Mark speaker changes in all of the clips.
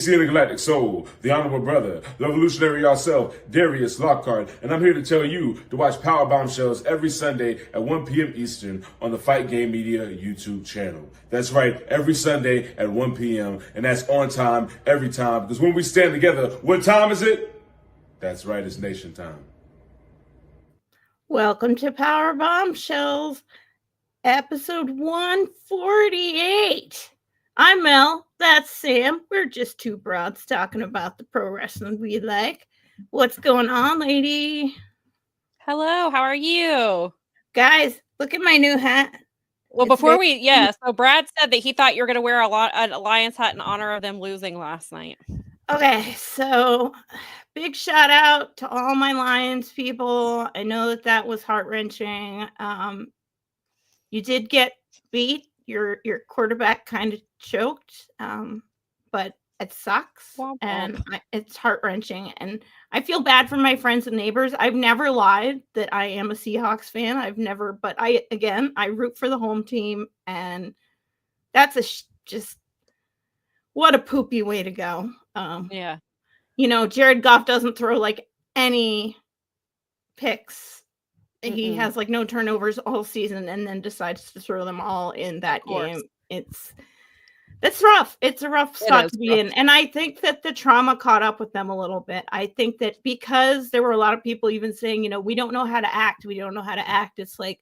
Speaker 1: See the Galactic Soul, the Honorable Brother, the Revolutionary yourself, Darius Lockhart, and I'm here to tell you to watch Powerbombshells every Sunday at 1 p.m. Eastern on the Fight Game Media YouTube channel. That's right, every Sunday at 1 p.m. and that's on time, every time, because when we stand together, what time is it? That's right, it's nation time.
Speaker 2: Welcome to Powerbombshells, episode 148. I'm Mel, that's Sam. We're just two broads talking about the pro wrestling we like. What's going on, lady?
Speaker 3: Hello, how are you?
Speaker 2: Guys, look at my new hat.
Speaker 3: Well, so Brad said that he thought you were going to wear an Alliance hat in honor of them losing last night.
Speaker 2: Okay, so big shout out to all my Lions people. I know that was heart-wrenching. You did get beat. Your quarterback kind of choked, but it sucks. And it's heart-wrenching. And I feel bad for my friends and neighbors. I've never lied that I am a Seahawks fan. But I root for the home team. And that's just what a poopy way to go.
Speaker 3: Yeah.
Speaker 2: You know, Jared Goff doesn't throw like any picks. He has like no turnovers all season and then decides to throw them all in that game. It's rough. It's a rough spot to be in. And I think that the trauma caught up with them a little bit. I think that because there were a lot of people even saying, you know, we don't know how to act. We don't know how to act. It's like,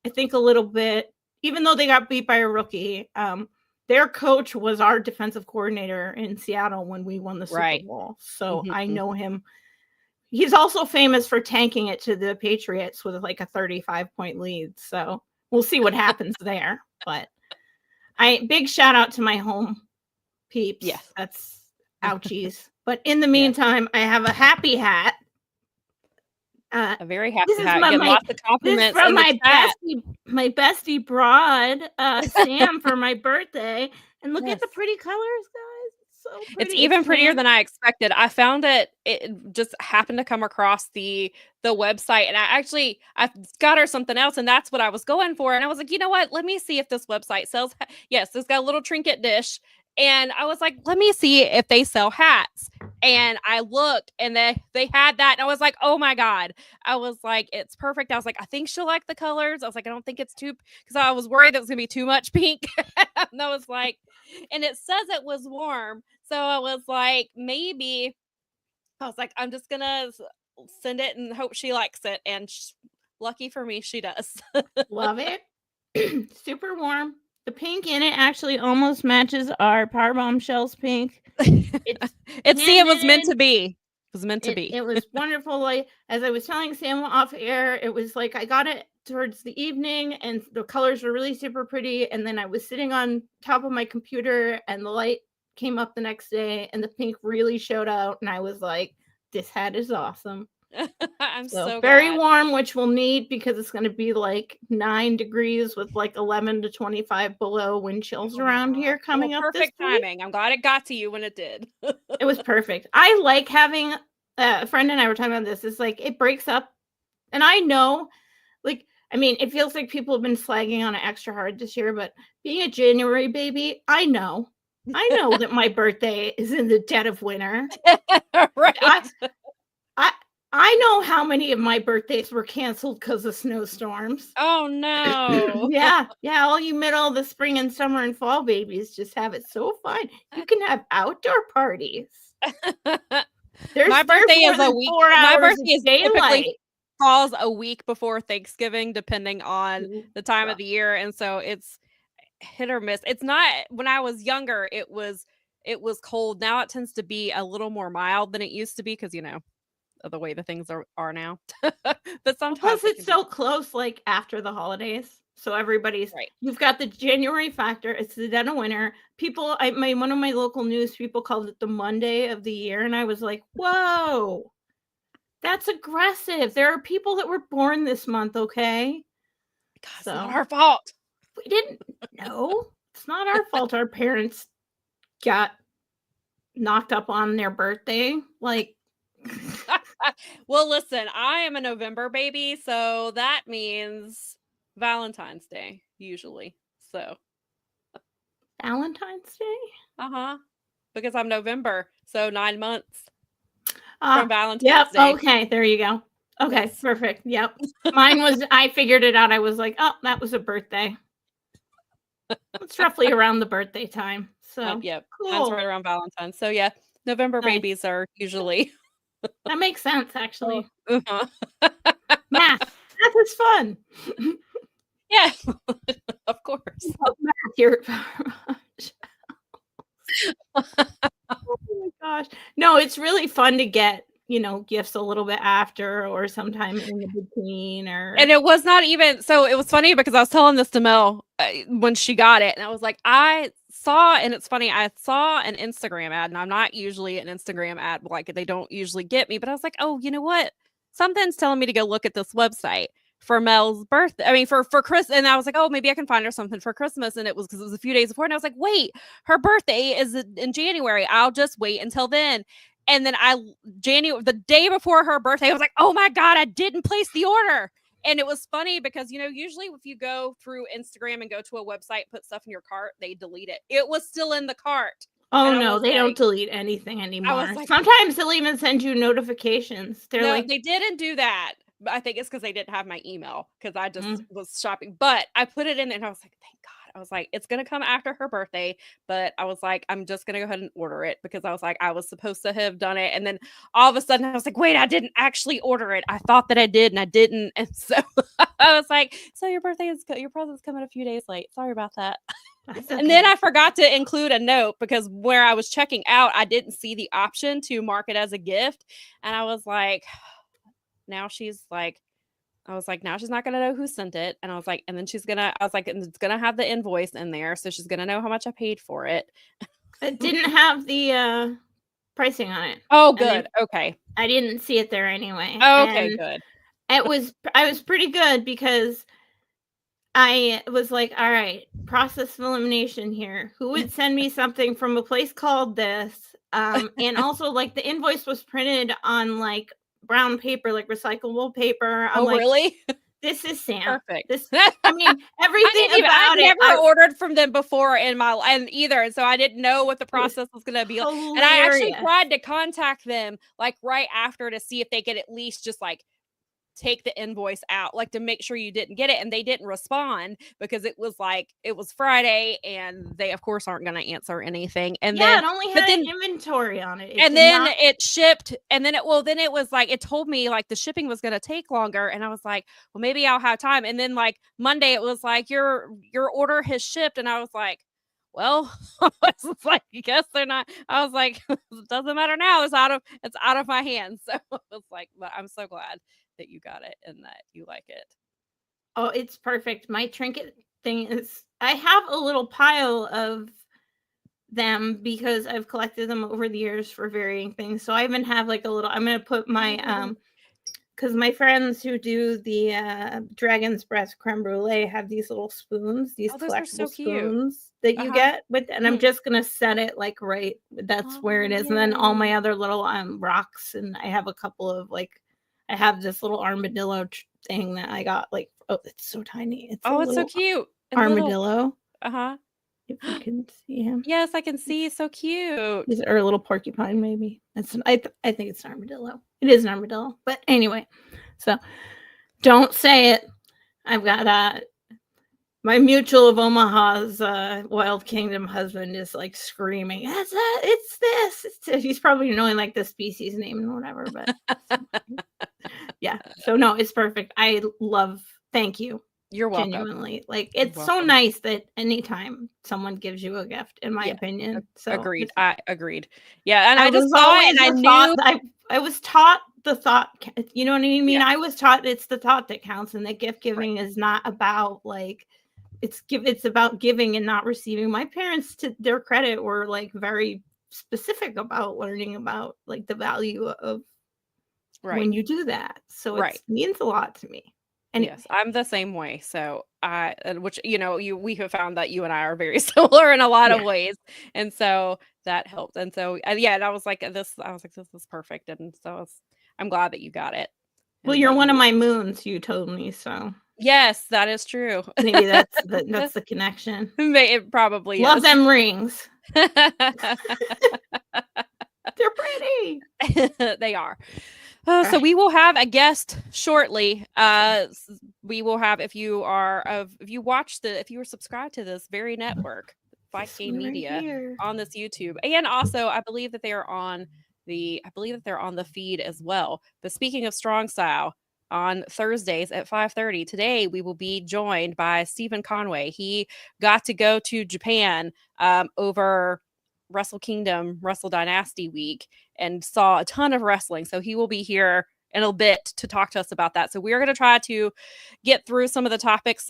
Speaker 2: I think a little bit, even though they got beat by a rookie, their coach was our defensive coordinator in Seattle when we won the Super Bowl. So I know him. He's also famous for tanking it to the Patriots with like a 35-point lead. So we'll see what happens there. But big shout out to my home peeps.
Speaker 3: Yes.
Speaker 2: That's ouchies. But in the meantime, I have a happy hat.
Speaker 3: A very happy hat. Lots of compliments
Speaker 2: from my bestie broad, Sam, for my birthday. And look at the pretty colors, guys. It's so pretty.
Speaker 3: It's even prettier than I expected. I found it just happened to come across the website, and I got her something else, and that's what I was going for. And I was like, you know what? Let me see if this website sells. Yes, it's got a little trinket dish. And I was like, let me see if they sell hats. And I looked and they had that. And I was like, oh my God. I was like, it's perfect. I was like, I think she'll like the colors. I was like, I don't think it's too, because I was worried it was going to be too much pink. And I was like, and it says it was warm. So I was like, maybe, I was like, I'm just going to send it and hope she likes it. And lucky for me, she does.
Speaker 2: Love it. Super warm. The pink in it actually almost matches our Powerbombshells pink.
Speaker 3: It was meant to be. It was meant to be.
Speaker 2: It was wonderful. Like, as I was telling Sam off air, it was like I got it towards the evening and the colors were really super pretty. And then I was sitting on top of my computer and the light came up the next day and the pink really showed out. And I was like, this hat is awesome.
Speaker 3: I'm so
Speaker 2: very
Speaker 3: glad.
Speaker 2: warm, which we'll need because it's going to be like 9 degrees with like 11 to 25 below wind chills around here coming up.
Speaker 3: Perfect timing. I'm glad it got to you when it did.
Speaker 2: It was perfect. I like having a friend and I were talking about this. It's like it breaks up, and I know, like, I mean, it feels like people have been slagging on it extra hard this year, but being a January baby, I know that my birthday is in the dead of winter.
Speaker 3: Right.
Speaker 2: I know how many of my birthdays were canceled because of snowstorms.
Speaker 3: Oh, no.
Speaker 2: Yeah. All you middle of the spring and summer and fall babies just have it so fun. You can have outdoor parties.
Speaker 3: My birthday is a week. My birthday is typically falls a week before Thanksgiving, depending on the time of the year. And so it's hit or miss. It's not, when I was younger, it was cold. Now it tends to be a little more mild than it used to be because, you know, of the way the things are now. But sometimes
Speaker 2: it's so close, like after the holidays. So everybody's
Speaker 3: right.
Speaker 2: You've got the January factor. It's the dead of winter. People, one of my local news people called it the Monday of the year. And I was like, whoa, that's aggressive. There are people that were born this month. Okay.
Speaker 3: God, it's not our fault.
Speaker 2: We didn't know. It's not our fault. Our parents got knocked up on their birthday. Like,
Speaker 3: well, listen, I am a November baby, so that means Valentine's Day usually. So
Speaker 2: Valentine's Day?
Speaker 3: Uh-huh. because I'm November, so 9 months
Speaker 2: Ah,
Speaker 3: from Valentine's
Speaker 2: yep.
Speaker 3: Day.
Speaker 2: Okay, there you go. Okay,
Speaker 3: Yes.
Speaker 2: perfect. Yep. Mine was, I figured it out. I was like, oh, that was a birthday. It's roughly around the birthday time. So
Speaker 3: Yep. Mine's
Speaker 2: cool.
Speaker 3: right around Valentine's. So yeah, November
Speaker 2: Nice.
Speaker 3: babies are usually
Speaker 2: That makes sense, actually.
Speaker 3: uh-huh.
Speaker 2: Math. Math is fun.
Speaker 3: Yeah, of course.
Speaker 2: Love math here. Oh my gosh. No, it's really fun to get, gifts a little bit after or sometime in the between
Speaker 3: And it was not even so it was funny because I was telling this to Mel when she got it, and I was like, I saw, and it's funny, I saw an Instagram ad, and I'm not usually an Instagram ad, like they don't usually get me, but I was like, oh, you know what? Something's telling me to go look at this website for Mel's birthday. I mean, for Chris, and I was like, oh, maybe I can find her something for Christmas, and it was because it was a few days before, and I was like, wait, her birthday is in January. I'll just wait until then. And then the day before her birthday, I was like, oh my God, I didn't place the order. And it was funny because, usually if you go through Instagram and go to a website, put stuff in your cart, they delete it. It was still in the cart.
Speaker 2: Oh
Speaker 3: And
Speaker 2: no, they don't delete anything anymore.
Speaker 3: like,
Speaker 2: sometimes they'll even send you notifications. They're
Speaker 3: no,
Speaker 2: like,
Speaker 3: they didn't do that. But I think it's because they didn't have my email because I just was shopping. But I put it in there and I was like, thank God. I was like, it's going to come after her birthday. But I was like, I'm just going to go ahead and order it because I was like, I was supposed to have done it. And then all of a sudden I was like, wait, I didn't actually order it. I thought that I did and I didn't. And so I was like, so your present's coming a few days late. Sorry about that.
Speaker 2: okay.
Speaker 3: And then I forgot to include a note because where I was checking out, I didn't see the option to mark it as a gift. And I was like, now she's like, now she's not gonna know who sent it. And I was like, and then and it's gonna have the invoice in there. So she's gonna know how much I paid for it.
Speaker 2: It didn't have the pricing on it.
Speaker 3: Oh, good. Okay.
Speaker 2: I didn't see it there anyway.
Speaker 3: Oh, okay, good.
Speaker 2: I was pretty good because I was like, all right, process of elimination here. Who would send me something from a place called this? And also like the invoice was printed on like brown paper, like recyclable paper. I'm like,
Speaker 3: really?
Speaker 2: This is Sam.
Speaker 3: Perfect.
Speaker 2: I mean, everything about it.
Speaker 3: I never ordered from them before either, and so I didn't know what the process was going to be like. And I actually tried to contact them like right after to see if they could at least just like take the invoice out, like to make sure you didn't get it, and they didn't respond because it was Friday, and they of course aren't going to answer anything. And
Speaker 2: then it only had inventory on it,
Speaker 3: it shipped, and then it was like it told me like the shipping was going to take longer, and I was like, well, maybe I'll have time. And then like Monday it was like your order has shipped, and I was like, well, it's like, I guess they're not. I was like, it doesn't matter now. It's out of my hands. So I was like, but I'm so glad that you got it and that you like it.
Speaker 2: Oh, it's perfect. My trinket thing is, I have a little pile of them because I've collected them over the years for varying things. So I even have like a little, I'm going to put my, because my friends who do the Dragon's Breath creme brulee have these little spoons, these collectible spoons that you get with, and I'm just going to set it like right, that's where it is. And then all my other little rocks, and I have a couple of like, I have this little armadillo thing that I got like, oh, it's so tiny. It's
Speaker 3: so cute.
Speaker 2: Armadillo.
Speaker 3: If
Speaker 2: you can see him.
Speaker 3: Yes, I can see. So cute.
Speaker 2: Or a little porcupine, maybe. I think it's an armadillo. It is an armadillo. But anyway, so don't say it. I've got my mutual of Omaha's Wild Kingdom husband is like screaming, it's this. He's probably knowing like the species name and whatever, but yeah. So no, it's perfect. Thank you.
Speaker 3: You're welcome.
Speaker 2: Genuinely. Like, it's so nice that anytime someone gives you a gift, in my opinion. So
Speaker 3: agreed. I agreed. Yeah. And I just saw it and I knew
Speaker 2: I was taught the thought, you know what I mean?
Speaker 3: Yeah.
Speaker 2: I was taught it's the thought that counts, and that gift giving is not about like, it's about giving and not receiving. My parents, to their credit, were like very specific about learning about like the value of when you do that. So it means a lot to me. Anyway.
Speaker 3: Yes, I'm the same way. So we have found that you and I are very similar in a lot of ways, and so that helped. And so and I was like, this is perfect, and so I'm glad that you got it.
Speaker 2: Well, you're one of my moons, you told me, so
Speaker 3: Yes, that is true.
Speaker 2: Maybe that's the connection.
Speaker 3: It probably
Speaker 2: Love
Speaker 3: is.
Speaker 2: them rings. They're pretty.
Speaker 3: They are. So we will have a guest shortly. We will have, if you are subscribed to this very network, Fight Game Media, on this YouTube, and also I believe that they're on the feed as well. But speaking of Strong Style, on Thursdays at 5:30 today, we will be joined by Stephen Conway. He got to go to Japan over Wrestle Kingdom, Wrestle Dynasty week, and saw a ton of wrestling. So he will be here in a bit to talk to us about that. So we're going to try to get through some of the topics.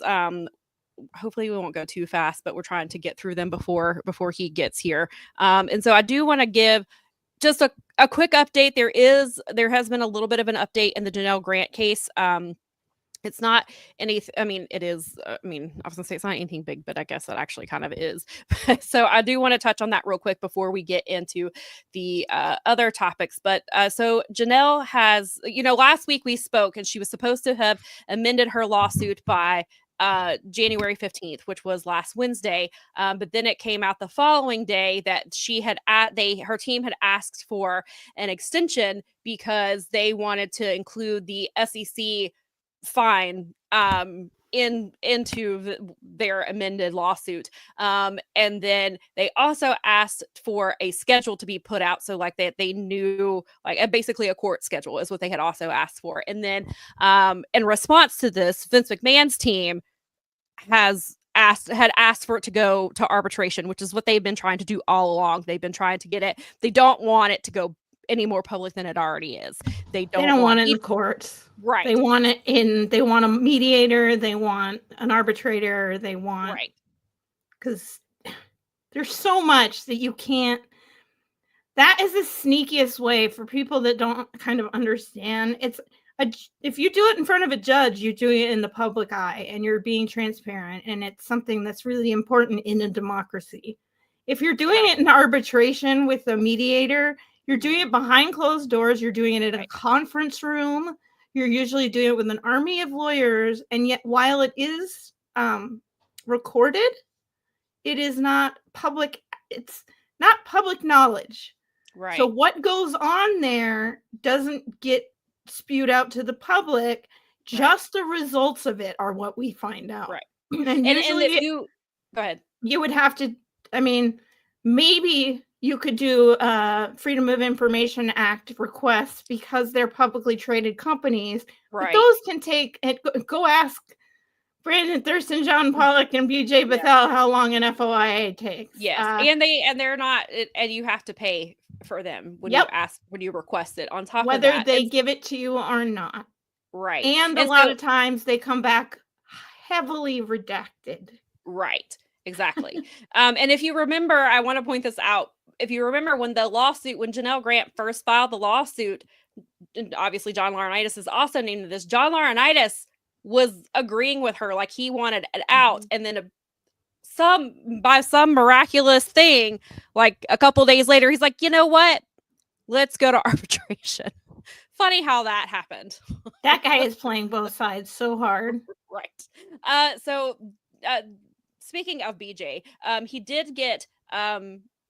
Speaker 3: Hopefully we won't go too fast, but we're trying to get through them before he gets here. And so I do want to give just a quick update. There has been a little bit of an update in the Janelle Grant case. It's not anything. I mean, it is. I was gonna say it's not anything big, but I guess it actually kind of is. So I do want to touch on that real quick before we get into the other topics. But so Janelle has, last week we spoke, and she was supposed to have amended her lawsuit by January 15th, which was last Wednesday. But then it came out the following day that her team had asked for an extension because they wanted to include the SEC fine into their amended lawsuit. And then they also asked for a schedule to be put out. So like they knew, like basically a court schedule is what they had also asked for. And then in response to this, Vince McMahon's team had asked for it to go to arbitration, which is what they've been trying to do all along. They've been trying to get it. They don't want it to go any more public than it already is. They don't want it in the courts.
Speaker 2: Right. They want a mediator, they want an arbitrator, they want,
Speaker 3: right.
Speaker 2: Because there's so much that you can't. That is the sneakiest way for people that don't kind of understand. If you do it in front of a judge, you're doing it in the public eye and you're being transparent, and it's something that's really important in a democracy. If you're doing it in arbitration with a mediator, you're doing it behind closed doors. You're doing it in a conference room. You're usually doing it with an army of lawyers. And yet, while it is recorded, it is not public. It's not public knowledge.
Speaker 3: Right.
Speaker 2: So what goes on there doesn't get spewed out to the public. Just the results of it are what we find out.
Speaker 3: Right.
Speaker 2: And usually,
Speaker 3: go ahead.
Speaker 2: You would have to. Maybe you could do a Freedom of Information Act requests because they're publicly traded companies.
Speaker 3: Right.
Speaker 2: But those can take. Go ask Brandon Thurston, John Pollock, and BJ Bethel how long an FOIA takes.
Speaker 3: Yes, and they're not, and you have to pay for them when you request it. On top of that,
Speaker 2: whether they give it to you or not.
Speaker 3: Right.
Speaker 2: And a lot of times they come back heavily redacted.
Speaker 3: Right. Exactly. And if you remember, I want to point this out. If you remember when Janelle Grant first filed the lawsuit, and obviously John Laurinaitis is also named this. John Laurinaitis was agreeing with her, like he wanted it out, and then by some miraculous thing, like a couple days later, he's like, you know what? Let's go to arbitration. Funny how that happened.
Speaker 2: That guy is playing both sides so hard.
Speaker 3: Right. So speaking of BJ, he did get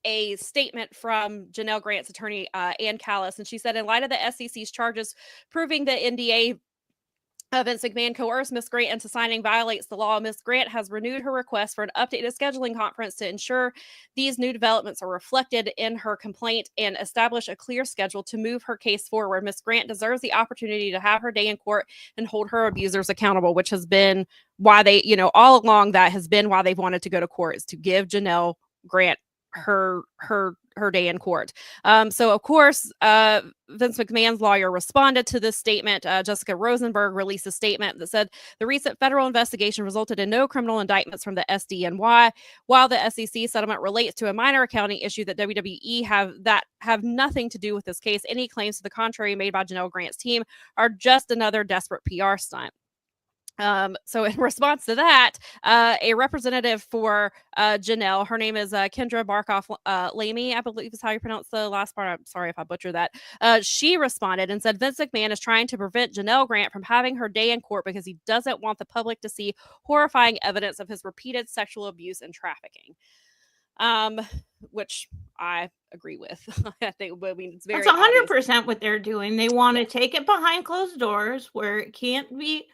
Speaker 3: a statement from Janelle Grant's attorney, Ann Callis, and she said, in light of the SEC's charges proving the NDA Vince McMahon coerced Ms. Grant into signing violates the law, Ms. Grant has renewed her request for an updated scheduling conference to ensure these new developments are reflected in her complaint and establish a clear schedule to move her case forward. Ms. Grant deserves the opportunity to have her day in court and hold her abusers accountable, which has been why they, all along that has been why they've wanted to go to court, is to give Janelle Grant her day in court. So of course, Vince McMahon's lawyer responded to this statement. Jessica Rosenberg released a statement that said the recent federal investigation resulted in no criminal indictments from the SDNY. While the SEC settlement relates to a minor accounting issue that WWE have nothing to do with this case, any claims to the contrary made by Janelle Grant's team are just another desperate PR stunt. So in response to that, a representative for Janelle, her name is Kendra Barkoff Lamy, I believe is how you pronounce the last part. I'm sorry if I butchered that. She responded and said Vince McMahon is trying to prevent Janelle Grant from having her day in court because he doesn't want the public to see horrifying evidence of his repeated sexual abuse and trafficking. Which I agree with. I think, I mean, it's very
Speaker 2: That's 100% what they're doing. They want to take it behind closed doors where it can't be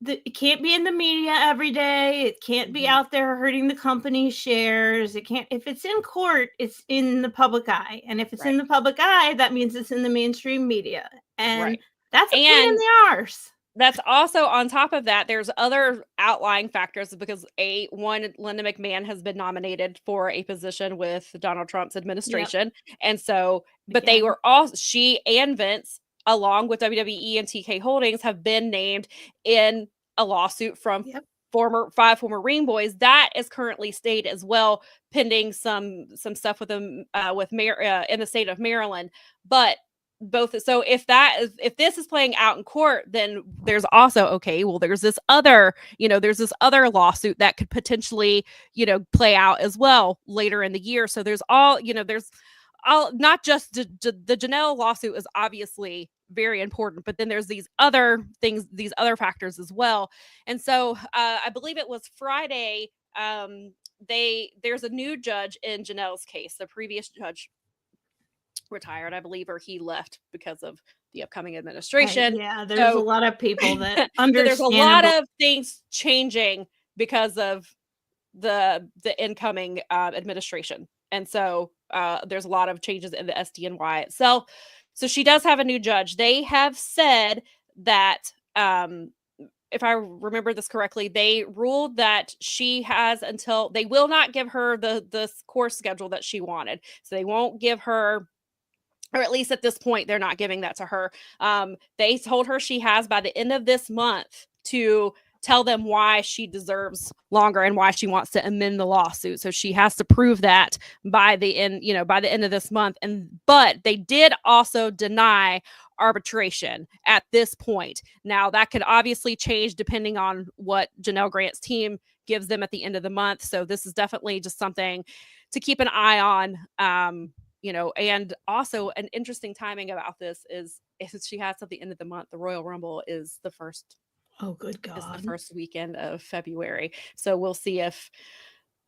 Speaker 2: in the media every day. It can't be out there hurting the company's shares. It can't, if it's in court, it's in the public eye. And if it's in the public eye, that means it's in the mainstream media. And that's a pain in the arse.
Speaker 3: That's also on top of that, there's other outlying factors because Linda McMahon has been nominated for a position with Donald Trump's administration. And so, but they were all, she and Vince, along with WWE and TK Holdings, have been named in a lawsuit from five former Ring Boys that is currently stayed as well, pending some stuff with them in the state of Maryland. But so if this is playing out in court, then there's also there's this other lawsuit that could potentially play out as well later in the year. So there's not just the Janelle lawsuit is obviously very important, but then there's these other things, these other factors as well. And so I believe it was Friday, there's a new judge in Janelle's case. The previous judge retired, I believe, or he left because of the upcoming administration.
Speaker 2: There's a lot of people that understand.
Speaker 3: So there's a lot of things changing because of the incoming administration. And so there's a lot of changes in the SDNY itself. So she does have a new judge. They have said that, if I remember this correctly, they ruled that she has until they will not give her the course schedule that she wanted. So they won't give her, or at least at this point, they're not giving that to her. They told her she has by the end of this month to tell them why she deserves longer and why she wants to amend the lawsuit. So she has to prove that by the end of this month. But they did also deny arbitration at this point. Now that could obviously change depending on what Janelle Grant's team gives them at the end of the month. So this is definitely just something to keep an eye on. And also an interesting timing about this is if she has at the end of the month, the Royal Rumble is the first.
Speaker 2: Oh, good God.
Speaker 3: It's the first weekend of February. So we'll see if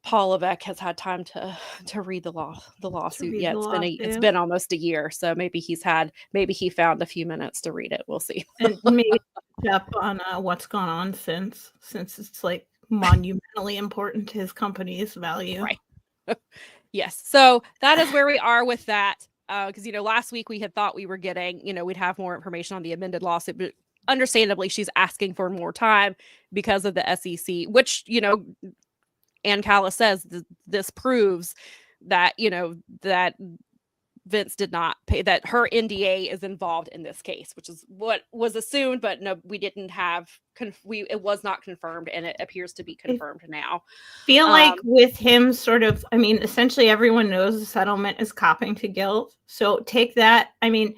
Speaker 3: Paul Levesque has had time to read the lawsuit yet. It's been almost a year. So maybe he found a few minutes to read it. We'll see.
Speaker 2: And maybe up on what's gone on since it's like monumentally important to his company's value.
Speaker 3: Right. Yes. So that is where we are with that. Because, last week we had thought we were getting, we'd have more information on the amended lawsuit, but understandably, she's asking for more time because of the SEC, which, Ann Callis says this proves that, that Vince did not pay, that her NDA is involved in this case, which is what was assumed, but no, we didn't have, it was not confirmed, and it appears to be confirmed now.
Speaker 2: Feel like with him essentially everyone knows the settlement is copping to guilt. So take that. And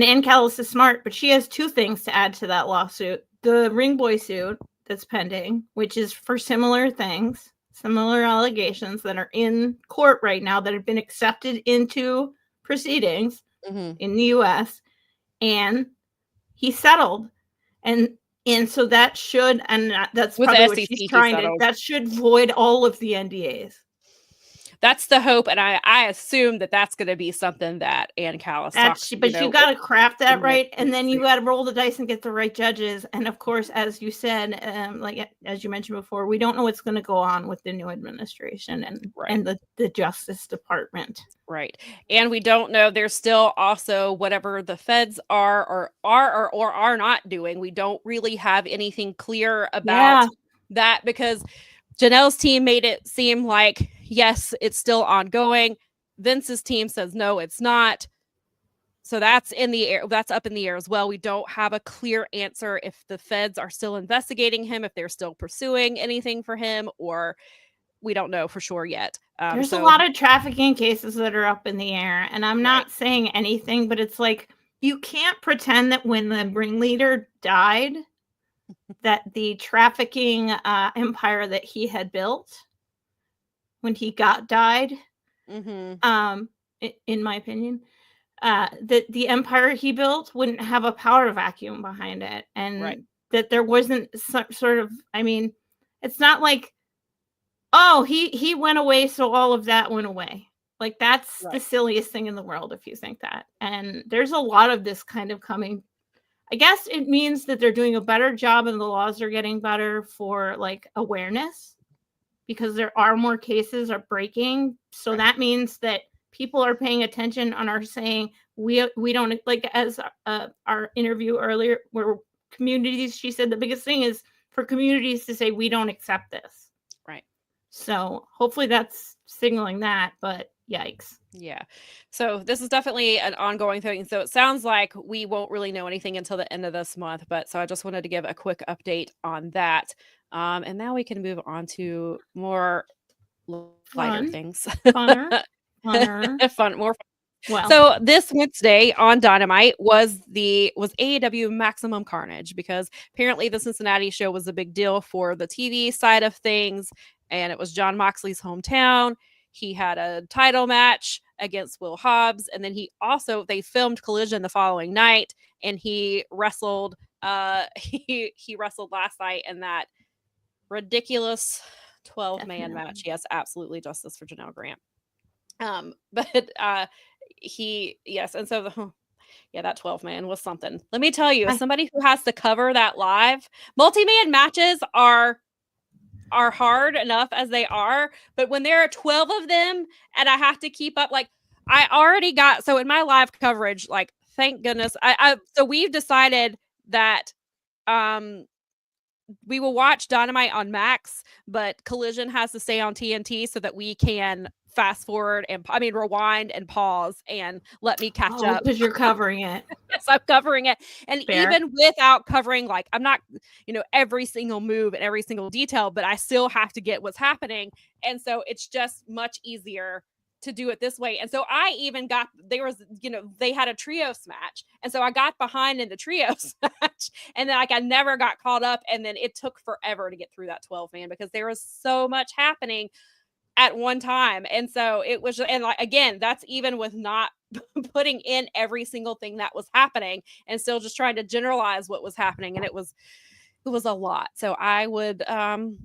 Speaker 2: Ann Callis is smart, but she has two things to add to that lawsuit. The Ring Boy suit that's pending, which is for similar things, similar allegations that are in court right now that have been accepted into proceedings in the U.S. And he settled. And so that should, and that's
Speaker 3: with
Speaker 2: probably what she's trying to, that should void all of the NDAs.
Speaker 3: That's the hope, and I assume that's going to be something that Ann Callis talks.
Speaker 2: But you got to craft that right, and then you got to roll the dice and get the right judges. And of course, as you said, as you mentioned before, we don't know what's going to go on with the new administration and the Justice Department.
Speaker 3: Right, and we don't know. There's still also whatever the feds are not doing. We don't really have anything clear about that because Janelle's team made it seem like, yes, it's still ongoing. Vince's team says, no, it's not. So that's in the air. That's up in the air as well. We don't have a clear answer if the feds are still investigating him, if they're still pursuing anything for him, or we don't know for sure yet.
Speaker 2: There's a lot of trafficking cases that are up in the air, and I'm not saying anything, but it's like, you can't pretend that when the ringleader died, that the trafficking empire that he had built when he died, in my opinion, that the empire he built wouldn't have a power vacuum behind it, and that there wasn't some sort of, I mean, it's not like, oh, he went away, so all of that went away. Like, that's the silliest thing in the world if you think that. And there's a lot of this kind of coming. I guess it means that they're doing a better job and the laws are getting better for like awareness, because there are more cases are breaking. So that means that people are paying attention and are saying, we don't, like, as our interview earlier where communities, she said the biggest thing is for communities to say, we don't accept this.
Speaker 3: Right.
Speaker 2: So hopefully that's signaling that, but yikes.
Speaker 3: Yeah. So this is definitely an ongoing thing. So it sounds like we won't really know anything until the end of this month. But so I just wanted to give a quick update on that. And now we can move on to more lighter things.
Speaker 2: Funner.
Speaker 3: Fun, more fun.
Speaker 2: Well,
Speaker 3: so this Wednesday on Dynamite was AEW Maximum Carnage, because apparently the Cincinnati show was a big deal for the TV side of things, and it was Jon Moxley's hometown. He had a title match against Will Hobbs, and then they filmed Collision the following night, and he wrestled. He wrestled last night in that ridiculous 12-man match. Yes, absolutely justice for Janelle Grant. And so that 12-man was something. Let me tell you, as somebody who has to cover that live, multi-man matches are hard enough as they are, but when there are 12 of them and I have to keep up, like, I already got, so in my live coverage, like, thank goodness, so we've decided that we will watch Dynamite on Max, but Collision has to stay on TNT so that we can fast forward and rewind and pause and let me catch up.
Speaker 2: Because you're covering it.
Speaker 3: Yes, I'm covering it. And
Speaker 2: Fair.
Speaker 3: Even without covering, like, I'm not, every single move and every single detail, but I still have to get what's happening. And so it's just much easier to do it this way. And so I even got, they had a trios match. And so I got behind in the trios match, and then, like, I never got caught up. And then it took forever to get through that 12-man because there was so much happening at one time. And so it was, and, like, again, that's even with not putting in every single thing that was happening and still just trying to generalize what was happening. And it was a lot. So I would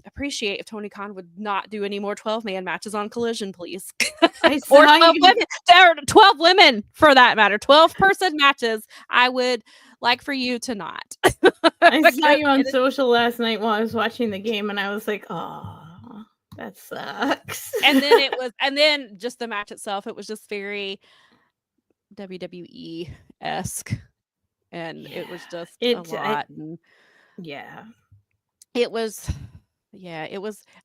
Speaker 3: appreciate if Tony Khan would not do any more 12-man matches on Collision, please. Or 12 women. There are 12 women, for that matter. 12-person matches. I would like for you to not.
Speaker 2: I saw you on social last night while I was watching the game, and I was like, oh, that sucks.
Speaker 3: And then just the match itself, it was just very WWE-esque. And it was just a lot. It was,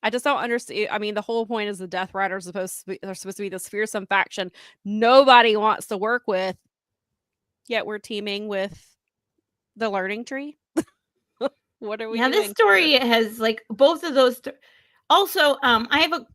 Speaker 3: I just don't understand. I mean, the whole point is the Death Riders they're supposed to be this fearsome faction nobody wants to work with, yet we're teaming with the Learning Tree. What are we doing?
Speaker 2: This story has, like, both of those. Also, I have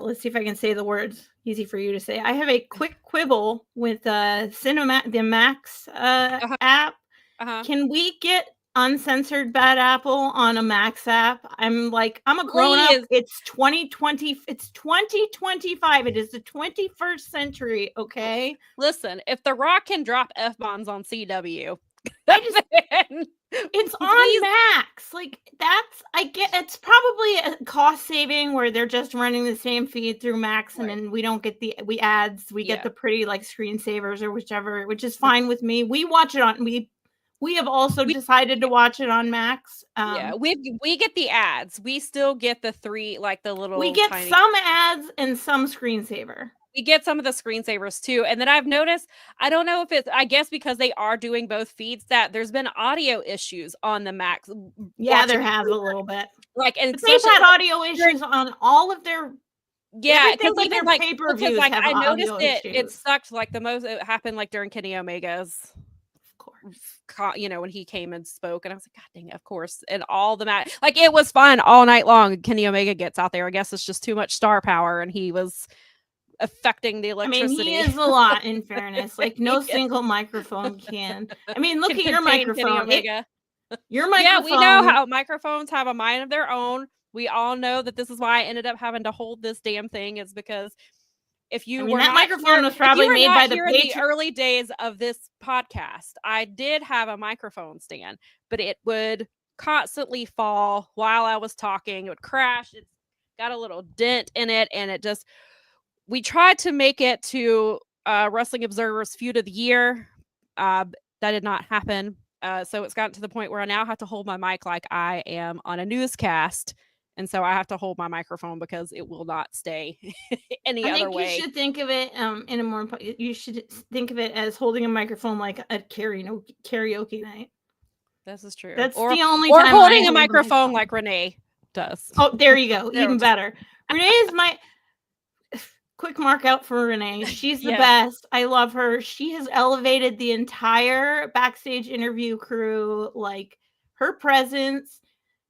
Speaker 2: let's see if I can say the words easy for you to say. I have a quick quibble with the Max app. Can we get uncensored Bad Apple on a Max app? I'm a grown up. It's 2020. It's 2025. It is the 21st century. Okay.
Speaker 3: Listen, if The Rock can drop F-bombs on CW,
Speaker 2: it's on Max. Like, I get it's probably a cost saving where they're just running the same feed through Max, and then we don't get the ads. We get the pretty, like, screensavers or whichever, which is fine with me. We watch it on we have also decided to watch it on Max.
Speaker 3: We get the ads. We still get the three, like, the little.
Speaker 2: We get some ads and some screensaver.
Speaker 3: We get some of the screensavers too. And then I've noticed, I don't know if it's, I guess because they are doing both feeds, that there's been audio issues on the Max.
Speaker 2: Yeah, there has a little bit.
Speaker 3: Like, and
Speaker 2: they've had audio issues on all of their.
Speaker 3: Yeah, because
Speaker 2: like
Speaker 3: even,
Speaker 2: their pay-per-views,
Speaker 3: like,
Speaker 2: have
Speaker 3: I noticed
Speaker 2: issues.
Speaker 3: It sucked. Like, the most, it happened, like, during Kenny Omega's,
Speaker 2: of course,
Speaker 3: when he came and spoke, and I was like, God dang it, of course. And all the match, like, it was fun all night long. Kenny Omega gets out there. I guess it's just too much star power, and he was affecting the electricity.
Speaker 2: He is a lot, in fairness. Like, no single microphone can. Look at your microphone. Your microphone.
Speaker 3: Yeah, we know how microphones have a mind of their own. We all know that this is why I ended up having to hold this damn thing, is because if you were
Speaker 2: that
Speaker 3: not
Speaker 2: microphone
Speaker 3: here,
Speaker 2: was probably made by
Speaker 3: in the early days of this podcast, I did have a microphone stand, but it would constantly fall while I was talking. It would crash. It's got a little dent in it, and it just. We tried to make it to Wrestling Observer's Feud of the Year. That did not happen. So it's gotten to the point where I now have to hold my mic like I am on a newscast. And so I have to hold my microphone because it will not stay any other way.
Speaker 2: You should think of it in a more. You should think of it as holding a microphone like a karaoke night.
Speaker 3: This is true.
Speaker 2: That's the only
Speaker 3: or
Speaker 2: time
Speaker 3: holding a microphone like Renee does.
Speaker 2: Oh, there you go. Even better. Renee is my quick mark out for Renee. She's the best. I love her. She has elevated the entire backstage interview crew. Like, her presence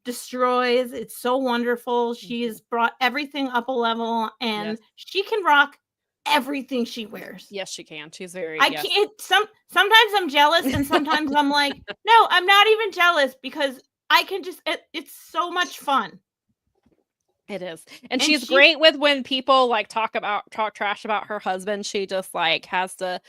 Speaker 2: destroys. It's so wonderful. She's brought everything up a level, and she can rock everything she wears.
Speaker 3: Yes, she can. She's very.
Speaker 2: I can't. Sometimes I'm jealous, and sometimes I'm like, no, I'm not even jealous, because I can just. It's so much fun.
Speaker 3: It is. And she's great with when people like talk trash about her husband. She just like has to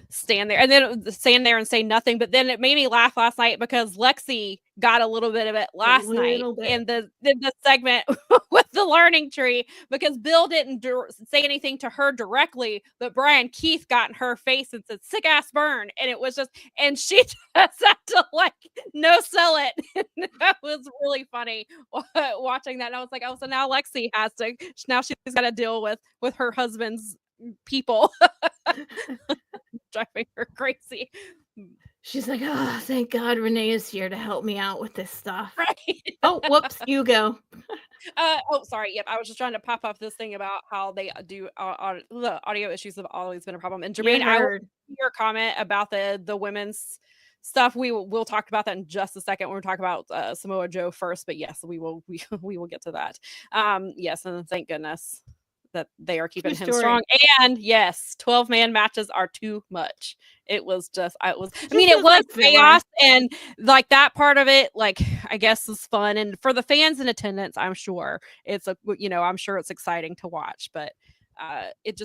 Speaker 3: stand there and say nothing. But then it made me laugh last night because Lexi got a little bit of it last night in the segment with the learning tree, because Bill didn't say anything to her directly, but Brian Keith got in her face and said, "Sick ass burn." And it was just, and she just had to like no sell it. That was really funny watching that. And I was like, oh, so now Lexi she's got to deal with her husband's people. Driving her crazy.
Speaker 2: She's like, oh, thank God Renee is here to help me out with this stuff.
Speaker 3: Right.
Speaker 2: Oh, whoops, you go.
Speaker 3: Sorry. Yep, I was just trying to pop up this thing about how they do audio issues have always been a problem. And Jermaine, I heard your comment about the women's stuff. We'll talk about that in just a second when we talk about Samoa Joe first. But yes, we will get to that. Yes, and thank goodness that they are keeping him strong. And yes, 12-man matches are too much. It was just, it was chaos, and like that part of it, like, I guess is fun. And for the fans in attendance, I'm sure I'm sure it's exciting to watch, but it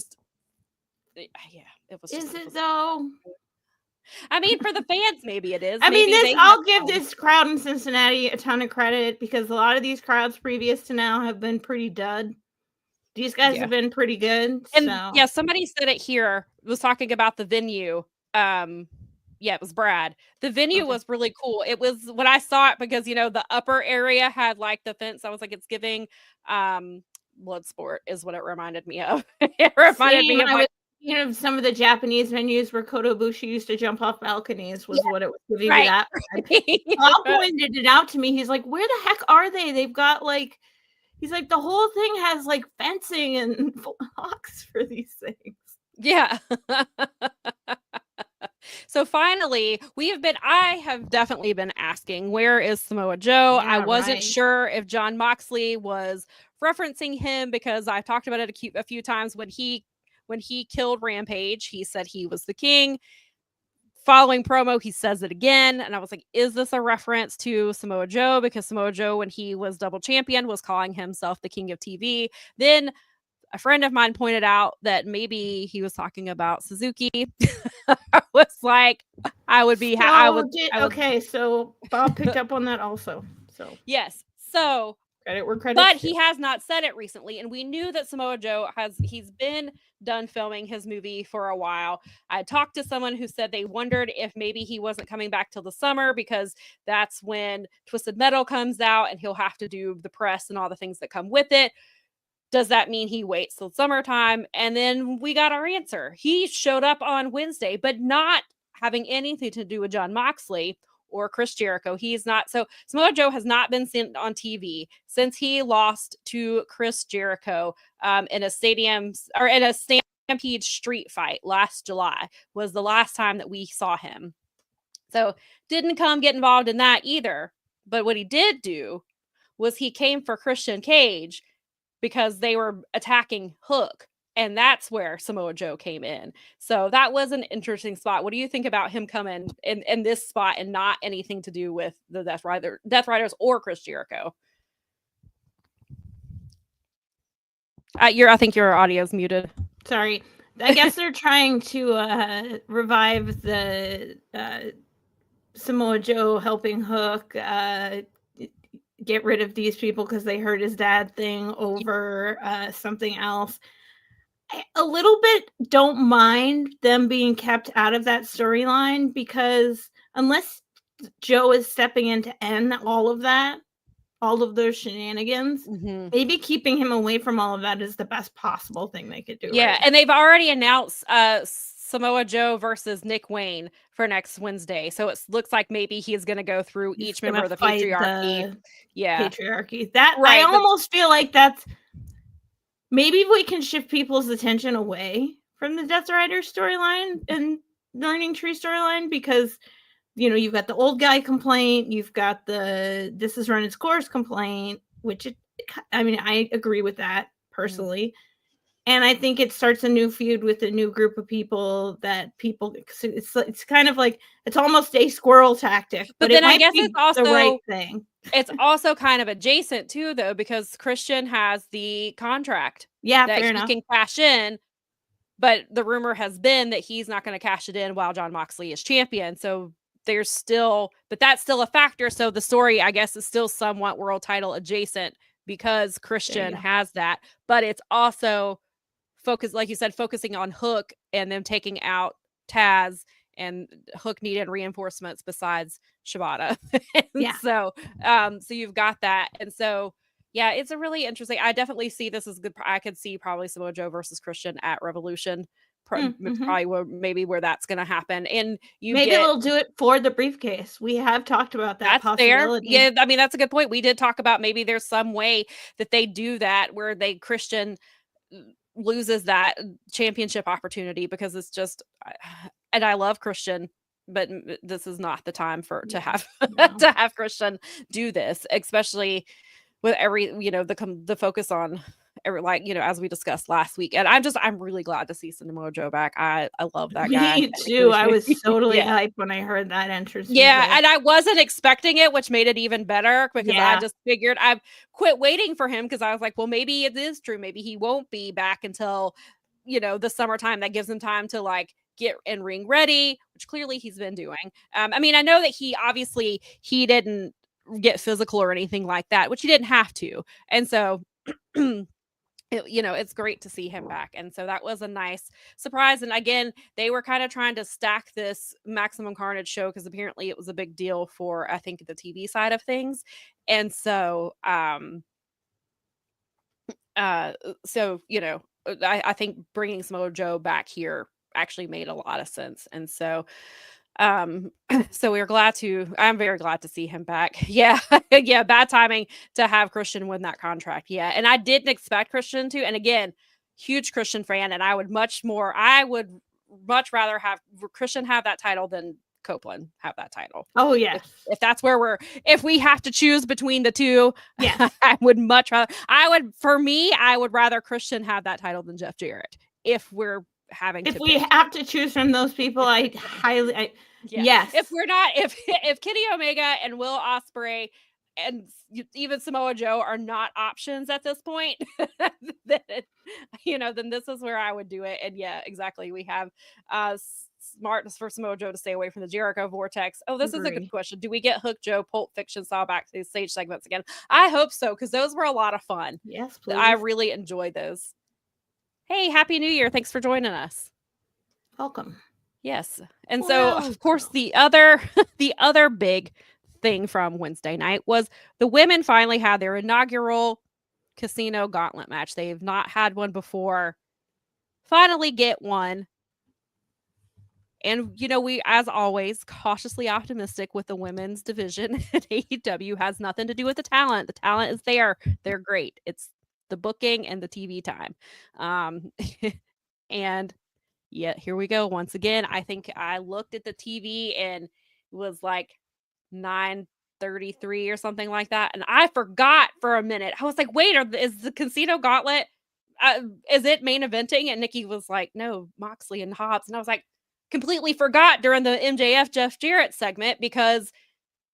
Speaker 3: was.
Speaker 2: Is it though?
Speaker 3: For the fans, maybe it is.
Speaker 2: I'll give this crowd in Cincinnati a ton of credit, because a lot of these crowds previous to now have been pretty dud. These guys have been pretty good.
Speaker 3: And somebody said it here, was talking about the venue. It was Brad. The venue was really cool. It was, when I saw it, because the upper area had like the fence. I was like, it's giving Bloodsport is what it reminded me of. It reminded me of
Speaker 2: some of the Japanese venues where Kota Ibushi used to jump off balconies was what it was giving me that. Paul pointed it out to me. He's like, where the heck are they? They've got like, he's like, the whole thing has like fencing and blocks for these things.
Speaker 3: Yeah. So finally, I have definitely been asking, where is Samoa Joe?
Speaker 2: Yeah,
Speaker 3: I wasn't sure if Jon Moxley was referencing him, because I've talked about it a few times. When he killed Rampage, he said he was the king. Following promo, he says it again. And I was like, is this a reference to Samoa Joe? Because Samoa Joe, when he was double champion, was calling himself the king of TV. Then a friend of mine pointed out that maybe he was talking about Suzuki. I was like,
Speaker 2: okay, so Bob picked up on that also. So
Speaker 3: yes. So
Speaker 2: credit where credit.
Speaker 3: But he has not said it recently, and we knew that Samoa Joe he's been done filming his movie for a while. I talked to someone who said they wondered if maybe he wasn't coming back till the summer, because that's when Twisted Metal comes out and he'll have to do the press and all the things that come with it. Does that mean he waits till summertime? And then we got our answer. He showed up on Wednesday, but not having anything to do with Jon Moxley or Chris Jericho. He's not. So Samoa Joe has not been seen on TV since he lost to Chris Jericho in a Stampede street fight last July. Was the last time that we saw him. So didn't get involved in that either. But what he did do was he came for Christian Cage, because they were attacking Hook And that's where Samoa Joe came in. So that was an interesting spot. What do you think about him coming in this spot and not anything to do with the Death Riders or Chris Jericho? I think your audio's muted.
Speaker 2: Sorry. I guess they're trying to revive the Samoa Joe helping Hook get rid of these people because they heard his dad thing over something else. I a little bit don't mind them being kept out of that storyline, because unless Joe is stepping in to end all of that, all of those shenanigans, maybe keeping him away from all of that is the best possible thing they could do.
Speaker 3: Yeah,
Speaker 2: right
Speaker 3: and they've already announced Samoa Joe versus Nick Wayne for next Wednesday. So it looks like maybe he's going to go through each member of the patriarchy.
Speaker 2: Patriarchy. That
Speaker 3: right,
Speaker 2: I almost feel like that's maybe we can shift people's attention away from the Death Rider storyline and Learning Tree storyline, because you've got the old guy complaint, you've got the this has run its course complaint, which I agree with that personally. And I think it starts a new feud with a new group of people that it's kind of like, it's almost a squirrel tactic, but
Speaker 3: then
Speaker 2: it might
Speaker 3: I guess
Speaker 2: be
Speaker 3: it's also
Speaker 2: the right thing.
Speaker 3: It's also kind of adjacent too, though, because Christian has the contract
Speaker 2: that
Speaker 3: fair
Speaker 2: he
Speaker 3: enough. Can cash in, but the rumor has been that he's not going to cash it in while Jon Moxley is champion. So that's still a factor. So the story, I guess, is still somewhat world title adjacent because Christian has that, but it's also like you said, focusing on Hook and them taking out Taz, and Hook needed reinforcements besides Shibata. So you've got that. And so, yeah, it's a really interesting, I definitely see this as good. I could see probably Samoa Joe versus Christian at Revolution. Probably where that's going to happen. And maybe
Speaker 2: they'll do it for the briefcase. We have talked about that possibility.
Speaker 3: Yeah, I mean, that's a good point. We did talk about maybe there's some way that they do that where Christian loses that championship opportunity, because it's just, and I love Christian, but this is not the time to have Christian do this, especially with every the focus on as we discussed last week. And I'm really glad to see Samoa Joe back. I love that guy.
Speaker 2: Me too. I was totally hyped when I heard that entrance.
Speaker 3: And I wasn't expecting it, which made it even better, because I just figured I've quit waiting for him, because I was like, well, maybe it is true. Maybe he won't be back until the summertime. That gives him time to get in ring ready, which clearly he's been doing. I mean, I know that he didn't get physical or anything like that, which he didn't have to. And so it's great to see him back. And so that was a nice surprise. And again, they were kind of trying to stack this Maximum Carnage show, because apparently it was a big deal for, I think, the TV side of things. And so I think bringing Samoa Joe back here actually made a lot of sense. And so I'm very glad to see him back. Bad timing to have Christian win that contract. And I didn't expect Christian to, and again, huge Christian fan, and I would much rather have Christian have that title than Copeland have that title.
Speaker 2: Oh yeah.
Speaker 3: If that's where if we have to choose between the two, I would much rather, I would rather Christian have that title than Jeff Jarrett. If we have to choose from those people, yes. If Kenny Omega and Will Ospreay and even Samoa Joe are not options at this point, then this is where I would do it. And exactly. We have smart for Samoa Joe to stay away from the Jericho vortex. Oh, this is a good question. Do we get Hook Joe Pulp Fiction style back to these stage segments again? I hope so, because those were a lot of fun.
Speaker 2: Yes, please.
Speaker 3: I really enjoyed those. Hey, Happy New Year. Thanks for joining us.
Speaker 2: Welcome.
Speaker 3: Yes. And so, of course, the other big thing from Wednesday night was the women finally had their inaugural Casino Gauntlet match. They've not had one before. Finally get one. And, we, as always, cautiously optimistic with the women's division at AEW. Has nothing to do with the talent. The talent is there. They're great. It's the booking and the TV time. And here we go once again. I think I looked at the TV and it was like 9:33 or something like that, and I forgot for a minute. I was like, wait, is the Casino Gauntlet? is it main eventing? And Nikki was like, no, Moxley and Hobbs. And I was like, completely forgot during the MJF Jeff Jarrett segment because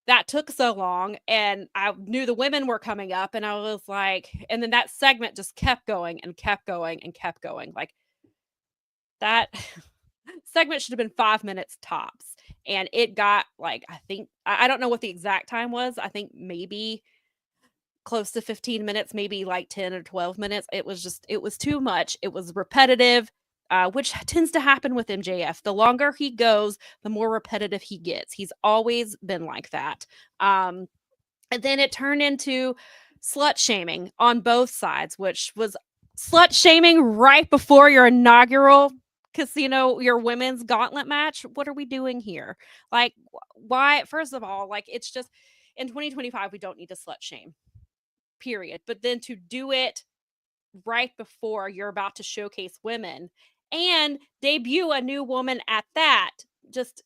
Speaker 3: that took so long and I knew the women were coming up and I was like, and then that segment just kept going and kept going and kept going. Like that segment should have been 5 minutes tops. And it got like, I think, I don't know what the exact time was. I think maybe close to 15 minutes, maybe like 10 or 12 minutes. It was too much. It was repetitive, which tends to happen with MJF. The longer he goes, the more repetitive he gets. He's always been like that. And then it turned into slut shaming on both sides, which was slut shaming right before your inaugural casino, your women's gauntlet match. What are we doing here? Like, why? First of all, like, it's just in 2025, we don't need to slut shame. Period. But then to do it right before you're about to showcase women and debut a new woman at that, just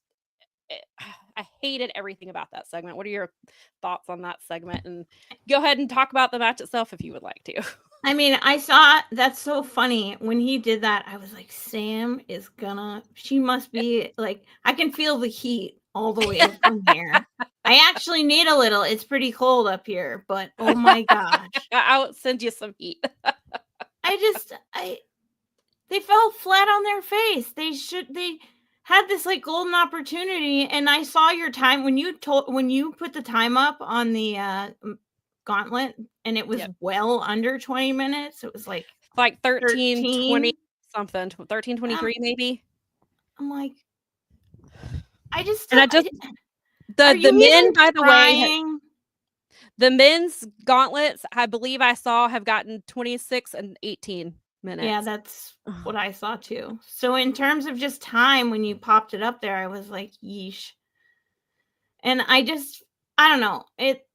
Speaker 3: I hated everything about that segment. What are your thoughts on that segment? And go ahead and talk about the match itself if you would like to.
Speaker 2: I mean, I saw that's so funny when he did that. I was like, Sam is she must be like, I can feel the heat all the way from here. I actually need a little. It's pretty cold up here, but oh my gosh.
Speaker 3: I'll send you some heat.
Speaker 2: They fell flat on their face. They had this like golden opportunity. And I saw your time when you put the time up on the Gauntlet and it was well under 20 minutes. It was like
Speaker 3: 13, 20 something, 13:23 maybe.
Speaker 2: I'm like,
Speaker 3: the men, by the way, the men's gauntlets, I believe I saw, have gotten 26 and 18 minutes.
Speaker 2: Yeah, that's what I saw too. So in terms of just time, when you popped it up there, I was like, yeesh. And I don't know. It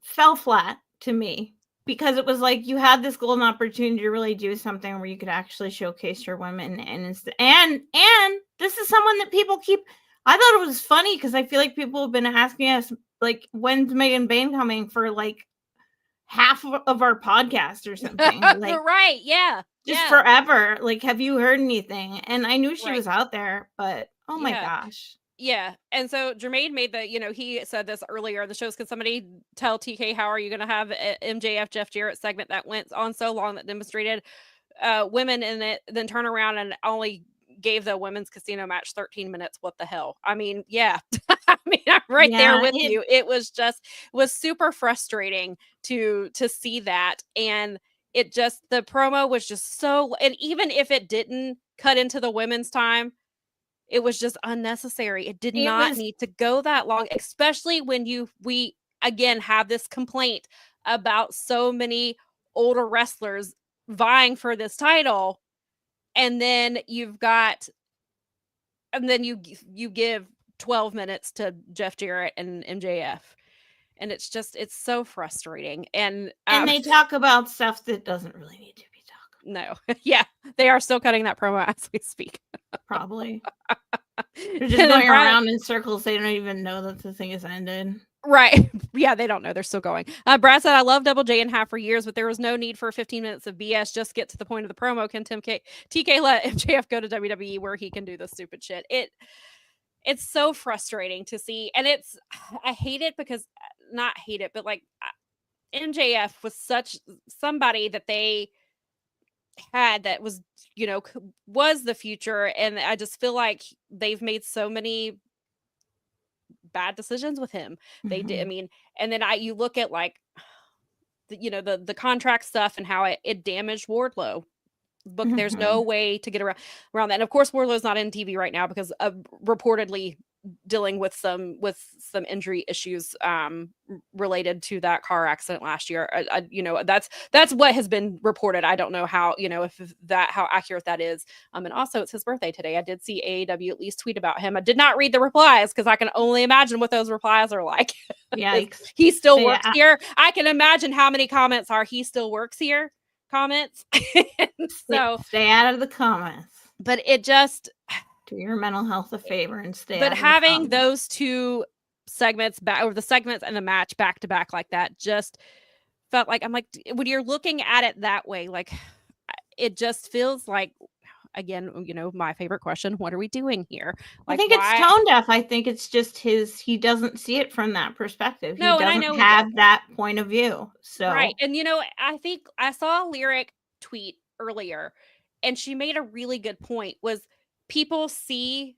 Speaker 2: fell flat to me because it was like you had this golden opportunity to really do something where you could actually showcase your women. And this is someone that people keep. I thought it was funny because I feel like people have been asking us, like, when's Megan Bane coming for like half of our podcast or something? Like,
Speaker 3: right. Yeah.
Speaker 2: Just forever. Like, have you heard anything? And I knew she was out there, but oh my gosh.
Speaker 3: Yeah. And so Jermaine made he said this earlier in the shows. Can somebody tell TK, how are you going to have a MJF Jeff Jarrett segment that went on so long that demonstrated women in it, then turn around and only gave the women's casino match 13 minutes? What the hell? I mean, yeah. I mean, I'm right there with you. It was super frustrating to see that. And it just, the promo was just so, and even if it didn't cut into the women's time, it was just unnecessary. It did not need to go that long, especially when we again have this complaint about so many older wrestlers vying for this title. And then you give 12 minutes to Jeff Jarrett and MJF. And it's so frustrating. And
Speaker 2: they talk about stuff that doesn't really need to be talked
Speaker 3: about. No. Yeah. They are still cutting that promo as we speak.
Speaker 2: Probably. They're just going around in circles. They don't even know that the thing has ended.
Speaker 3: Right. Yeah, they don't know. They're still going. Brad said, I love Double J and have for years, but there was no need for 15 minutes of BS. Just get to the point of the promo. Can TK let MJF go to WWE where he can do this stupid shit? It's so frustrating to see. And I hate it because, not hate it, but like MJF was somebody that they had that was the future. And I just feel like they've made so many bad decisions with him. They did. I mean, and then you look at like the contract stuff and how it damaged Wardlow. But there's no way to get around that. And of course, Wardlow's not in TV right now because of reportedly dealing with some injury issues related to that car accident last year. That's what has been reported. I don't know how how accurate that is. And also it's his birthday today. I did see AEW at least tweet about him. I did not read the replies because I can only imagine what those replies are like.
Speaker 2: Yikes.
Speaker 3: He still works here. I can imagine how many comments are he still works here comments. So
Speaker 2: stay out of the comments.
Speaker 3: But it just
Speaker 2: do your mental health a favor and stay.
Speaker 3: But having those two segments or the segments and the match back to back like that just felt like, I'm like, when you're looking at it that way, like, it just feels like, again, my favorite question, what are we doing here?
Speaker 2: I think it's tone deaf. I think it's just he doesn't see it from that perspective.
Speaker 3: No,
Speaker 2: he
Speaker 3: and I
Speaker 2: doesn't
Speaker 3: know
Speaker 2: have that point of view. So
Speaker 3: right. And I think I saw a Lyric tweet earlier, and she made a really good point, was people see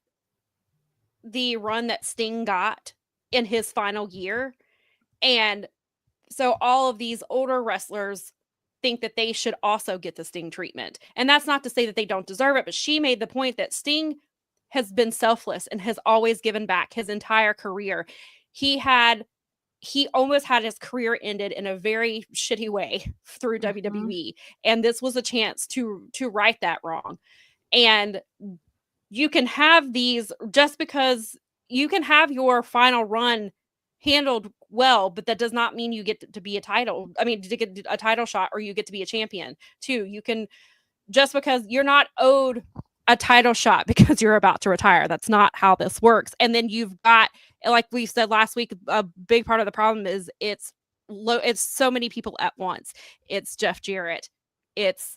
Speaker 3: the run that Sting got in his final year, and so all of these older wrestlers think that they should also get the Sting treatment. And that's not to say that they don't deserve it, but she made the point that Sting has been selfless and has always given back his entire career. He almost had his career ended in a very shitty way through WWE, and this was a chance to right that wrong. And you can have these, just because you can have your final run handled well, but that does not mean you get to be to get a title shot, or you get to be a champion too. You can, just because you're not owed a title shot because you're about to retire. That's not how this works. And then you've got, like we said last week, a big part of the problem is it's so many people at once. It's Jeff Jarrett, it's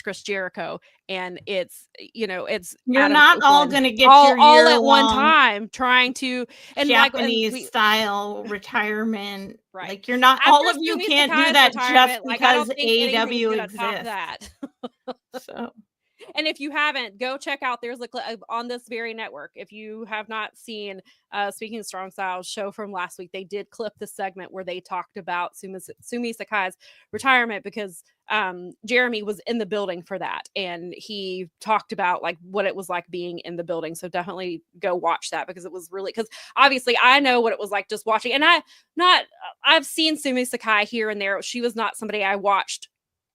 Speaker 3: Chris Jericho, and it's
Speaker 2: you're
Speaker 3: Adam
Speaker 2: not
Speaker 3: Copeland,
Speaker 2: all going to get
Speaker 3: all at one time trying to, and
Speaker 2: Japanese style retirement.
Speaker 3: Right.
Speaker 2: Like, you're not,
Speaker 3: After
Speaker 2: all of you
Speaker 3: Sumi
Speaker 2: can't do
Speaker 3: Sakai's
Speaker 2: that just
Speaker 3: retirement, I
Speaker 2: because
Speaker 3: don't think anything's
Speaker 2: AEW
Speaker 3: gonna top
Speaker 2: exists.
Speaker 3: that.
Speaker 2: So,
Speaker 3: and if you haven't, go check out, there's a clip on this very network. If you have not seen Speaking of Strong Styles show from last week, they did clip the segment where they talked about Sumi Sakai's retirement, because Jeremy was in the building for that, and he talked about like what it was like being in the building. So definitely go watch that, because it was really, because obviously I know what it was like just watching, and I've seen Sumi Sakai here and there. She was not somebody I watched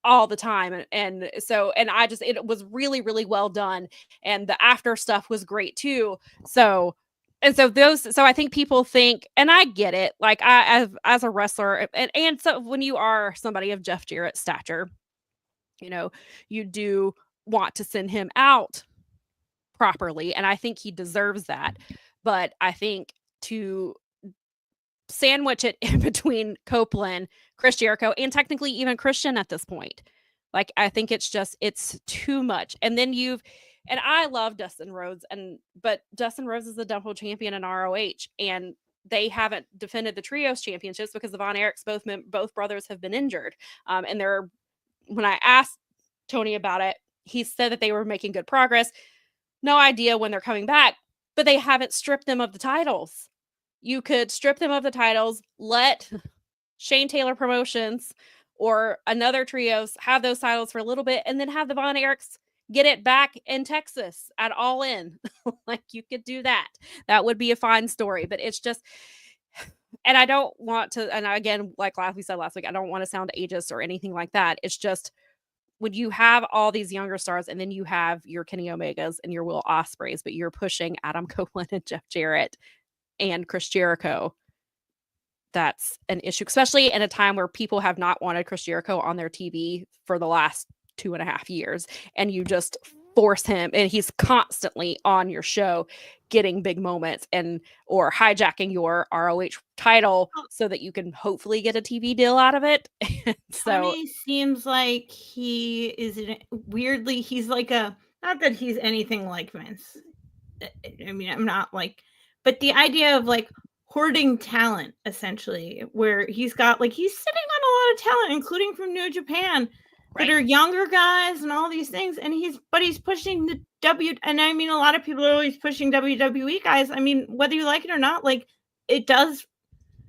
Speaker 3: all the time, and it was really, really well done, and the after stuff was great too. So I think people think, and I get it, like as a wrestler, and so when you are somebody of Jeff Jarrett's stature, you do want to send him out properly, and I think he deserves that. But I think to sandwich it in between Copeland, Chris Jericho, and technically even Christian at this point, like, I think it's too much. And then and I love Dustin Rhodes, but Dustin Rhodes is the double champion in ROH, and they haven't defended the trios championships because the Von Erichs, both brothers, have been injured. And when I asked Tony about it, he said that they were making good progress. No idea when they're coming back, but they haven't stripped them of the titles. You could strip them of the titles, let Shane Taylor Promotions or another trios have those titles for a little bit, and then have the Von Erichs get it back in Texas at All In. Like, you could do that. That would be a fine story, but it's just, and I don't want to, and again, like we said last week, I don't want to sound ageist or anything like that. It's just, when you have all these younger stars, and then you have your Kenny Omegas and your Will Ospreys, but you're pushing Adam Copeland and Jeff Jarrett and Chris Jericho, that's an issue, especially in a time where people have not wanted Chris Jericho on their TV for the last 2.5 years, and you just force him, and he's constantly on your show getting big moments or hijacking your ROH title so that you can hopefully get a TV deal out of it.
Speaker 2: Tony seems like he is weirdly, he's like not that he's anything like Vince. I mean, I'm not like, but the idea of like hoarding talent, essentially, where he's sitting on a lot of talent, including from New Japan, that are younger guys and all these things, and he's pushing the and I mean, a lot of people are always pushing WWE guys. I mean, whether you like it or not, like, it does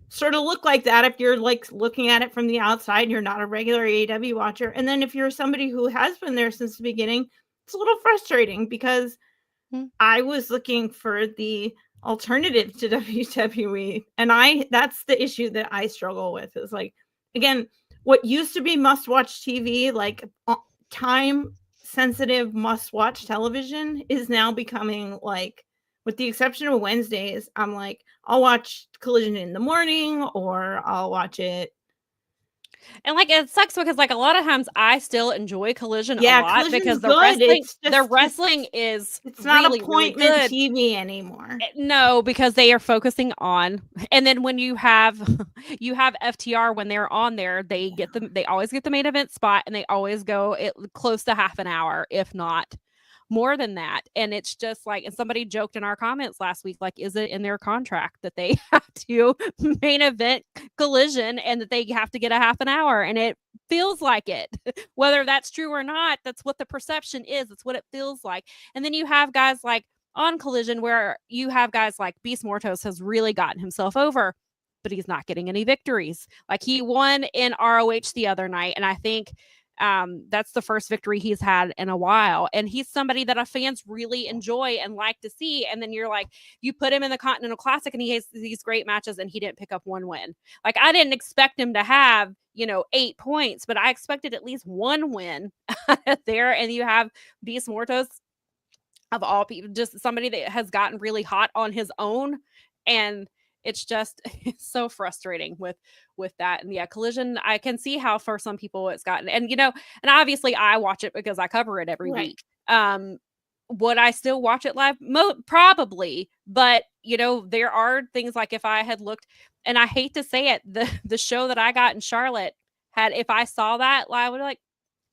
Speaker 2: sort of look like that if you're like looking at it from the outside and you're not a regular AEW watcher. And then if you're somebody who has been there since the beginning, it's a little frustrating, because I was looking for the alternative to WWE, and that's the issue that I struggle with, is like, again, what used to be must-watch TV, like time-sensitive must-watch television, is now becoming like, with the exception of Wednesdays, I'm like, I'll watch Collision in the morning, or I'll watch it
Speaker 3: And like it sucks because like a lot of times I still enjoy Collision a lot
Speaker 2: Collision's
Speaker 3: because
Speaker 2: good.
Speaker 3: the wrestling is
Speaker 2: it's not
Speaker 3: really,
Speaker 2: appointment
Speaker 3: really good.
Speaker 2: TV anymore.
Speaker 3: No, because they are focusing on, and then when you have FTR when they're on there, they always get the main event spot, and they always go close to half an hour, if not more than that. And it's just like, and somebody joked in our comments last week, like, is it in their contract that they have to main event Collision and that they have to get a half an hour? And it feels like it. Whether that's true or not, that's what the perception is. It's what it feels like. And then you have guys like on Collision where you have guys like Beast Mortos has really gotten himself over, but he's not getting any victories. Like he won in ROH the other night, and I think that's the first victory he's had in a while. And he's somebody that our fans really enjoy and like to see. And then you're like, you put him in the Continental Classic and he has these great matches and he didn't pick up one win. Like I didn't expect him to have, 8 points, but I expected at least one win there. And you have Beast Mortos, of all people, just somebody that has gotten really hot on his own. And it's just it's so frustrating with that. And yeah, Collision, I can see how for some people it's gotten, and and obviously I watch it because I cover it every week. Would I still watch it live? Probably, but there are things like if I had looked, and I hate to say it, the show that I got in Charlotte had, if I saw that live, I would be like,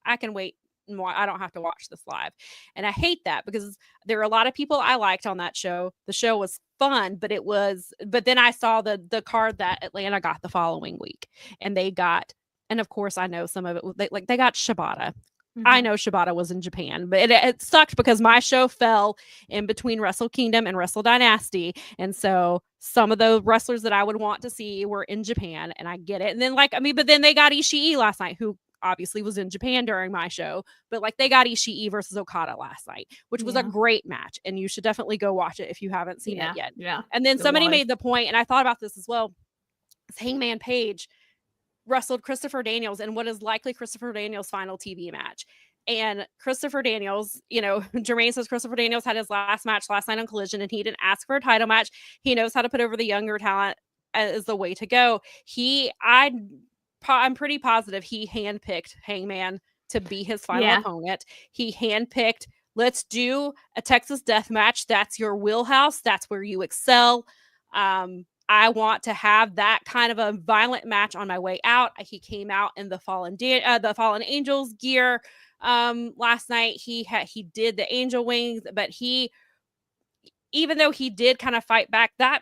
Speaker 3: I can wait. I don't have to watch this live. And I hate that because there are a lot of people I liked on that show. The show was fun, but then I saw the card that Atlanta got the following week, and and of course I know some of it, they got Shibata. Mm-hmm. I know Shibata was in Japan, but it sucked because my show fell in between Wrestle Kingdom and Wrestle Dynasty. And so some of the wrestlers that I would want to see were in Japan, and I get it. And then but then they got Ishii last night, who obviously was in Japan during my show, but they got Ishii versus Okada last night, which was a great match, and you should definitely go watch it if you haven't seen it yet.
Speaker 2: Yeah.
Speaker 3: And then somebody made the point, and I thought about this as well. Hangman Page wrestled Christopher Daniels in what is likely Christopher Daniels' final TV match. And Christopher Daniels, Jermaine says Christopher Daniels had his last match last night on Collision, and he didn't ask for a title match. He knows how to put over the younger talent as the way to go. I'm pretty positive he handpicked Hangman to be his final opponent. He handpicked, let's do a Texas death match. That's your wheelhouse. That's where you excel. I want to have that kind of a violent match on my way out. He came out in the Fallen Angels gear last night. He did the angel wings, but even though he did kind of fight back, that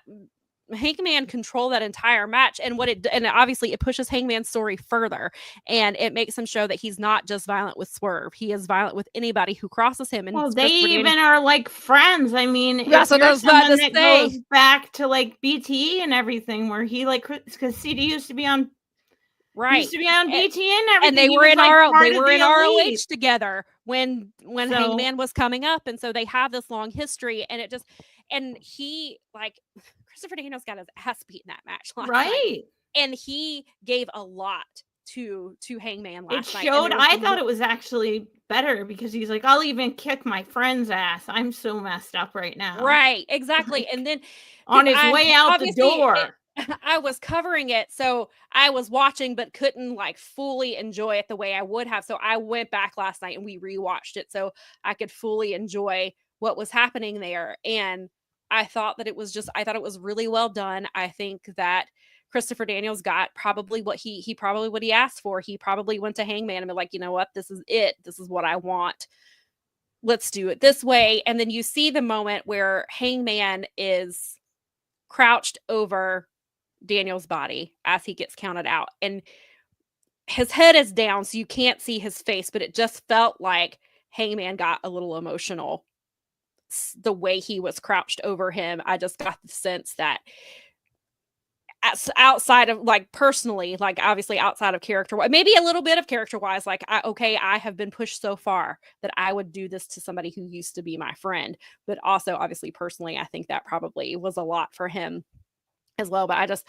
Speaker 3: Hangman controlled that entire match, and obviously it pushes Hangman's story further, and it makes him show that he's not just violent with Swerve. He is violent with anybody who crosses him. And
Speaker 2: they even are like friends. I mean,
Speaker 3: that's what I was about to say.
Speaker 2: Goes back to BT and everything, where he because CD used to be on.
Speaker 3: Right.
Speaker 2: Used to be on BT and everything.
Speaker 3: And they were in ROH together when Hangman was coming up. And so they have this long history, and he Christopher Daniels got his ass beat in that match last night. And he gave a lot to Hangman last night. It
Speaker 2: showed. I thought it was actually better because he's like, I'll even kick my friend's ass. I'm so messed up right now.
Speaker 3: Right. Exactly. And then
Speaker 2: on his way out the door.
Speaker 3: I was covering it, so I was watching but couldn't fully enjoy it the way I would have. So I went back last night and we rewatched it so I could fully enjoy what was happening there. And I thought it was really well done. I think that Christopher Daniels got probably what he asked for. He probably went to Hangman and be like, you know what, this is it. This is what I want. Let's do it this way. And then you see the moment where Hangman is crouched over Daniel's body as he gets counted out, and his head is down so you can't see his face, but it just felt like Hangman got a little emotional the way he was crouched over him. I just got the sense that outside of personally, obviously outside of character, maybe a little bit of character wise, I have been pushed so far that I would do this to somebody who used to be my friend, but also obviously personally, I think that probably was a lot for him as well. But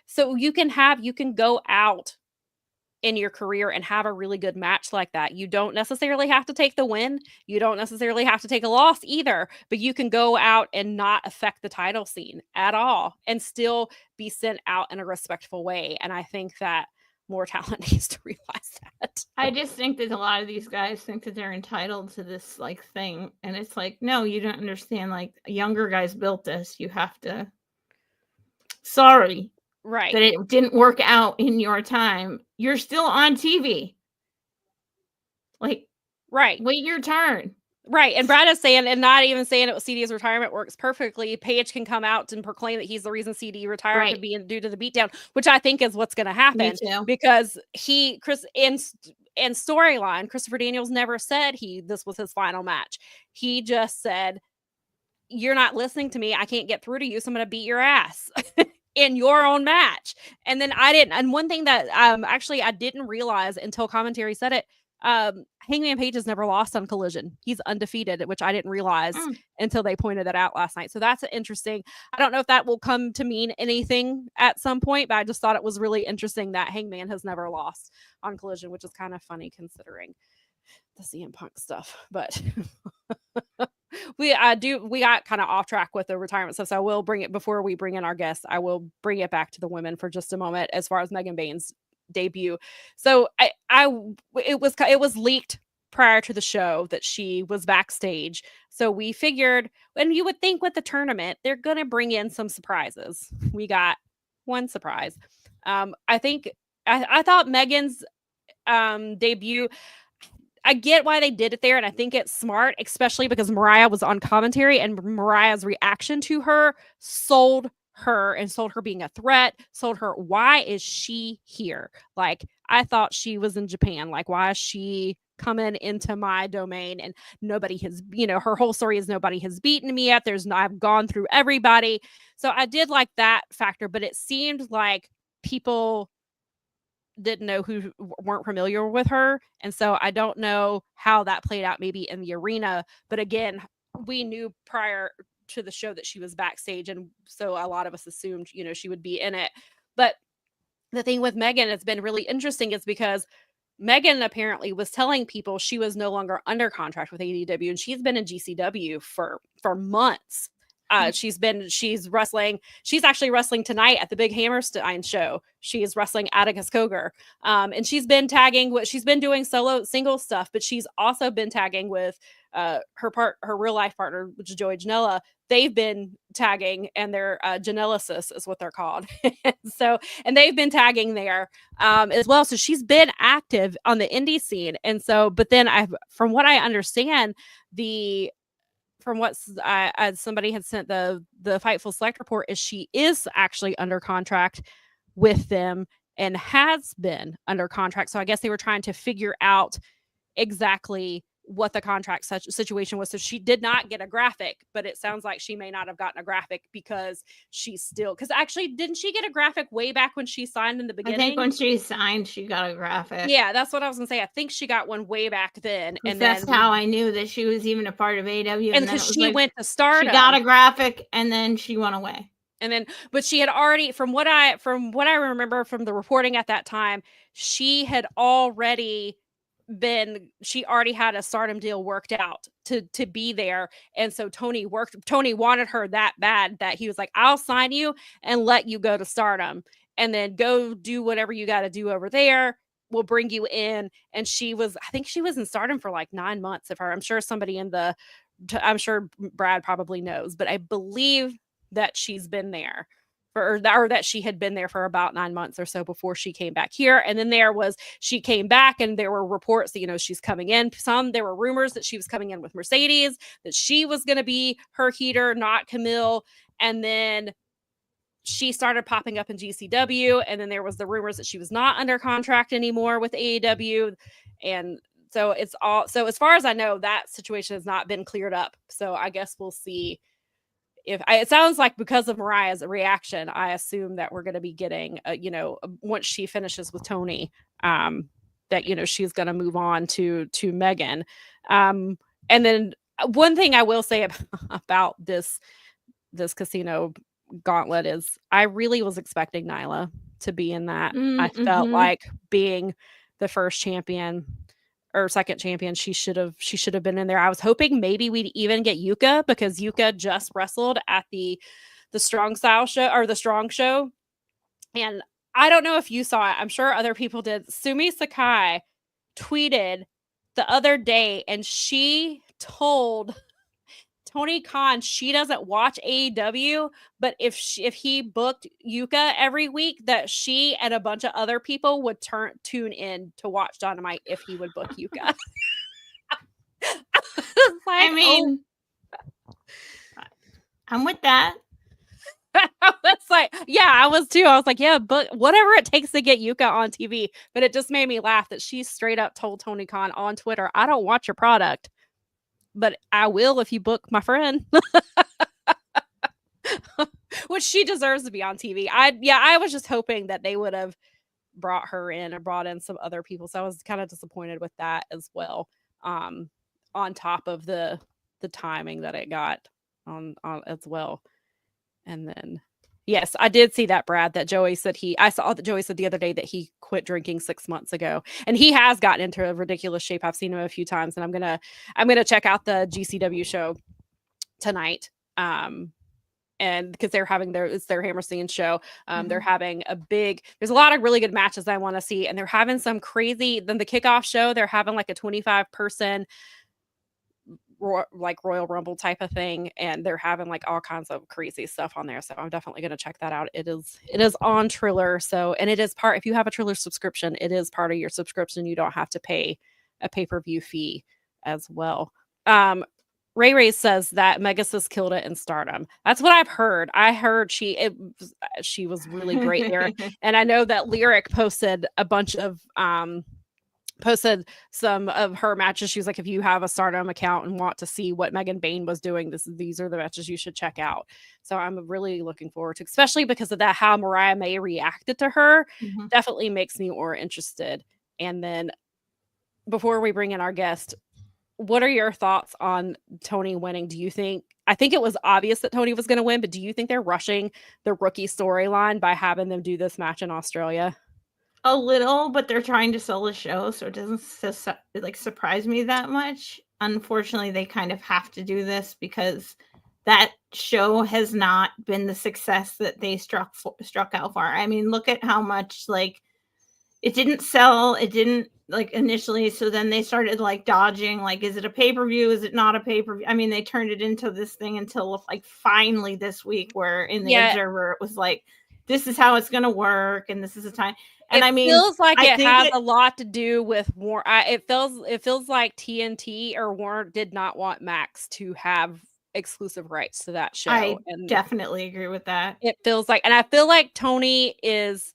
Speaker 3: so you can go out in your career and have a really good match like that. You don't necessarily have to take the win. You don't necessarily have to take a loss either, but you can go out and not affect the title scene at all and still be sent out in a respectful way. And I think that more talent needs to realize that.
Speaker 2: I just think that a lot of these guys think that they're entitled to this like thing, and it's like, no, you don't understand. Like, younger guys built this. You have to. Sorry,
Speaker 3: Right.
Speaker 2: that it didn't work out in your time. You're still on TV. Like,
Speaker 3: Right.
Speaker 2: wait your turn.
Speaker 3: Right. And Brad is saying, and not even saying it was CD's retirement works perfectly. Paige can come out and proclaim that he's the reason CD retired
Speaker 2: Right.
Speaker 3: could be due to the beatdown, which I think is what's going to happen.
Speaker 2: Me too.
Speaker 3: Because in storyline, Christopher Daniels never said this was his final match. He just said, "You're not listening to me. I can't get through to you, so I'm going to beat your ass." In your own match. And then I didn't. And one thing that actually I didn't realize until commentary said it, Hangman Page has never lost on Collision. He's undefeated, which I didn't realize until they pointed that out last night. So that's interesting. I don't know if that will come to mean anything at some point, but I just thought it was really interesting that Hangman has never lost on Collision, which is kind of funny considering the CM Punk stuff. But we got kind of off track with the retirement stuff, so I will bring it before we bring in our guests. I will bring it back to the women for just a moment as far as Megan Bayne's debut. So it was leaked prior to the show that she was backstage. So we figured, and you would think with the tournament, they're going to bring in some surprises. We got one surprise. I thought Megan's debut, I get why they did it there, and I think it's smart, especially because Mariah was on commentary, and Mariah's reaction to her sold her being a threat, sold her, why is she here? Like, I thought she was in Japan. Like, why is she coming into my domain? And nobody has, her whole story is nobody has beaten me yet. I've gone through everybody. So I did like that factor, but it seemed like people didn't know, who weren't familiar with her. And so I don't know how that played out maybe in the arena. But again, we knew prior to the show that she was backstage. And so a lot of us assumed, she would be in it. But the thing with Megan has been really interesting is because Megan apparently was telling people she was no longer under contract with AEW, and she's been in GCW for months. She's wrestling. She's actually wrestling tonight at the Big Hammerstein show. She is wrestling Atticus Cogar. And she's been tagging she's been doing single stuff, but she's also been tagging with her real life partner, which is Joey Janela. They've been tagging, and they're Janelasis is what they're called. And they've been tagging there as well. So she's been active on the indie scene. And so, but then from what I understand, somebody had sent the Fightful Select report is she is actually under contract with them and has been under contract. So I guess they were trying to figure out exactly what the contract situation was. So she did not get a graphic, but it sounds like she may not have gotten a graphic because actually, didn't she get a graphic way back when she signed in the beginning?
Speaker 2: I think when she signed, she got a graphic.
Speaker 3: Yeah, that's what I was gonna say. I think she got one way back then. And
Speaker 2: that's how I knew that she was even a part of AEW.
Speaker 3: And because she went to Stardom.
Speaker 2: She got a graphic and then she went away.
Speaker 3: And then, but she had already, from what I remember from the reporting at that time, she already had a Stardom deal worked out to be there. And so Tony wanted her that bad that he was like, I'll sign you and let you go to Stardom and then go do whatever you got to do over there. We'll bring you in. And I think she was in Stardom for like 9 months. I'm sure somebody I'm sure Brad probably knows, but I believe that she's been there or that she had been there for about 9 months or so before she came back here. And then she came back, and there were reports that, she's coming in. There were rumors that she was coming in with Mercedes, that she was going to be her heater, not Camille. And then she started popping up in GCW. And then there was the rumors that she was not under contract anymore with AEW. And so so as far as I know, that situation has not been cleared up. So I guess we'll see. It sounds like because of Mariah's reaction, I assume that we're going to be getting, once she finishes with Tony, that, she's going to move on to Megan. And then one thing I will say about this casino gauntlet is I really was expecting Nyla to be in that. I felt like being the first champion or second champion, she should have been in there. I was hoping maybe we'd even get Yuka, because Yuka just wrestled at the Strong Style show or the Strong show, and I don't know if you saw it. I'm sure other people did. Sumi Sakai tweeted the other day, and she told Tony Khan she doesn't watch AEW, but if he booked Yuka every week, that she and a bunch of other people would tune in to watch Dynamite if he would book Yuka.
Speaker 2: I mean, I'm with that.
Speaker 3: That's like, yeah, I was too. I was like, yeah, but whatever it takes to get Yuka on TV. But it just made me laugh that she straight up told Tony Khan on Twitter, I don't want your product, but I will if you book my friend. Which she deserves to be on TV. I was just hoping that they would have brought her in or brought in some other people. So I was kind of disappointed with that as well. On top of the timing that it got on as well. And then, yes, I did see that, Brad, that Joey said I saw that Joey said the other day that he quit drinking 6 months ago, and he has gotten into a ridiculous shape. I've seen him a few times, and I'm gonna check out the GCW show tonight. And because they're having it's their Hammerstein show. They're having there's a lot of really good matches I want to see, and they're having some crazy. Then the kickoff show, they're having like a 25 person like Royal Rumble type of thing, and they're having like all kinds of crazy stuff on there. So I'm definitely going to check that out. It is on Triller. So, and it is if you have a Triller subscription, it is part of your subscription. You don't have to pay a pay-per-view fee as well. Ray says that Megasis killed it in Stardom. That's what I've heard. I heard she was really great there. And I know that Lyric posted a bunch of posted some of her matches. She was like, if you have a Stardom account and want to see what Megan Bayne was doing, these are the matches you should check out. So I'm really looking forward to, especially because of that, how Mariah May reacted to her definitely makes me more interested. And then before we bring in our guest, what are your thoughts on Tony winning? I think it was obvious that Tony was going to win, but do you think they're rushing the rookie storyline by having them do this match in Australia?
Speaker 2: A little, but they're trying to sell the show, so it doesn't surprise me that much. Unfortunately, they kind of have to do this because that show has not been the success that they struck out for. I mean, look at how much it didn't sell. It didn't initially. So then they started dodging. Is it a pay-per-view? Is it not a pay-per-view? I mean, they turned it into this thing until finally this week, where in the Observer it was this is how it's going to work, and this is the time. And
Speaker 3: it feels like it has a lot to do with Warner. It feels like TNT or Warner did not want Max to have exclusive rights to that show.
Speaker 2: I definitely agree with that.
Speaker 3: It feels like, and I feel like Tony is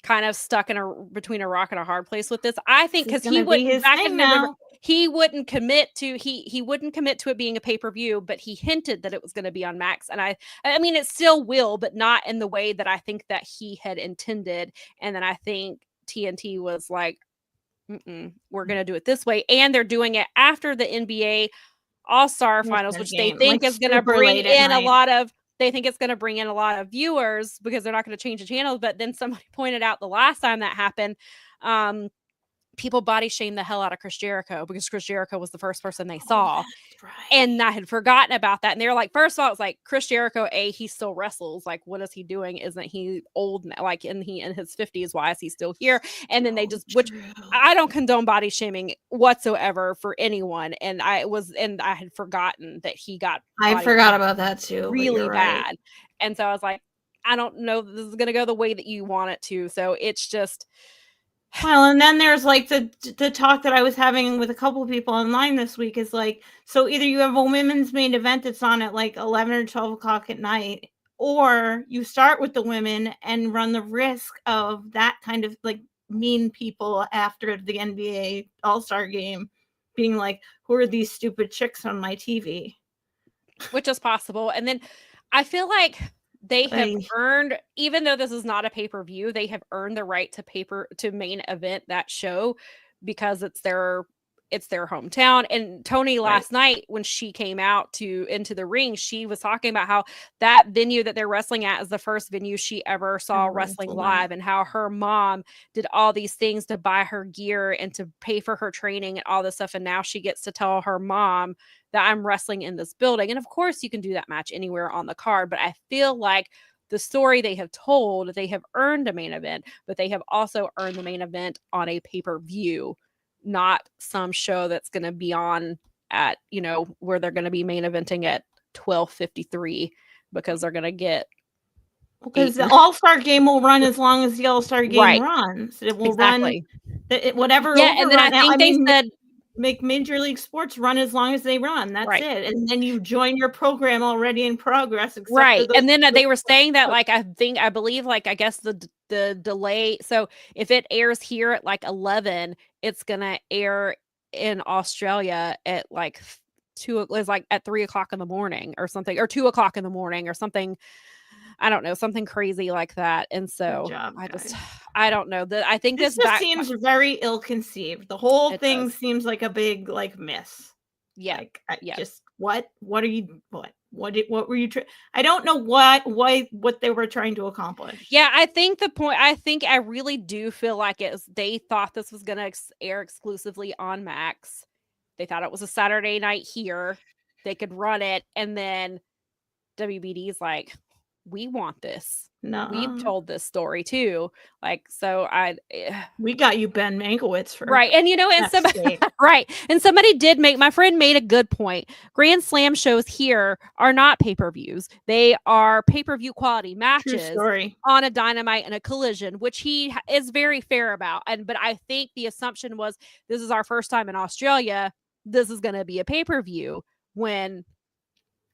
Speaker 3: kind of stuck between a rock and a hard place with this. I think because he wouldn't he wouldn't commit to it being a pay-per-view, but he hinted that it was going to be on Max. And I mean, it still will, but not in the way that I think that he had intended. And then I think TNT was like, we're going to do it this way. And they're doing it after the NBA All-Star Finals, which they think is going to bring in a lot of viewers because they're not going to change the channel. But then somebody pointed out the last time that happened, people body shamed the hell out of Chris Jericho because Chris Jericho was the first person they saw. Right. And I had forgotten about that. And they were like, first of all, it's like Chris Jericho, he still wrestles. What is he doing? Isn't he old now? And he in his 50s. Why is he still here? And then which I don't condone body shaming whatsoever for anyone. And I had forgotten that he got.
Speaker 2: I forgot about that too.
Speaker 3: Really bad. Right. And so I was like, I don't know. This is going to go the way that you want it to. So it's just.
Speaker 2: Well, and then there's the talk that I was having with a couple of people online this week is so either you have a women's main event that's on at 11 or 12 o'clock at night, or you start with the women and run the risk of that kind of mean people after the NBA All-Star game being who are these stupid chicks on my TV?
Speaker 3: Which is possible. And then I feel like they have earned, even though this is not a pay-per-view, they have earned the right to main event that show because it's their hometown. And Tony last night, when she came out into the ring, she was talking about how that venue that they're wrestling at is the first venue she ever saw wrestling live, and how her mom did all these things to buy her gear and to pay for her training and all this stuff. And now she gets to tell her mom that I'm wrestling in this building. And of course you can do that match anywhere on the card, but I feel like the story they have told, they have earned a main event, but they have also earned the main event on a pay-per-view, not some show that's going to be on at, where they're going to be main eventing at 12:53 because they're going to get
Speaker 2: because the All-Star game will run as long as the All-Star game runs. It will run whatever.
Speaker 3: Yeah, and then I think they said
Speaker 2: make Major League Sports run as long as they run. That's it. And then you join your program already in progress.
Speaker 3: And then they were saying that, like, I believe, like, I guess the delay. So if it airs here at like 11, it's going to air in Australia at like 3 o'clock in the morning or something, or 2 o'clock in the morning or something. I don't know, something crazy like that. And so I don't know. I think this
Speaker 2: just seems very ill-conceived. The whole thing seems like a big miss.
Speaker 3: Yeah.
Speaker 2: Just what were you I don't know what they were trying to accomplish.
Speaker 3: Yeah, I think I really do feel like they thought this was going to air exclusively on Max. They thought it was a Saturday night here. They could run it, and then WBD's like, we want this.
Speaker 2: No,
Speaker 3: we've told this story too. Like, so
Speaker 2: we got you Ben Mankiewicz for
Speaker 3: and and somebody and somebody my friend made a good point. Grand Slam shows here are not pay-per-views. They are pay-per-view quality matches on a Dynamite and a Collision, which he is very fair about. But I think the assumption was, this is our first time in Australia, this is going to be a pay-per-view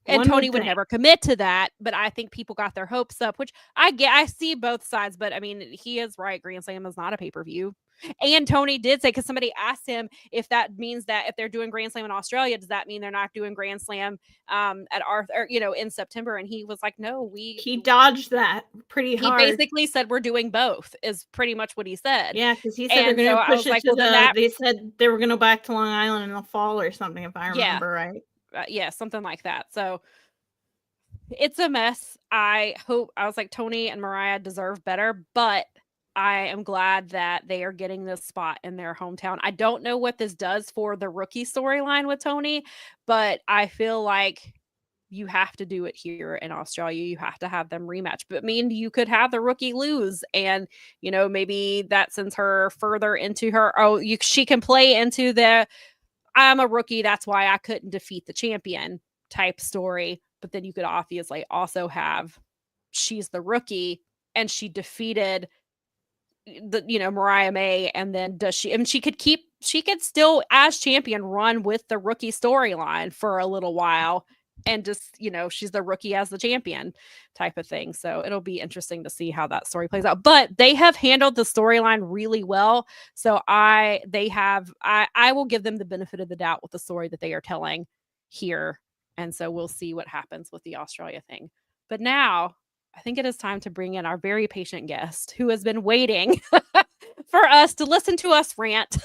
Speaker 3: and Tony would never commit to that, but I think people got their hopes up, which I see both sides, but I mean, he is right. Grand Slam is not a pay-per-view. And Tony did say, because somebody asked him if that means that if they're doing Grand Slam in Australia, does that mean they're not doing Grand Slam at Arthur, in September? And he was like, no, he
Speaker 2: dodged that pretty hard.
Speaker 3: He basically said we're doing both, is pretty much what he said.
Speaker 2: Yeah, because he said they're going to push it to they said they were going to go back to Long Island in the fall or something, if I remember right.
Speaker 3: Yeah, something like that. So it's a mess. I was like, Tony and Mariah deserve better, but I am glad that they are getting this spot in their hometown. I don't know what this does for the rookie storyline with Tony, but I feel like you have to do it here in Australia. You have to have them rematch. But you could have the rookie lose, and maybe that sends her further into her. She can play into the I'm a rookie, that's why I couldn't defeat the champion type story. But then you could obviously also have she's the rookie and she defeated Mariah May, and then she could still as champion run with the rookie storyline for a little while, and just she's the rookie as the champion type of thing. So it'll be interesting to see how that story plays out. But they have handled the storyline really well. So I will give them the benefit of the doubt with the story that they are telling here. And so we'll see what happens with the Australia thing. But now I think it is time to bring in our very patient guest who has been waiting for us to listen to us rant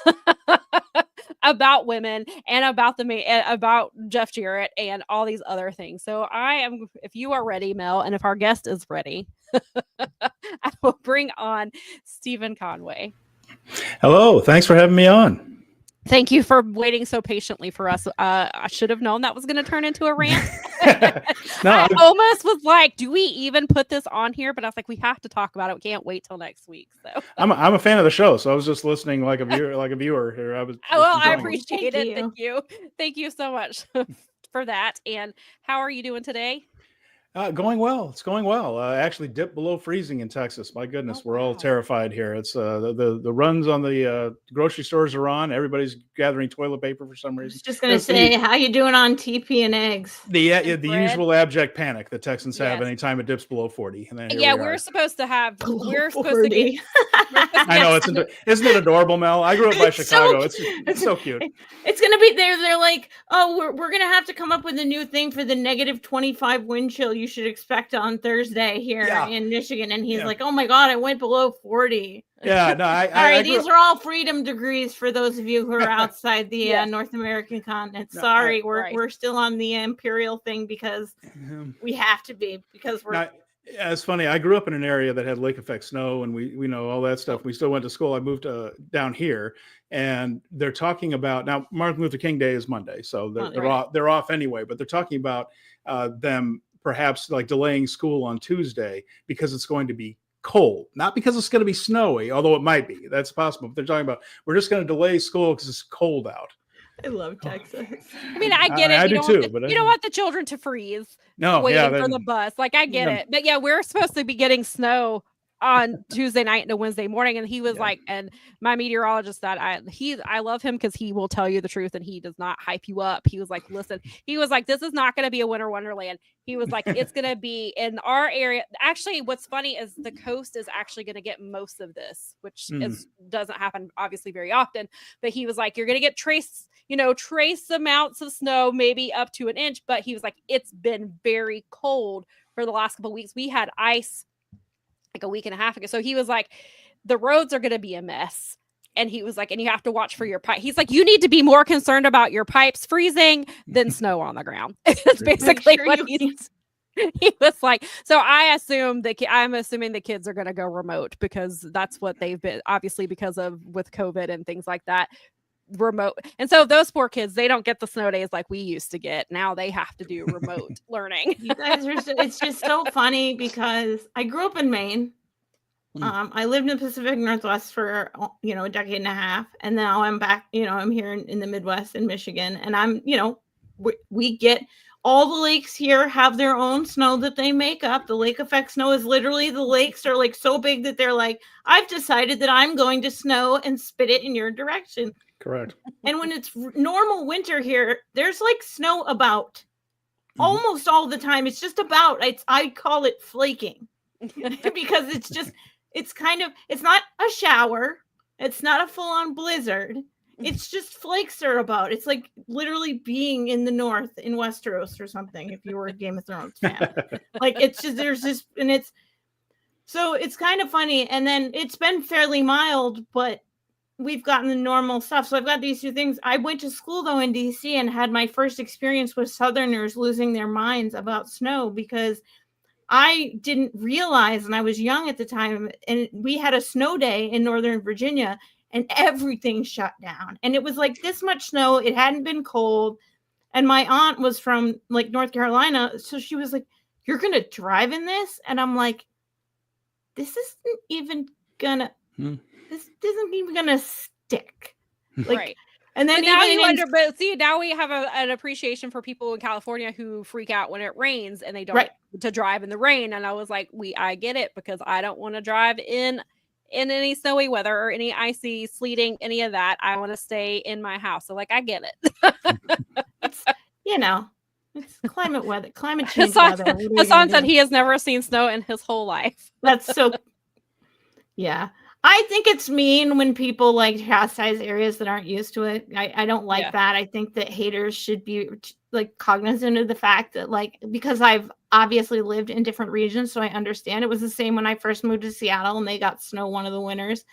Speaker 3: about women and about Jeff Jarrett and all these other things. So if you are ready, Mel, and if our guest is ready, I will bring on Stephen Conway.
Speaker 4: Hello. Thanks for having me on.
Speaker 3: Thank you for waiting so patiently for us. I should have known that was going to turn into a rant. I almost was like, do we even put this on here? But I was like, we have to talk about it. We can't wait till next week. So
Speaker 4: I'm a fan of the show, so I was just listening like a viewer here.
Speaker 3: I appreciate it. Thank you so much for that. And how are you doing today?
Speaker 4: Going well. It's going well. Actually dipped below freezing in Texas. My goodness, we're all terrified here. It's the runs on the grocery stores are on. Everybody's gathering toilet paper for some reason.
Speaker 2: I was just going to say, how you doing on TP and eggs?
Speaker 4: The usual abject panic that Texans have anytime it dips below 40. And then
Speaker 3: we're supposed to get.
Speaker 4: I know isn't it adorable, Mel? I grew up by Chicago. It's so cute.
Speaker 2: It's gonna be there. They're like, oh, we're gonna have to come up with a new thing for the -25 wind chill you should expect on Thursday here in Michigan. And he's like, oh my god, I went below 40.
Speaker 4: Yeah, no,
Speaker 2: all right, these are all freedom degrees for those of you who are outside the North American continent. Sorry, we're still on the imperial thing because we have to be, because we're.
Speaker 4: Now, it's funny. I grew up in an area that had lake effect snow, and we know all that stuff. We still went to school. I moved down here, and they're talking about now. Martin Luther King Day is Monday, so they're off anyway. But they're talking about them perhaps like delaying school on Tuesday because it's going to be cold, not because it's going to be snowy, although it might be. That's possible. But they're talking about we're just going to delay school because it's cold out.
Speaker 2: I love Texas.
Speaker 3: I mean, I get it.
Speaker 4: I
Speaker 3: you
Speaker 4: do
Speaker 3: don't
Speaker 4: too.
Speaker 3: want
Speaker 4: But
Speaker 3: you don't want the children to freeze waiting for the bus. Like, I get it. But yeah, we're supposed to be getting snow on Tuesday night into Wednesday morning, and he was like, and my meteorologist that I love him because he will tell you the truth and he does not hype you up. He was like, listen, he was like, this is not going to be a winter wonderland. He was like, it's going to be in our area. Actually, what's funny is the coast is actually going to get most of this, which doesn't happen obviously very often. But he was like, you're going to get trace amounts of snow, maybe up to an inch. But he was like, it's been very cold for the last couple of weeks. We had ice like a week and a half ago. So he was like, the roads are going to be a mess. And he was like, and you have to watch for your pipe. He's like, you need to be more concerned about your pipes freezing than snow on the ground. It's basically what he was like. So I'm assuming the kids are going to go remote because that's what they've been, obviously, because of with COVID and things like that, remote. And so those poor kids, they don't get the snow days like we used to get. Now they have to do remote learning.
Speaker 2: You guys are it's just so funny because I grew up in Maine. I lived in the Pacific Northwest for a decade and a half, and now I'm back. I'm here in the Midwest in Michigan, and I'm we get all the lakes here have their own snow that they make up. The lake effect snow is literally the lakes are like so big that they're like, I've decided that I'm going to snow and spit it in your direction.
Speaker 4: Correct.
Speaker 2: And when it's normal winter here, there's like snow about almost all the time. It's just about, I call it flaking because it's not a shower. It's not a full on blizzard. It's just flakes are about. It's like literally being in the north in Westeros or something. If you were a Game of Thrones fan, like it's just, so it's kind of funny. And then it's been fairly mild, but we've gotten the normal stuff. So I've got these two things. I went to school though in DC and had my first experience with Southerners losing their minds about snow because I didn't realize, and I was young at the time, and we had a snow day in Northern Virginia and everything shut down. And it was like this much snow. It hadn't been cold. And my aunt was from like North Carolina. So she was like, you're going to drive in this? And I'm like, this isn't even gonna stick. Like,
Speaker 3: right.
Speaker 2: And then
Speaker 3: but see, now we have an appreciation for people in California who freak out when it rains and they don't to drive in the rain. And I was like, I get it because I don't want to drive in any snowy weather or any icy sleeting, any of that. I want to stay in my house. So like, I get it.
Speaker 2: It's climate change weather.
Speaker 3: Hassan said he has never seen snow in his whole life.
Speaker 2: That's so, yeah. I think it's mean when people like chastise areas that aren't used to it. I don't like that. I think that haters should be like cognizant of the fact that like, because I've obviously lived in different regions, so I understand. It was the same when I first moved to Seattle and they got snow one of the winters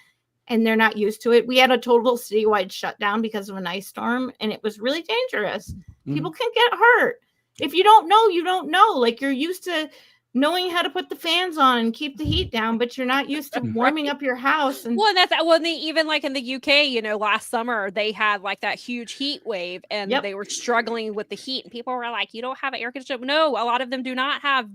Speaker 2: and they're not used to it. We had a total citywide shutdown because of an ice storm and it was really dangerous. People can get hurt. If you don't know, you don't know. Like you're used to knowing how to put the fans on and keep the heat down, but you're not used to warming up your house. And
Speaker 3: even like in the UK, last summer they had like that huge heat wave and they were struggling with the heat and people were like, you don't have air conditioning. No, a lot of them do not have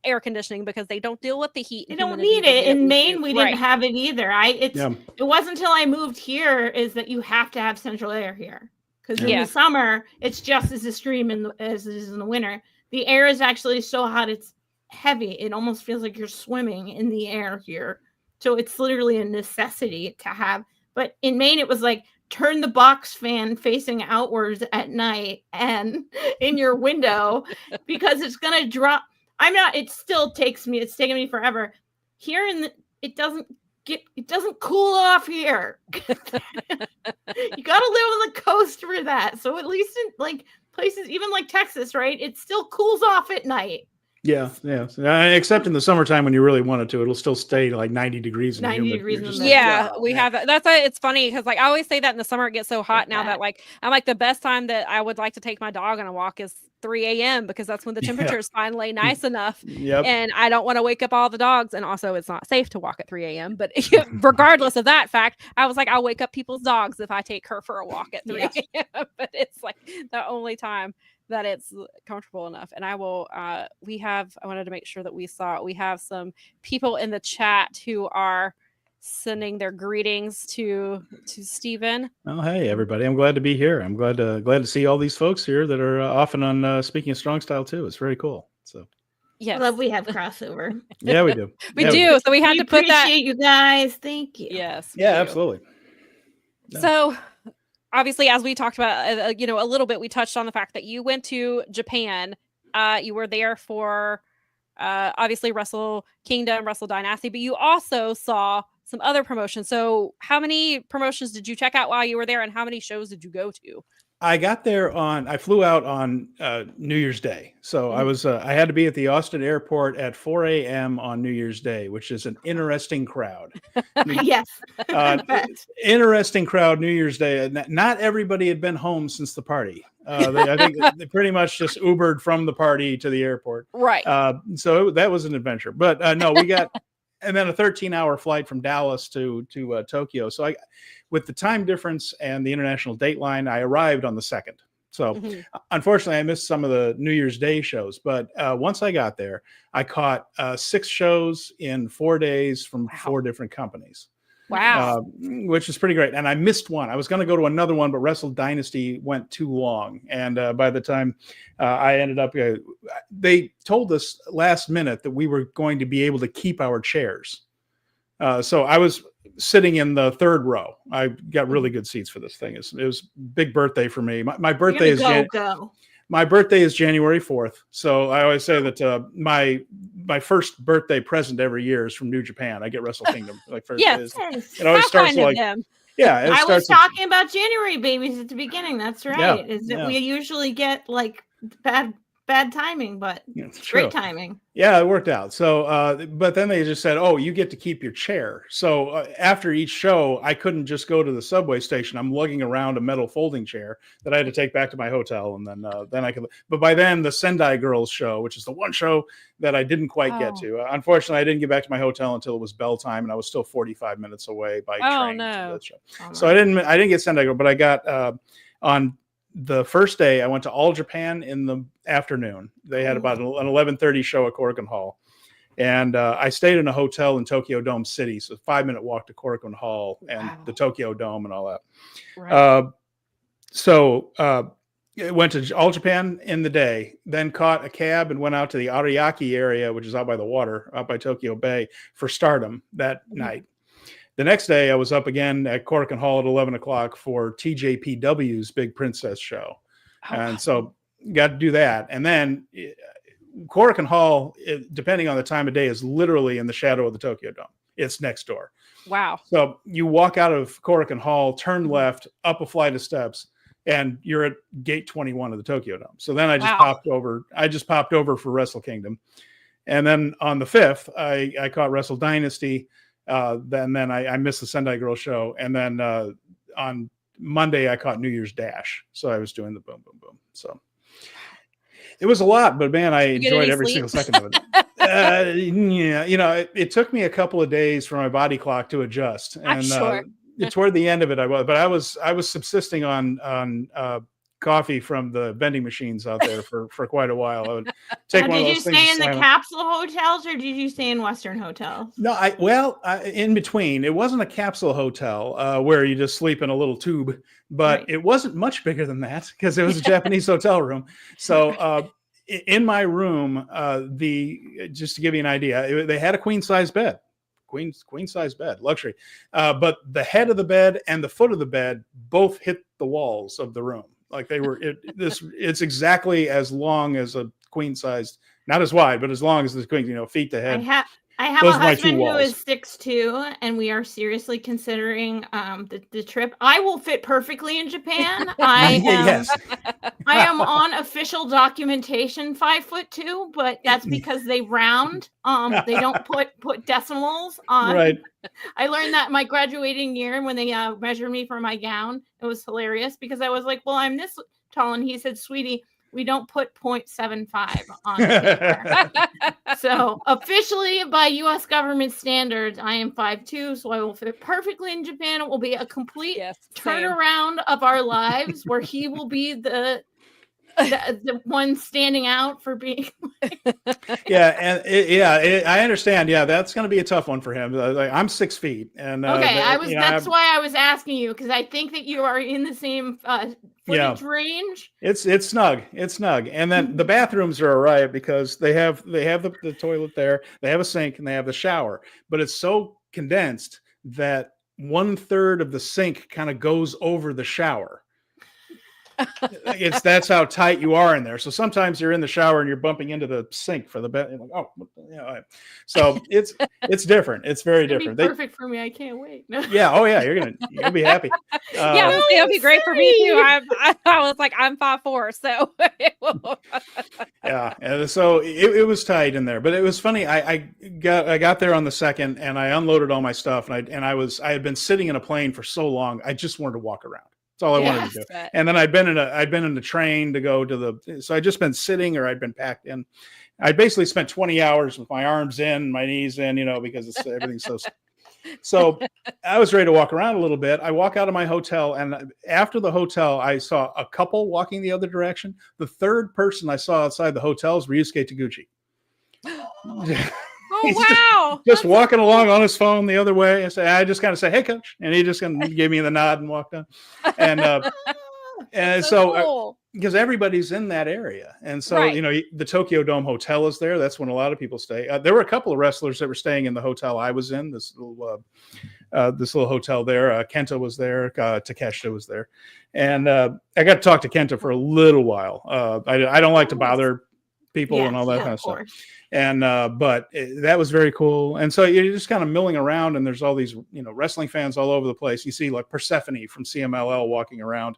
Speaker 3: air conditioning because they don't deal with the heat.
Speaker 2: They don't need it. In Maine, we didn't have it either. It wasn't until I moved here is that you have to have central air here. Because in the summer, it's just as extreme as it is in the winter. The air is actually so hot, it's heavy. It almost feels like you're swimming in the air here. So it's literally a necessity to have. But in Maine, it was like, turn the box fan facing outwards at night and in your window because it's going to drop. It's taken me forever. Here it doesn't cool off here. You got to live on the coast for that. So at least in like places, even like Texas, right? It still cools off at night.
Speaker 4: Yeah. Except in the summertime when you really wanted to, it'll still stay like 90 degrees.
Speaker 2: 90 degrees.
Speaker 3: We have that. That's why it's funny because like I always say that in the summer it gets so hot now that like I'm like the best time that I would like to take my dog on a walk is 3 a.m. because that's when the temperature is finally nice enough. And I don't want to wake up all the dogs. And also it's not safe to walk at 3 a.m. But regardless of that fact, I was like, I'll wake up people's dogs if I take her for a walk at 3 a.m. But it's like the only time that it's comfortable enough. And I will, I wanted to make sure that we have some people in the chat who are sending their greetings to Stephen.
Speaker 4: Oh, hey everybody! I'm glad to be here. I'm glad to see all these folks here that are often on Speaking of Strong Style too. It's very cool. So
Speaker 2: I love we have crossover.
Speaker 4: yeah, we do.
Speaker 3: we do. So we had to put that.
Speaker 2: Appreciate you guys. Thank you.
Speaker 3: Yes.
Speaker 4: Yeah, absolutely. No.
Speaker 3: So obviously, as we talked about, a little bit, we touched on the fact that you went to Japan. You were there for obviously Wrestle Kingdom, Wrestle Dynasty, but you also saw some other promotions. So how many promotions did you check out while you were there, and how many shows did you go to?
Speaker 4: I flew out on New Year's Day. So I had to be at the Austin airport at 4 a.m. on New Year's Day, which is an interesting crowd.
Speaker 2: Yes.
Speaker 4: Interesting crowd New Year's Day. Not everybody had been home since the party. I think they pretty much just Ubered from the party to the airport.
Speaker 3: Right.
Speaker 4: So that was an adventure. But no, we got, and then a 13-hour flight from Dallas to Tokyo. So with the time difference and the international dateline, I arrived on the 2nd. So unfortunately, I missed some of the New Year's Day shows. But once I got there, I caught 6 shows in 4 days from 4 different companies.
Speaker 3: Wow.
Speaker 4: Which is pretty great. And I missed one. I was going to go to another one, but Wrestle Dynasty went too long. And by the time I ended up, they told us last minute that we were going to be able to keep our chairs. So I was sitting in the 3rd row. I got really good seats for this thing. It was a big birthday for me. My birthday is my birthday is January 4th. So I always say that my first birthday present every year is from New Japan. I get Wrestle Kingdom like first.
Speaker 3: Yes.
Speaker 4: It always starts like
Speaker 3: them.
Speaker 4: Yeah,
Speaker 2: I was talking about January babies at the beginning. That's right.
Speaker 4: Yeah,
Speaker 2: we usually get like bad timing, but great timing.
Speaker 4: Yeah, it worked out. So, but then they just said, "Oh, you get to keep your chair." So after each show, I couldn't just go to the subway station. I'm lugging around a metal folding chair that I had to take back to my hotel, and then I could. But by then, the Sendai Girls show, which is the one show that I didn't quite get to. Unfortunately, I didn't get back to my hotel until it was bell time, and I was still 45 minutes away by train to that show. So I didn't get Sendai Girl, but I got on the first day I went to All Japan in the afternoon. They had about an 11:30 show at Korakuen Hall. And I stayed in a hotel in Tokyo Dome City. So 5-minute walk to Korakuen Hall and the Tokyo Dome and all that. Right. Went to All Japan in the day, then caught a cab and went out to the Ariake area, which is out by the water, out by Tokyo Bay for Stardom that night. The next day, I was up again at Korakuen Hall at 11 o'clock for TJPW's Big Princess show. So got to do that. And then Korakuen Hall, depending on the time of day, is literally in the shadow of the Tokyo Dome. It's next door.
Speaker 3: Wow. So
Speaker 4: you walk out of Korakuen Hall, turn left, up a flight of steps, and you're at gate 21 of the Tokyo Dome. So then I just popped over for Wrestle Kingdom. And then on the 5th, I caught Wrestle Dynasty. Then I missed the Sendai Girl show. And then on Monday, I caught New Year's Dash. So I was doing the boom, boom, boom. So it was a lot, but man, I enjoyed every single second of it. It took me a couple of days for my body clock to adjust. And toward the end of it, I was subsisting on coffee from the vending machines out there for quite a while. I would take one of those things.
Speaker 2: Did you stay in the capsule hotels or did you stay in Western hotels?
Speaker 4: No, in between. It wasn't a capsule hotel where you just sleep in a little tube, but it wasn't much bigger than that because it was a Japanese hotel room. So in my room, just to give you an idea, they had a queen size bed. Queen size bed, luxury. But the head of the bed and the foot of the bed both hit the walls of the room. Like they were, it's exactly as long as a queen sized, not as wide, but as long as the queen, feet to head.
Speaker 2: I have a husband who is 6'2", and we are seriously considering the trip. I will fit perfectly in Japan. I am on official documentation 5'2", but that's because they round. They don't put decimals on. Right. I learned that my graduating year when they measured me for my gown. It was hilarious because I was like, "Well, I'm this tall," and he said, "Sweetie, we don't put 0.75 on the paper." So officially by U.S. government standards, I am 5'2", so I will fit perfectly in Japan. It will be a complete turnaround of our lives where he will be the the one standing out for being.
Speaker 4: I understand. Yeah, that's going to be a tough one for him. Like, I'm 6 feet, and
Speaker 2: Okay, that's why I was asking you, because I think that you are in the same footage range.
Speaker 4: It's snug. It's snug, and then the bathrooms are all right because they have the toilet there, they have a sink, and they have the shower. But it's so condensed that 1/3 of the sink kind of goes over the shower. That's how tight you are in there. So sometimes you're in the shower and you're bumping into the sink for the bed. Like, so it's different. It's very different.
Speaker 2: Perfect for me. I can't wait. No.
Speaker 4: Yeah. Oh yeah. You'll be happy.
Speaker 3: It'll be great for me too. I was like, I'm 5'4", so
Speaker 4: yeah. And so it was tight in there, but it was funny. I got there on the 2nd and I unloaded all my stuff, and I had been sitting in a plane for so long. I just wanted to walk around. That's all I wanted to do. And then I'd been in the train to go to so I'd just been sitting, or I'd been packed in. I basically spent 20 hours with my arms in, my knees in, because everything's so I was ready to walk around a little bit. I walk out of my hotel, and after the hotel, I saw a couple walking the other direction. The third person I saw outside the hotel is Ryusuke Taguchi.
Speaker 3: Oh, wow.
Speaker 4: Just walking along on his phone the other way. I just kind of say, "Hey, coach." And he just kind of gave me the nod and walked on. And so
Speaker 3: cool.
Speaker 4: Because everybody's in that area. And so, the Tokyo Dome Hotel is there. That's when a lot of people stay. There were a couple of wrestlers that were staying in the hotel I was in, this little hotel there. Kenta was there. Takeshita was there. And I got to talk to Kenta for a little while. I don't like to bother people and all that kind of stuff. And but that was very cool. And so you're just kind of milling around, and there's all these wrestling fans all over the place. You see like Persephone from CMLL walking around,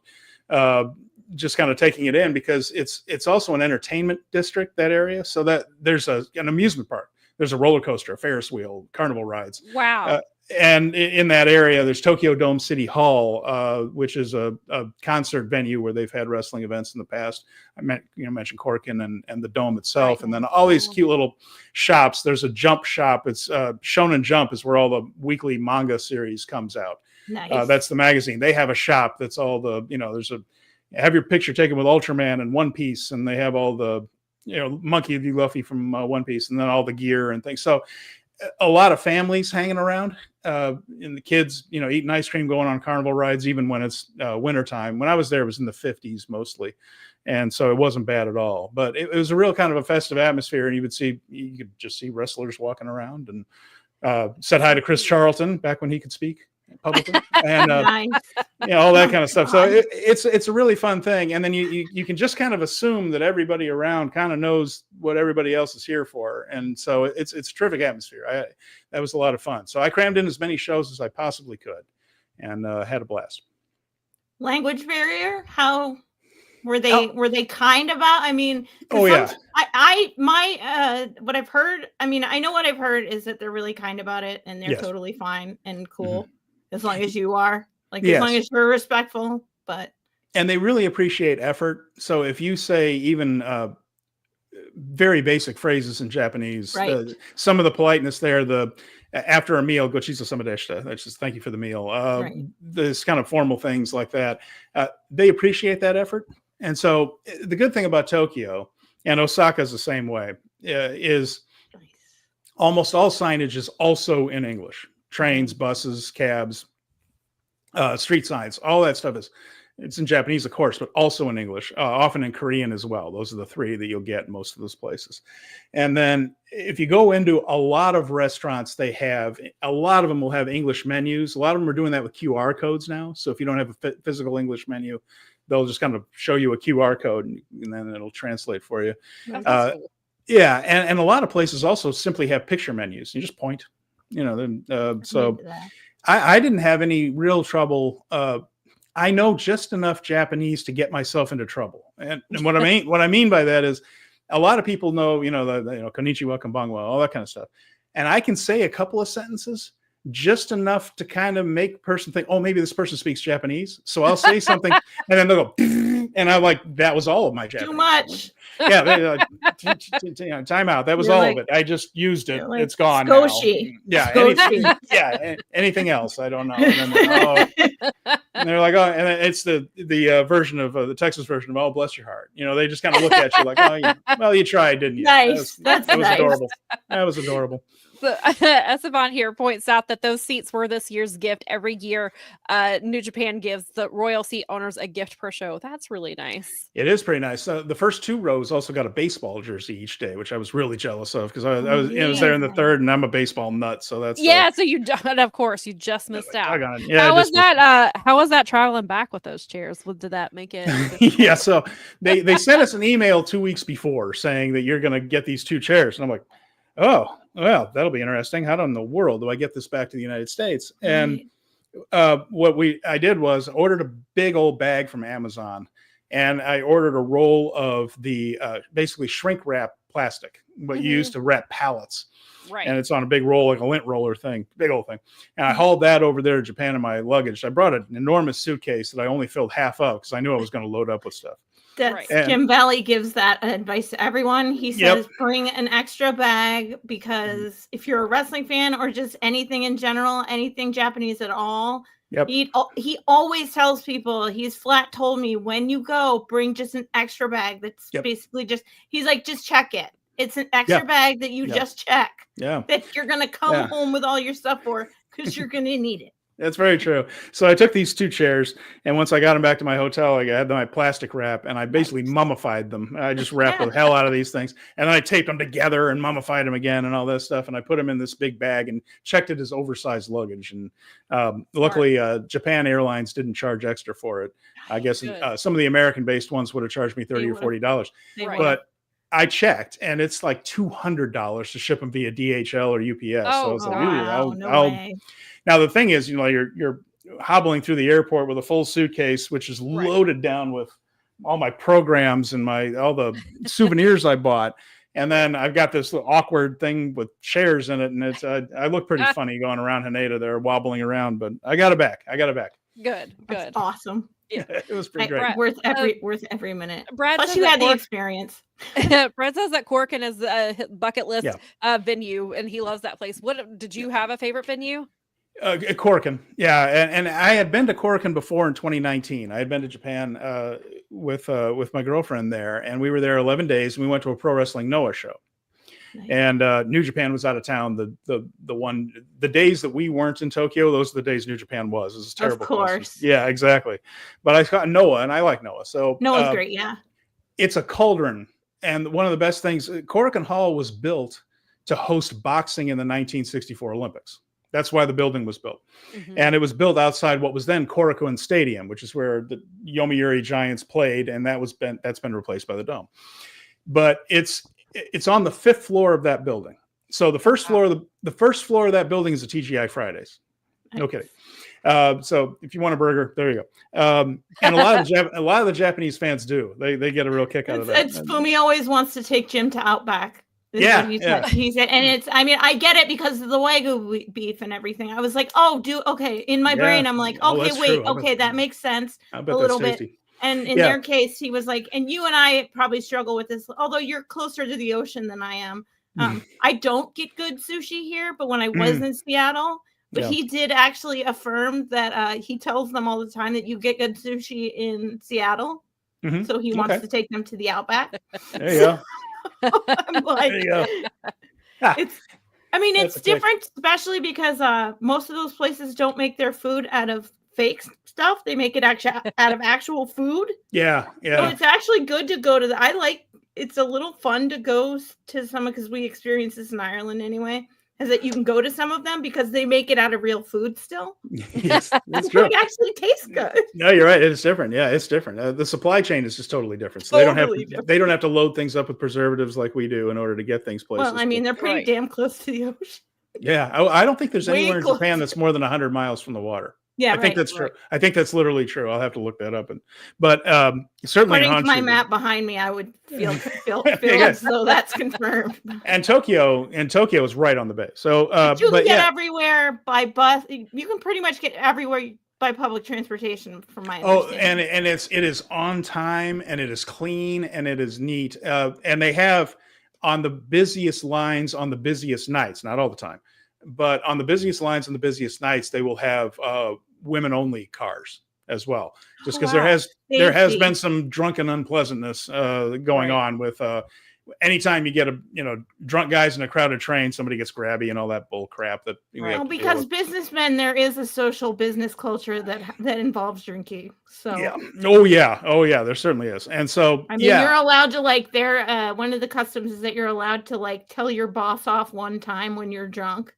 Speaker 4: just kind of taking it in, because it's also an entertainment district, that area. So that there's an amusement park, there's a roller coaster, a Ferris wheel, carnival rides.
Speaker 3: Wow.
Speaker 4: And in that area, there's Tokyo Dome City Hall, which is a concert venue where they've had wrestling events in the past. I mentioned Corkin and the Dome itself, right. And then all these cute little shops. There's a Jump shop. It's Shonen Jump is where all the weekly manga series comes out.
Speaker 2: Nice.
Speaker 4: That's the magazine. They have a shop that's all the there's have your picture taken with Ultraman and One Piece, and they have all the Monkey D. Luffy from One Piece, and then all the gear and things. So a lot of families hanging around, and the kids, eating ice cream, going on carnival rides, even when it's wintertime. When I was there, it was in the 50s mostly. And so it wasn't bad at all, but it was a real kind of a festive atmosphere. And you could just see wrestlers walking around, and said hi to Chris Charlton back when he could speak publicly, and
Speaker 2: nice.
Speaker 4: All that kind of stuff. So it's a really fun thing. And then you can just kind of assume that everybody around kind of knows what everybody else is here for. And so it's a terrific atmosphere. That was a lot of fun. So I crammed in as many shows as I possibly could, and had a blast.
Speaker 2: Language barrier? How were they kind about? I mean,
Speaker 4: what
Speaker 2: I've heard, I know what I've heard is that they're really kind about it, and they're totally fine and cool. Mm-hmm. As long as you are, as long as you're respectful, and
Speaker 4: they really appreciate effort. So if you say even very basic phrases in Japanese,
Speaker 2: right.
Speaker 4: Some of the politeness there, after a meal, gochiso sama deshita, that's just thank you for the meal.
Speaker 2: Right.
Speaker 4: This kind of formal things like that, they appreciate that effort. And so the good thing about Tokyo, and Osaka is the same way, is almost all signage is also in English. Trains, buses, cabs, street signs, all that stuff it's in Japanese, of course, but also in English, often in Korean as well. Those are the three that you'll get in most of those places. And then if you go into a lot of restaurants, a lot of them will have English menus. A lot of them are doing that with QR codes now. So if you don't have a physical English menu, they'll just kind of show you a QR code, and then it'll translate for you. Yeah. And a lot of places also simply have picture menus. You just point. So I didn't have any real trouble. I know just enough Japanese to get myself into trouble. And what I mean by that is a lot of people know, konnichiwa, konbanwa, all that kind of stuff. And I can say a couple of sentences, just enough to kind of make a person think, oh, maybe this person speaks Japanese. So I'll say something, and then they'll go, and I'm like, that was all of my Japanese.
Speaker 2: Too much.
Speaker 4: Yeah, time out. That was all of it. I just used it. It's gone
Speaker 2: Skoshi.
Speaker 4: Now. Yeah, anything else, I don't know. And they're like, oh, and it's the version of the Texas version of "Oh, bless your heart." They just kind of look at you like, oh, you tried, didn't you?
Speaker 2: Nice.
Speaker 4: That was
Speaker 2: nice.
Speaker 4: adorable. That was adorable.
Speaker 3: So, Esteban here points out that those seats were this year's gift. Every year, New Japan gives the royal seat owners a gift per show. That's really nice.
Speaker 4: It is pretty nice. The first 2 rows also got a baseball jersey each day, which I was really jealous of because I was there in the third, and I'm a baseball nut. So that's
Speaker 3: So you of course you just missed out.
Speaker 4: Yeah,
Speaker 3: how was that? How was that traveling back with those chairs? Did that make it?
Speaker 4: Yeah. So they sent us an email 2 weeks before saying that you're going to get these 2 chairs, and I'm like, oh, well, that'll be interesting. How in the world do I get this back to the United States? And what I did was ordered a big old bag from Amazon, and I ordered a roll of the basically shrink wrap plastic, what you use to wrap pallets.
Speaker 3: Right.
Speaker 4: And it's on a big roll, like a lint roller thing, big old thing. And I hauled that over there to Japan in my luggage. I brought an enormous suitcase that I only filled half of because I knew I was going to load up with stuff.
Speaker 2: Jim Valley gives that advice to everyone. He says, bring an extra bag because if you're a wrestling fan or just anything in general, anything Japanese at all, he always tells people, he's flat told me, when you go, bring just an extra bag. That's basically he's like, just check it. It's an extra bag that you just check. Yeah. That you're going to come home with all your stuff for because you're going to need it.
Speaker 4: That's very true. So I took these 2 chairs, and once I got them back to my hotel, I had my plastic wrap, and I basically mummified them. I just wrapped the hell out of these things, and then I taped them together and mummified them again and all that stuff, and I put them in this big bag and checked it as oversized luggage. And luckily, Japan Airlines didn't charge extra for it. I guess some of the American-based ones would have charged me $30 or $40. But I checked, and it's like $200 to ship them via DHL or UPS. So I was like,
Speaker 2: no way.
Speaker 4: Now the thing is, you're hobbling through the airport with a full suitcase, which is loaded down with all my programs and all the souvenirs I bought, and then I've got this little awkward thing with chairs in it, and it's I look pretty funny going around Haneda there, wobbling around, but I got it back.
Speaker 3: Good.
Speaker 2: That's awesome.
Speaker 3: Yeah,
Speaker 4: it was pretty great.
Speaker 2: Worth every minute.
Speaker 3: Brad,
Speaker 2: plus you had the experience.
Speaker 3: Brad says that Corkin is a bucket list venue, and he loves that place. What did you have a favorite venue?
Speaker 4: Corkin, and I had been to Corkin before in 2019. I had been to Japan with my girlfriend there, and we were there 11 days. And we went to a Pro Wrestling Noah show, and New Japan was out of town. The days that we weren't in Tokyo, those are the days New Japan was. This is terrible.
Speaker 2: Of course,
Speaker 4: yeah, exactly. But I got Noah, and I like Noah. So
Speaker 2: Noah's great. Yeah,
Speaker 4: it's a cauldron, and one of the best things. Korakuen Hall was built to host boxing in the 1964 Olympics. That's why the building was built. And it was built outside what was then Korakuen Stadium, which is where the Yomiuri Giants played, and that's been replaced by the Dome. But it's on the 5th floor of that building. So the first floor of that building is the TGI Fridays. No kidding. So if you want a burger, there you go. And a lot of the Japanese fans do. They get a real kick out of that.
Speaker 2: Fumi always wants to take Jim to Outback. He said, and it's, I mean, I get it because of the Wagyu beef and everything. I was like, in my brain, I'm like, that makes sense a little bit. And in their case, he was like, and you and I probably struggle with this, although you're closer to the ocean than I am. I don't get good sushi here, but when I was in Seattle, he did actually affirm that he tells them all the time that you get good sushi in Seattle. So he wants to take them to the Outback.
Speaker 4: There you go.
Speaker 2: I'm like, it's different, especially because most of those places don't make their food out of fake stuff. They make it actually out of actual food.
Speaker 4: Yeah.
Speaker 2: So it's actually good to go to it's a little fun to go to some, because we experience this in Ireland anyway, is that you can go to some of them because they make it out of real food still.
Speaker 4: Yes, that's true.
Speaker 2: It actually tastes good.
Speaker 4: No, you're right. It's different. Yeah, it's different. The supply chain is just totally different. So they don't have to load things up with preservatives like we do in order to get things places.
Speaker 2: Well, I mean, they're pretty damn close to the ocean.
Speaker 4: Yeah, I don't think there's anywhere in Japan that's more than 100 miles from the water.
Speaker 2: Yeah,
Speaker 4: I think that's true. I think that's literally true. I'll have to look that up. But certainly,
Speaker 2: according to my map behind me, I would feel as though that's confirmed.
Speaker 4: And Tokyo is right on the bay. So
Speaker 2: you can get everywhere by bus. You can pretty much get everywhere by public transportation, from my understanding.
Speaker 4: And it is on time, and it is clean, and it is neat. And they have on the busiest lines on the busiest nights, not all the time, but on the busiest lines on the busiest nights, they will have women only cars. as well, just because there has
Speaker 2: Safety.
Speaker 4: been some drunken unpleasantness going on with anytime you get drunk guys in a crowded train, somebody gets grabby and all that bull crap that
Speaker 2: well, because businessmen, there is a social business culture that involves drinking. So
Speaker 4: yeah, there certainly is. And so
Speaker 2: I mean, you're allowed to one of the customs is that you're allowed to tell your boss off one time when you're drunk.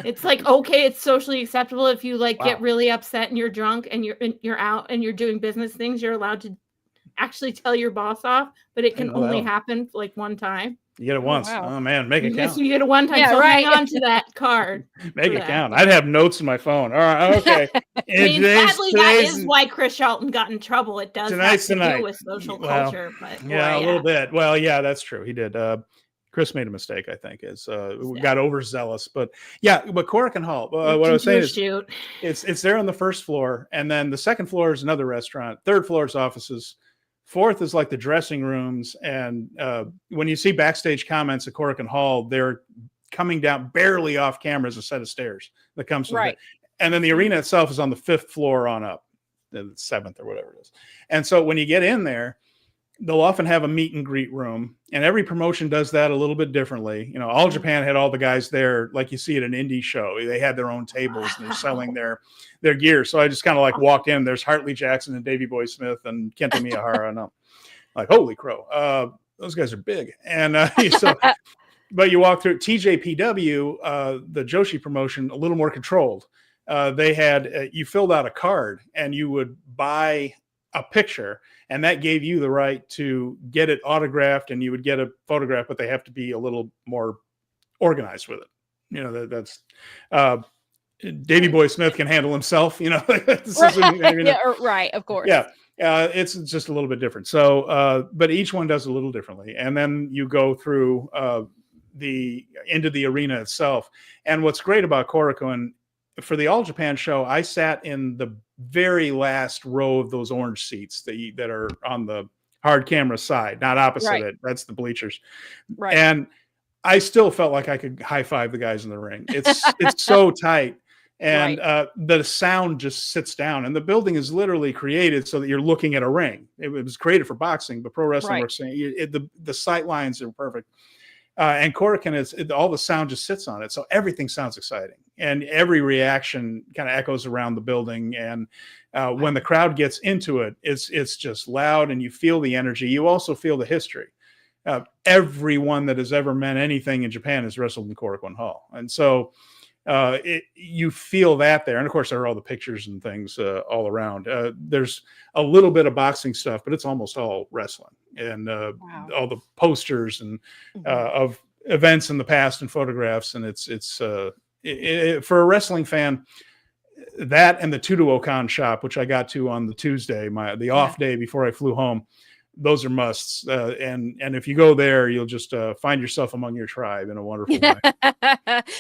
Speaker 2: It's okay, it's socially acceptable if you get really upset and you're drunk and you're out and you're doing business things, you're allowed to actually tell your boss off, but it can only happen one time.
Speaker 4: You get it once. Oh man, make it count.
Speaker 2: You get it one time. So hang on to that card.
Speaker 4: Make it count. I'd have notes in my phone. All right, okay.
Speaker 2: Sadly, that is why Chris Shelton got in trouble. It does have to do with social culture, but
Speaker 4: a little bit. Well, yeah, that's true. He did. Chris made a mistake, I think, got overzealous. But Korakuen Hall, what I was saying is it's there on the first floor, and then the second floor is another restaurant. Third floor is offices. Fourth is the dressing rooms. And when you see backstage comments at Korakuen Hall, they're coming down barely off camera as a set of stairs that comes from it. And then the arena itself is on the fifth floor on up, the seventh or whatever it is. And so when you get in there, they'll often have a meet and greet room, and every promotion does that a little bit differently. All Japan had all the guys there, like you see at an indie show. They had their own tables and they're selling their gear. So I just kind of walked in. There's Hartley Jackson and Davey Boy Smith and Kento Miyahara, and I'm holy crow, those guys are big. And but you walk through TJPW, the Joshi promotion, a little more controlled. They had you filled out a card and you would buy a picture, and that gave you the right to get it autographed, and you would get a photograph, but they have to be a little more organized with it. That's Davey Boy Smith can handle himself,
Speaker 3: right, of course.
Speaker 4: Yeah. It's just a little bit different. So, but each one does a little differently. And then you go through into the arena itself. And what's great about Korakuen, for the All Japan show, I sat in the very last row of those orange seats that are on the hard camera side, not opposite it. That's the bleachers.
Speaker 3: Right.
Speaker 4: And I still felt like I could high five the guys in the ring. It's so tight. And the sound just sits down, and the building is literally created so that you're looking at a ring. It was created for boxing, but pro wrestling works. The sight lines are perfect. And Korakuen all the sound just sits on it. So everything sounds exciting, and every reaction kind of echoes around the building. And when the crowd gets into it, it's just loud, and you feel the energy. You also feel the history. Everyone that has ever meant anything in Japan has wrestled in Korakuen Hall. And so you feel that there. And of course, there are all the pictures and things all around. There's a little bit of boxing stuff, but it's almost all wrestling, and all the posters and of events in the past and photographs. And it's for a wrestling fan, that and the Tudo-Okan shop, which I got to on the Tuesday, the off day before I flew home. Those are musts. And if you go there, you'll just find yourself among your tribe in a wonderful way.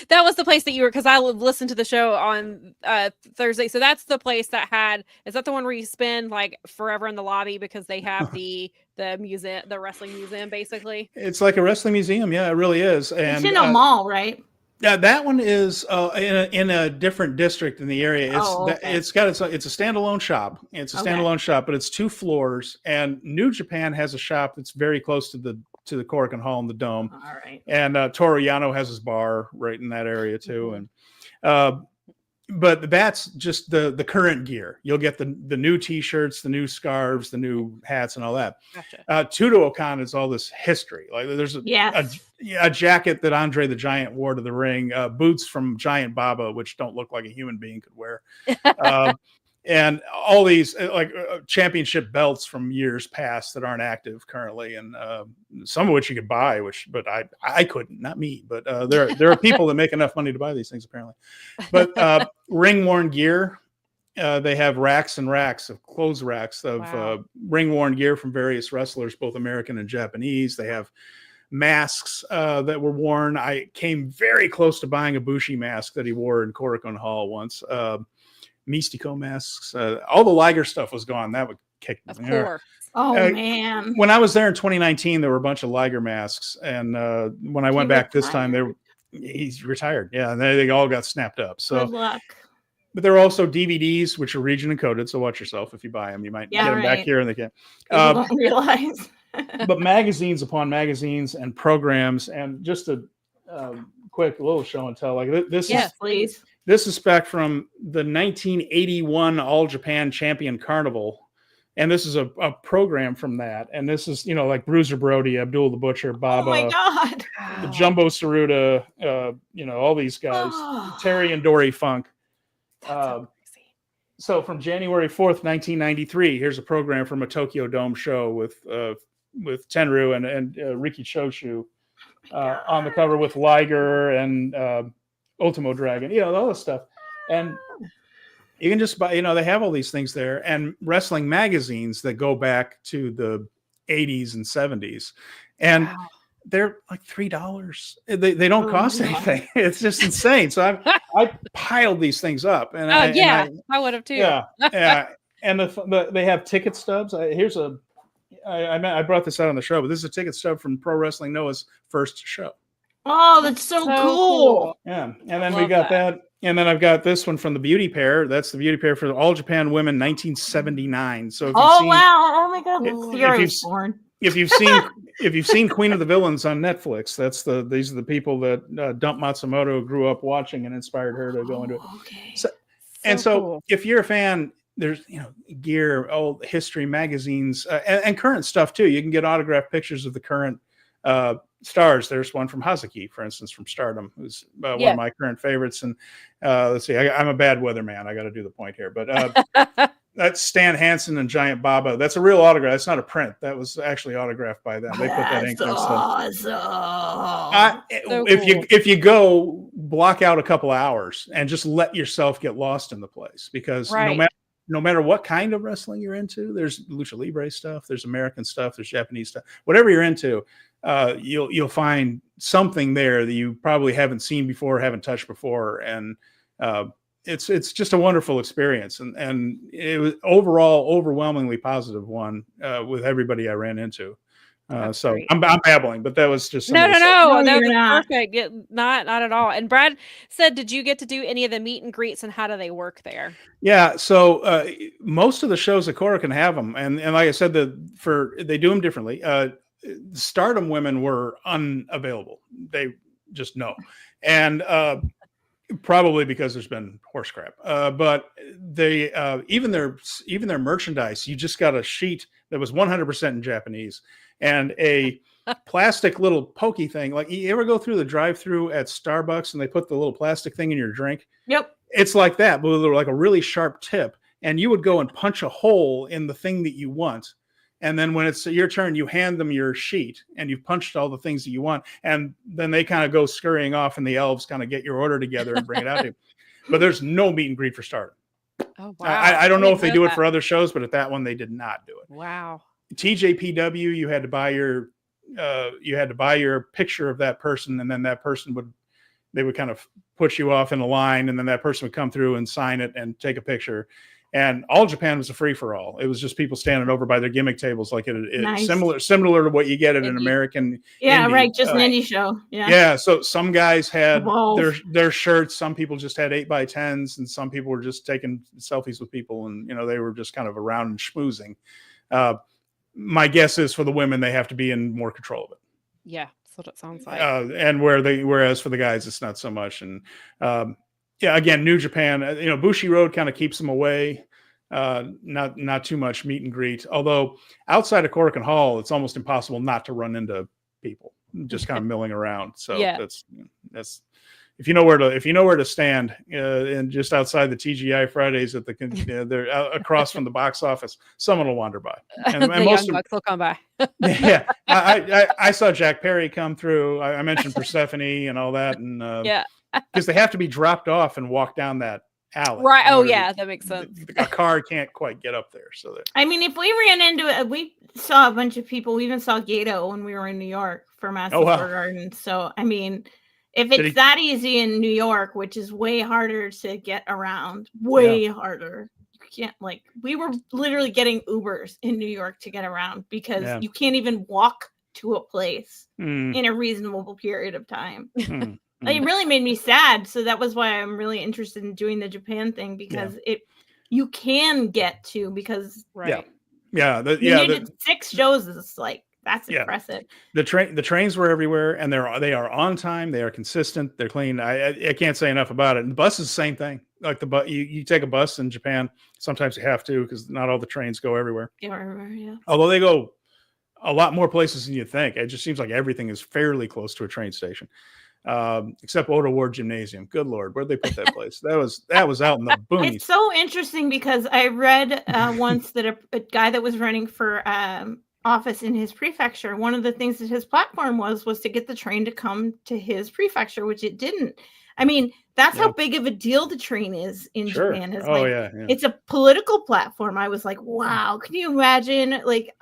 Speaker 3: That was the place that you were, because I listened to the show on Thursday. So that's the place is that the one where you spend forever in the lobby because they have the museum, the wrestling museum, basically? It's
Speaker 4: like a wrestling museum. Yeah, it really is. And
Speaker 2: it's in a mall, right?
Speaker 4: Yeah, that one is in a different district in the area. It's a standalone shop. It's a standalone shop, but it's 2 floors. And New Japan has a shop that's very close to the Korakuen Hall and the Dome.
Speaker 2: All right.
Speaker 4: And Toru Yano has his bar right in that area too. And but that's just the current gear. You'll get the new T-shirts, the new scarves, the new hats, and all that.
Speaker 3: Gotcha.
Speaker 4: Tudo-Okan is all this history. There's a jacket that Andre the Giant wore to the ring, boots from Giant Baba, which don't look like a human being could wear, and all these championship belts from years past that aren't active currently, and some of which you could buy, but I couldn't, not me, but there are people that make enough money to buy these things apparently. But ring worn gear, they have racks and racks of clothes racks of ring worn gear from various wrestlers, both American and Japanese. They have masks that were worn. I came very close to buying a Bushi mask that he wore in Korakuen Hall once. Mystico masks. All the Liger stuff was gone. That would kick me.
Speaker 3: Of course.
Speaker 2: Oh man.
Speaker 4: When I was there in 2019, there were a bunch of Liger masks, and when I went back this time, he's retired. Yeah, and they all got snapped up. So
Speaker 2: good luck.
Speaker 4: but there are also DVDs, which are region encoded. So watch yourself if you buy them. You might get them back here and they can.
Speaker 2: People don't realize.
Speaker 4: But magazines upon magazines and programs, and just a quick little show and tell. Like this
Speaker 2: Yes, please.
Speaker 4: This is back from the 1981 All Japan Champion Carnival. And this is a program from that. And this is, like Bruiser Brody, Abdul the Butcher, Baba,
Speaker 2: Oh my God.
Speaker 4: Jumbo Saruta, all these guys, Terry and Dory Funk. So from January 4th, 1993, here's a program from a Tokyo Dome show with Tenryu and Riki Choshu on the cover with Liger and Ultimo Dragon, all this stuff. And you can just buy, they have all these things there, and wrestling magazines that go back to the 80s and 70s. And they're like $3. They don't cost anything. It's just insane. So I piled these things up. And
Speaker 3: I would have too.
Speaker 4: Yeah. And they have ticket stubs. I brought this out on the show, but this is a ticket stub from Pro Wrestling Noah's first show.
Speaker 2: Oh, that's so cool.
Speaker 4: Yeah. And then we got that. And then I've got this one from the Beauty Pair. That's the Beauty Pair for the All Japan Women 1979. So if
Speaker 2: wow. Oh my God. If
Speaker 4: you've seen Queen of the Villains on Netflix, these are the people that Dump Matsumoto grew up watching and inspired her to go into it.
Speaker 2: Okay.
Speaker 4: So
Speaker 3: cool.
Speaker 4: If you're a fan, there's gear, old history magazines, and current stuff too. You can get autographed pictures of the current stars. There's one from Hazuki, for instance, from Stardom, who's one of my current favorites. And let's see, I'm a bad weatherman. I got to do the point here, but that's Stan Hansen and Giant Baba. That's a real autograph. It's not a print. That was actually autographed by them. They put that ink on stuff. If you go, block out a couple of hours and just let yourself get lost in the place, because no matter what kind of wrestling you're into, there's lucha libre stuff, there's American stuff, there's Japanese stuff, whatever you're into, you'll find something there that you probably haven't seen before, haven't touched before. And it's just a wonderful experience. And it was overall overwhelmingly positive one with everybody I ran into. So great. I'm babbling, but that was just
Speaker 3: no. That was perfect. Not at all. And Brad said, did you get to do any of the meet and greets, and how do they work there?
Speaker 4: Yeah, so most of the shows at Cora can have them, and like I said, they do them differently. Stardom women were unavailable; they just no, and probably because there's been horse crap. But they even their merchandise, you just got a sheet that was 100% in Japanese. And a plastic little pokey thing. Like, you ever go through the drive-through at Starbucks and they put the little plastic thing in your drink?
Speaker 2: Yep.
Speaker 4: It's like that, but with like a really sharp tip. And you would go and punch a hole in the thing that you want. And then when it's your turn, you hand them your sheet and you've punched all the things that you want. And then they kind of go scurrying off, and the elves kind of get your order together and bring it out to you. But there's no meet and greet for Stardom.
Speaker 3: Oh, wow.
Speaker 4: I don't know if they do it for other shows, but at that one, they did not do it.
Speaker 3: Wow.
Speaker 4: TJPW, you had to buy your picture of that person, and then that person would kind of put you off in a line, and then that person would come through and sign it and take a picture. And All Japan was a free for all. It was just people standing over by their gimmick tables, like
Speaker 2: nice.
Speaker 4: similar to what you get at an American.
Speaker 2: Yeah,
Speaker 4: indie.
Speaker 2: right. Just an indie show. Yeah.
Speaker 4: Yeah. So some guys had their shirts. Some people just had 8x10s, and some people were just taking selfies with people, and they were just kind of around and schmoozing. My guess is for the women, they have to be in more control of it.
Speaker 3: Yeah, that's what it sounds like.
Speaker 4: And whereas for the guys, it's not so much. And again, New Japan, Bushi Road kind of keeps them away. Not too much meet and greet. Although outside of Korakuen Hall, it's almost impossible not to run into people just kind of milling around. So that's if you know where to stand, and just outside the TGI Fridays at they're across from the box office, someone will wander by. And
Speaker 3: the most young bucks will come by.
Speaker 4: Yeah, I saw Jack Perry come through. I mentioned Persephone and all that, and because they have to be dropped off and walk down that alley.
Speaker 3: Right. Oh yeah, that makes sense.
Speaker 4: A car can't quite get up there. So
Speaker 2: I mean, if we ran into it, we saw a bunch of people. We even saw Gato when we were in New York for Madison Square Garden. So I mean, if it's that easy in New York, which is way harder to get around, harder. You can't we were literally getting Ubers in New York to get around because you can't even walk to a place in a reasonable period of time. Like, it really made me sad. So that was why I'm really interested in doing the Japan thing, because you can get to, because
Speaker 4: you
Speaker 2: did 6 shows. Is like, that's impressive.
Speaker 4: The trains were everywhere, and they are on time. They are consistent. They're clean. I can't say enough about it. And the bus is the same thing. Like the bus, you take a bus in Japan. Sometimes you have to, because not all the trains go everywhere.
Speaker 2: Yeah.
Speaker 4: Although they go a lot more places than you think. It just seems like everything is fairly close to a train station, except Oda Ward Gymnasium. Good Lord, where'd they put that place? That was out in the boonies.
Speaker 2: It's so interesting, because I read once that a guy that was running for office in his prefecture, one of the things that his platform was to get the train to come to his prefecture, which it didn't. I mean, that's how big of a deal the train is in Japan. It's a political platform. I was like, wow, can you imagine? Like,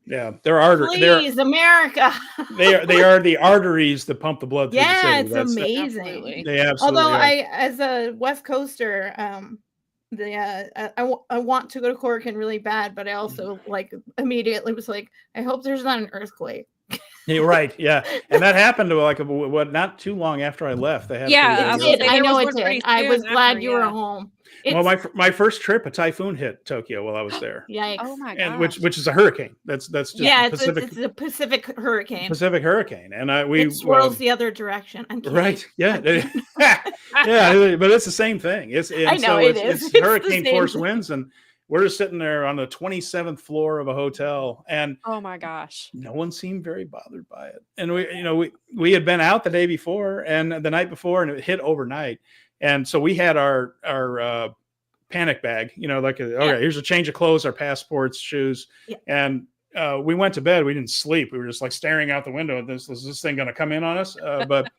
Speaker 4: they're
Speaker 2: please, America.
Speaker 4: they are the arteries that pump the blood through the city.
Speaker 2: It's amazing.
Speaker 4: They absolutely
Speaker 2: Although
Speaker 4: are.
Speaker 2: as a West Coaster, I want to go to Corkin really bad, but I also immediately was like, I hope there's not an earthquake.
Speaker 4: You're right. Yeah. And that happened to not too long after I left. They had
Speaker 2: I know it did. I was glad you were home.
Speaker 4: Well, my first trip, a typhoon hit Tokyo while I was there.
Speaker 2: Yikes!
Speaker 3: Oh my
Speaker 4: god!
Speaker 3: gosh.
Speaker 4: Which is a hurricane. That's just Pacific.
Speaker 2: It's a Pacific hurricane.
Speaker 4: Pacific hurricane, and
Speaker 2: it swirls the other direction. I'm kidding.
Speaker 4: Right? Yeah, yeah. But it's the same thing. It is. It's hurricane force winds, and we're just sitting there on the 27th floor of a hotel, and
Speaker 3: oh my gosh,
Speaker 4: no one seemed very bothered by it. And we had been out the day before and the night before, and it hit overnight. And so we had our panic bag, here's a change of clothes, our passports, shoes. Yeah. And we went to bed. We didn't sleep. We were just like staring out the window. Is this thing going to come in on us? But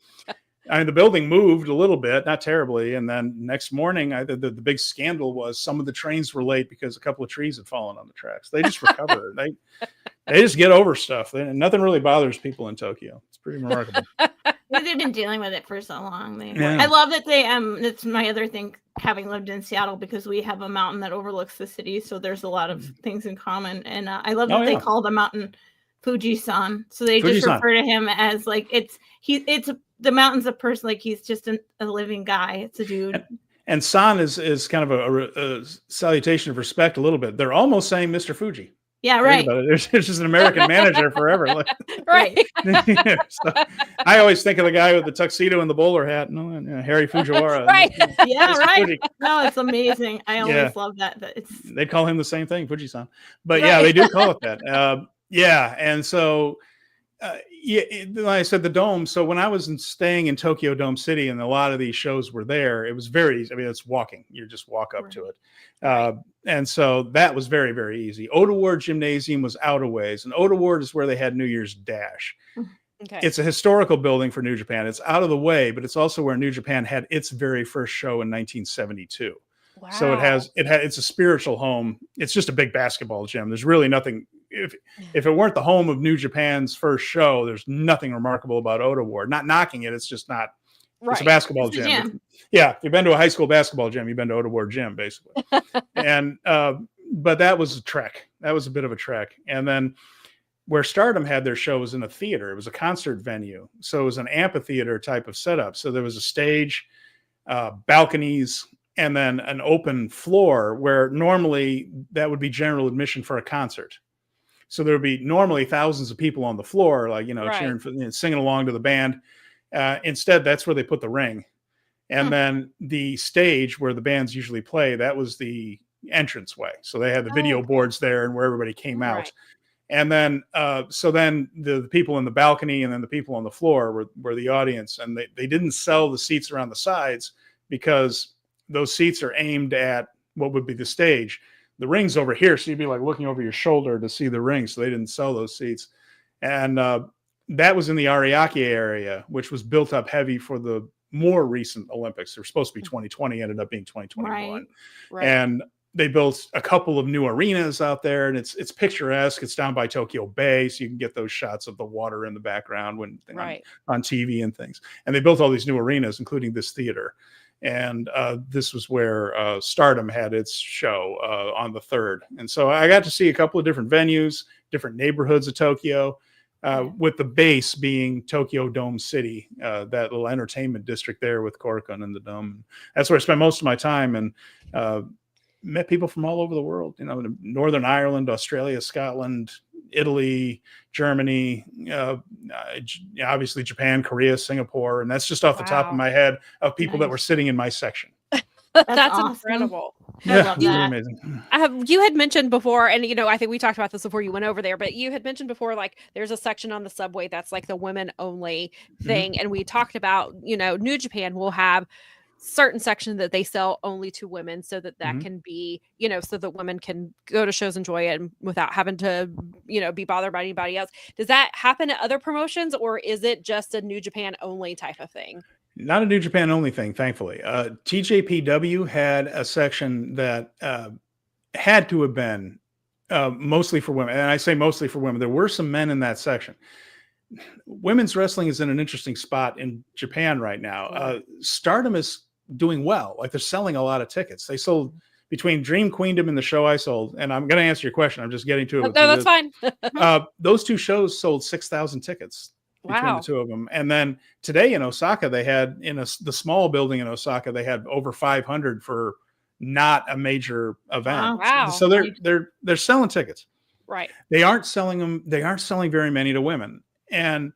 Speaker 4: I mean, the building moved a little bit, not terribly. And then next morning, the big scandal was some of the trains were late because a couple of trees had fallen on the tracks. They just recover. They just get over stuff. Nothing really bothers people in Tokyo. It's pretty remarkable.
Speaker 2: They've been dealing with it for so long. I love that that's my other thing, having lived in Seattle, because we have a mountain that overlooks the city. So there's a lot of things in common. And I love that they call the mountain Fuji-san. So they just refer to him as the mountain's a person, like he's just a living guy. It's a dude.
Speaker 4: And san is kind of a salutation of respect a little bit. They're almost saying Mr. Fuji.
Speaker 2: Yeah, right.
Speaker 4: There's just an American manager forever.
Speaker 2: Right.
Speaker 4: So, I always think of the guy with the tuxedo and the bowler hat, Harry Fujiwara.
Speaker 2: Right. Right. No, it's amazing. I always love that.
Speaker 4: They call him the same thing, Fuji-san. But they do call it that. And so, like I said, the Dome. So when I was staying in Tokyo Dome City, and a lot of these shows were there, it was very easy. I mean, it's walking. You just walk up to it. And so that was very, very easy. Oda Ward Gymnasium was out a ways, and Oda Ward is where they had New Year's Dash. Okay. It's a historical building for New Japan. It's out of the way, but it's also where New Japan had its very first show in 1972. Wow. So it's a spiritual home. It's just a big basketball gym. There's really nothing. If it weren't the home of New Japan's first show, there's nothing remarkable about Oda Ward. Not knocking it. It's just not. Right. It's a basketball gym. If you've been to a high school basketball gym, you've been to Oda Ward Gym, basically. And but that was a trek. That was a bit of a trek. And then where Stardom had their show was in a theater. It was a concert venue. So it was an amphitheater type of setup. So there was a stage, balconies, and then an open floor where normally that would be general admission for a concert. So there would be normally thousands of people on the floor, cheering for, singing along to the band. Instead, that's where they put the ring. And then the stage where the bands usually play, that was the entranceway. So they had the video boards there and where everybody came out. And then, so then the people in the balcony and then the people on the floor were the audience. And they didn't sell the seats around the sides because those seats are aimed at what would be the stage. The ring's over here, so you'd be like looking over your shoulder to see the ring. So they didn't sell those seats. And that was in the Ariake area, which was built up heavy for the more recent Olympics. They were supposed to be 2020, ended up being 2021. Right. And they built a couple of new arenas out there, and it's picturesque. It's down by Tokyo Bay, so you can get those shots of the water in the background on TV and things. And they built all these new arenas, including this theater. And this was where Stardom had its show on the 3rd. And so I got to see a couple of different venues, different neighborhoods of Tokyo. with the base being Tokyo Dome City, that little entertainment district there with Korakuen and the Dome. That's where I spent most of my time, and met people from all over the world, Northern Ireland, Australia, Scotland, Italy, Germany, obviously Japan, Korea, Singapore. And that's just off the top of my head of people that were sitting in my section.
Speaker 3: That's
Speaker 2: awesome.
Speaker 3: incredible.
Speaker 2: I love
Speaker 4: it's really
Speaker 2: that.
Speaker 4: amazing.
Speaker 3: You had mentioned before, and I think we talked about this before you went over there, but you had mentioned before, like there's a section on the subway that's like the women only thing. And we talked about, New Japan will have certain section that they sell only to women so that can be, so that women can go to shows, enjoy it without having to, be bothered by anybody else. Does that happen at other promotions, or is it just a New Japan only type of thing?
Speaker 4: Not a New Japan only thing, thankfully. TJPW had a section that had to have been mostly for women. And I say mostly for women. There were some men in that section. Women's wrestling is in an interesting spot in Japan right now. Stardom is doing well. Like they're selling a lot of tickets. They sold between Dream Queendom and the show I sold. And I'm going to answer your question. I'm just getting to it.
Speaker 3: No, that's fine.
Speaker 4: Those two shows sold 6,000 tickets. Between the two of them. And then today in Osaka, they had the small building in Osaka, they had over 500 for not a major event.
Speaker 3: Wow.
Speaker 4: So they're selling tickets.
Speaker 3: Right.
Speaker 4: They aren't selling them. They aren't selling very many to women. And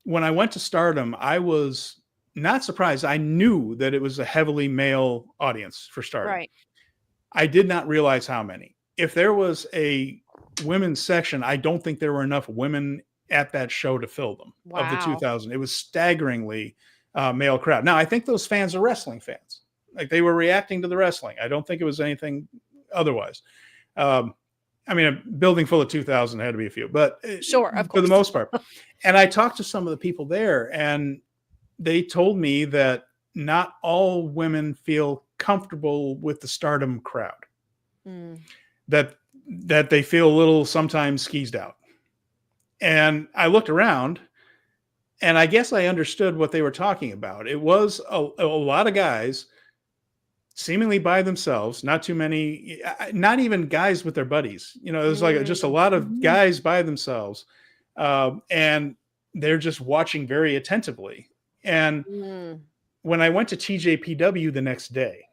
Speaker 4: when I went to Stardom, I was not surprised. I knew that it was a heavily male audience for Stardom.
Speaker 3: Right.
Speaker 4: I did not realize how many. If there was a women's section, I don't think there were enough women at that show to fill them. Of the 2,000. It was staggeringly male crowd. Now, I think those fans are wrestling fans. Like they were reacting to the wrestling. I don't think it was anything otherwise. I mean, a building full of 2,000 had to be a few, but
Speaker 3: sure, of course.
Speaker 4: For the most part. And I talked to some of the people there, and they told me that not all women feel comfortable with the Stardom crowd. That they feel a little sometimes skeezed out. And I looked around, and I guess I understood what they were talking about. It was a lot of guys seemingly by themselves, not too many, not even guys with their buddies. It was like just a lot of guys by themselves. And they're just watching very attentively. And when I went to TJPW the next day,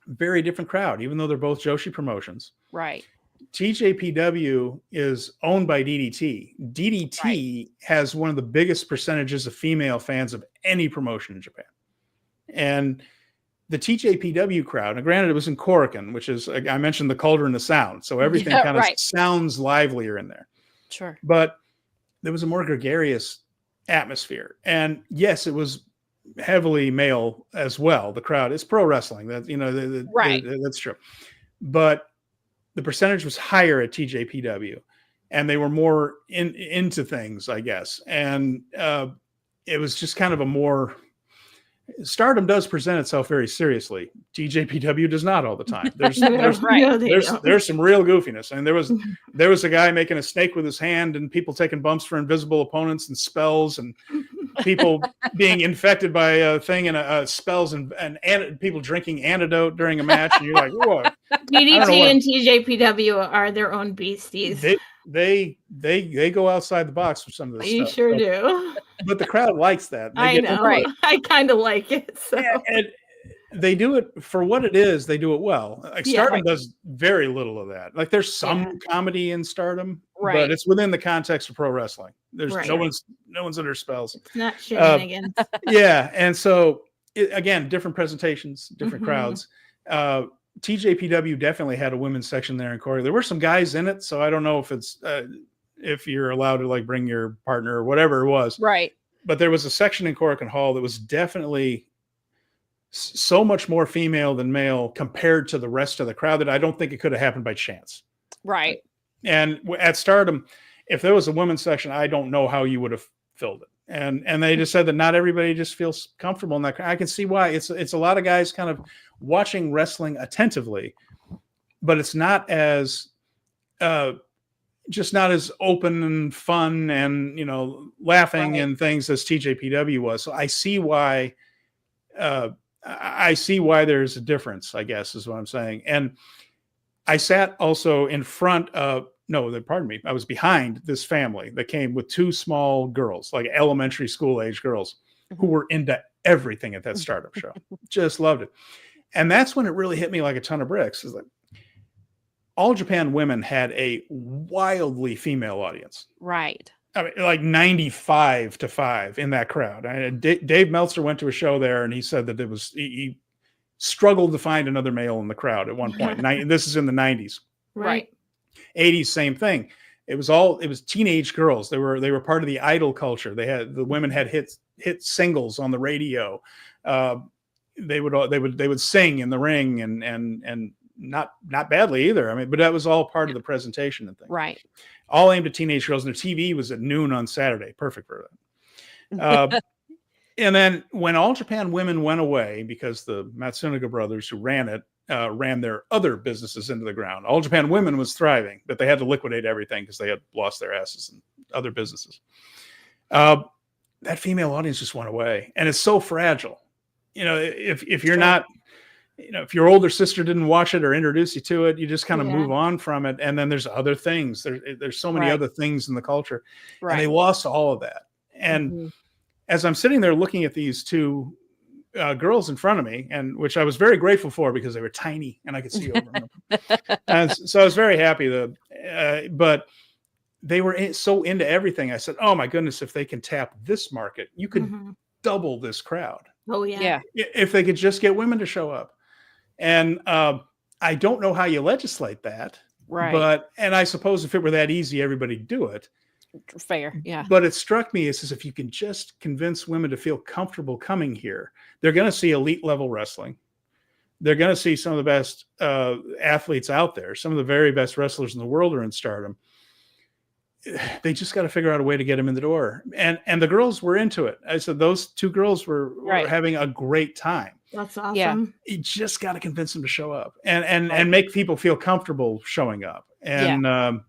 Speaker 4: very different crowd, even though they're both Joshi promotions.
Speaker 3: Right.
Speaker 4: TJPW is owned by DDT. DDT has one of the biggest percentages of female fans of any promotion in Japan. And the TJPW crowd, and granted it was in Korakuen, which is, I mentioned the Cauldron of Sound. So everything kind of sounds livelier in there.
Speaker 3: Sure.
Speaker 4: But there was a more gregarious atmosphere. And yes, it was heavily male as well. The crowd, it's pro wrestling. That that's true. But the percentage was higher at TJPW, and they were more into things, I guess. And it was just kind of a more. Stardom does present itself very seriously. TJPW does not all the time. There's some real goofiness. And there was a guy making a snake with his hand, and people taking bumps for invisible opponents and spells, and people being infected by a thing and spells and people drinking antidote during a match. And you're like, whoa.
Speaker 2: DDT and TJPW are their own beasties.
Speaker 4: They go outside the box for some of this stuff.
Speaker 2: You sure do.
Speaker 4: But the crowd likes that.
Speaker 2: I know. Right. I kind of like it. So.
Speaker 4: And they do it for what it is. They do it well. Like Stardom does very little of that. Like there's some comedy in Stardom, but it's within the context of pro wrestling. There's no one's under spells.
Speaker 2: It's not shenanigans.
Speaker 4: And so again, different presentations, different crowds. TJPW definitely had a women's section there in Korea. There were some guys in it, so I don't know if it's if you're allowed to like bring your partner or whatever it was.
Speaker 3: Right.
Speaker 4: But there was a section in Korakuen Hall that was definitely so much more female than male compared to the rest of the crowd that I don't think it could have happened by chance.
Speaker 3: Right.
Speaker 4: And at Stardom, if there was a women's section, I don't know how you would have filled it. And they just said that not everybody just feels comfortable in that. I can see why. It's a lot of guys kind of watching wrestling attentively, but it's not as just not as open and fun and laughing and things as TJPW was. So I see why. I see why there's a difference, I guess, is what I'm saying. And I sat also in front of pardon me. I was behind this family that came with 2 small girls, like elementary school age girls, who were into everything at that startup show. Just loved it. And that's when it really hit me like a ton of bricks. Is like All Japan Women had a wildly female audience.
Speaker 3: Right.
Speaker 4: I mean, like 95-5 in that crowd. Dave Meltzer went to a show there, and he said that he struggled to find another male in the crowd at one point. This is in the 90s.
Speaker 2: Right.
Speaker 4: 80s, same thing. It was teenage girls. They were part of the idol culture. The women had hit singles on the radio. They would sing in the ring and not badly either. I mean, but that was all part of the presentation and things.
Speaker 3: Right.
Speaker 4: All aimed at teenage girls, and their TV was at noon on Saturday. Perfect for that. And then when All Japan Women went away, because the Matsunaga brothers who ran it ran their other businesses into the ground. All Japan Women was thriving, but they had to liquidate everything because they had lost their asses in other businesses. That female audience just went away, and it's so fragile. If you're not, if your older sister didn't watch it or introduce you to it, you just kind of move on from it. And then there's other things. There's so many other things in the culture, and they lost all of that. And as I'm sitting there looking at these 2 girls in front of me, and which I was very grateful for because they were tiny and I could see over them. And so I was very happy but they were so into everything. I said, oh my goodness, if they can tap this market, you could double this crowd.
Speaker 2: Oh yeah.
Speaker 4: If they could just get women to show up. And I don't know how you legislate that.
Speaker 3: Right.
Speaker 4: And I suppose if it were that easy, everybody'd do it.
Speaker 3: Fair. Yeah.
Speaker 4: But it struck me as if you can just convince women to feel comfortable coming here, they're going to see elite level wrestling. They're going to see some of the best athletes out there. Some of the very best wrestlers in the world are in Stardom. They just got to figure out a way to get them in the door. And the girls were into it. I said, those 2 girls were having a great time.
Speaker 2: That's awesome.
Speaker 3: Yeah.
Speaker 4: You just got to convince them to show up and make people feel comfortable showing up. And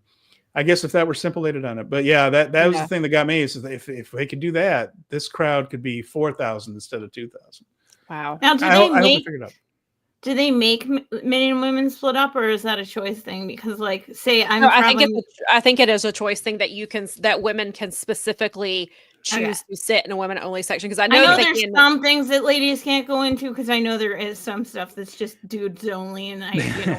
Speaker 4: I guess if that were simulated on it, but that was the thing that got me is if they could do that, this crowd could be 4,000 instead of 2,000.
Speaker 3: Wow.
Speaker 2: Now,
Speaker 4: I hope they figure it out.
Speaker 2: Do they make men and women split up, or is that a choice thing? Because, like, say
Speaker 3: I think it is a choice thing that women can specifically choose to sit in a women only section. Because I know
Speaker 2: there's some things that ladies can't go into. Because I know there is some stuff that's just dudes only, and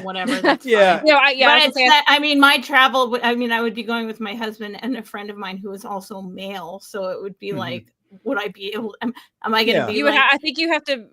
Speaker 2: whatever. That's fine. But my travel. I would be going with my husband and a friend of mine who is also male, so it would be like. Would I be able? Am I going to be?
Speaker 3: I think you have to.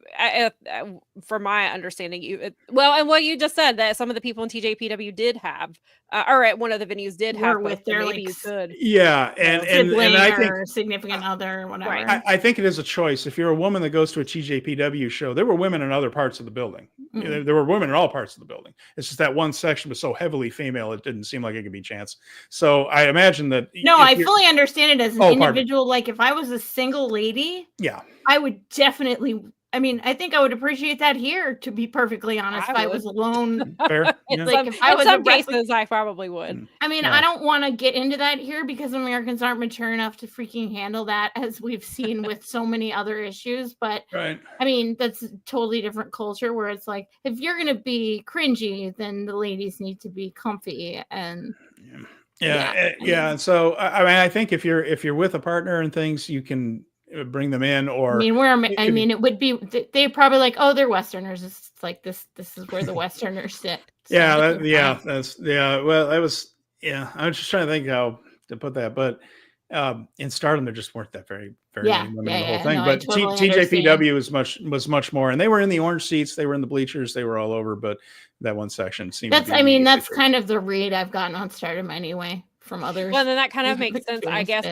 Speaker 3: From my understanding, and what you just said that some of the people in TJPW did have, or at one of the venues did have
Speaker 2: with their
Speaker 3: maybe you could.
Speaker 4: Yeah, and I think
Speaker 2: significant other, or whatever.
Speaker 3: Right.
Speaker 4: I think it is a choice. If you're a woman that goes to a TJPW show, there were women in other parts of the building. There were women in all parts of the building. It's just that one section was so heavily female, it didn't seem like it could be chance. So I imagine that.
Speaker 2: No, I fully understand it as an individual. Like if I was a single lady, I would definitely. I think I would appreciate that here. To be perfectly honest, if I was alone,
Speaker 4: fair.
Speaker 2: Like if I was
Speaker 3: some cases, I probably would.
Speaker 2: I don't want to get into that here because Americans aren't mature enough to freaking handle that, as we've seen with so many other issues. But that's a totally different culture where it's like if you're gonna be cringy, then the ladies need to be comfy and.
Speaker 4: And so I think if you're with a partner and things, you can bring them in, or
Speaker 2: it would be they probably like, oh, they're Westerners. It's like this is where the Westerners sit. So
Speaker 4: well, that was I was just trying to think how to put that, but in Stardom there just weren't that very many women in the whole thing. But TJPW was much more, and they were in the orange seats, they were in the bleachers, they were all over, but that one section seemed
Speaker 2: that's kind of the read I've gotten on Stardom anyway from others.
Speaker 3: Well, then that kind of makes sense, I guess.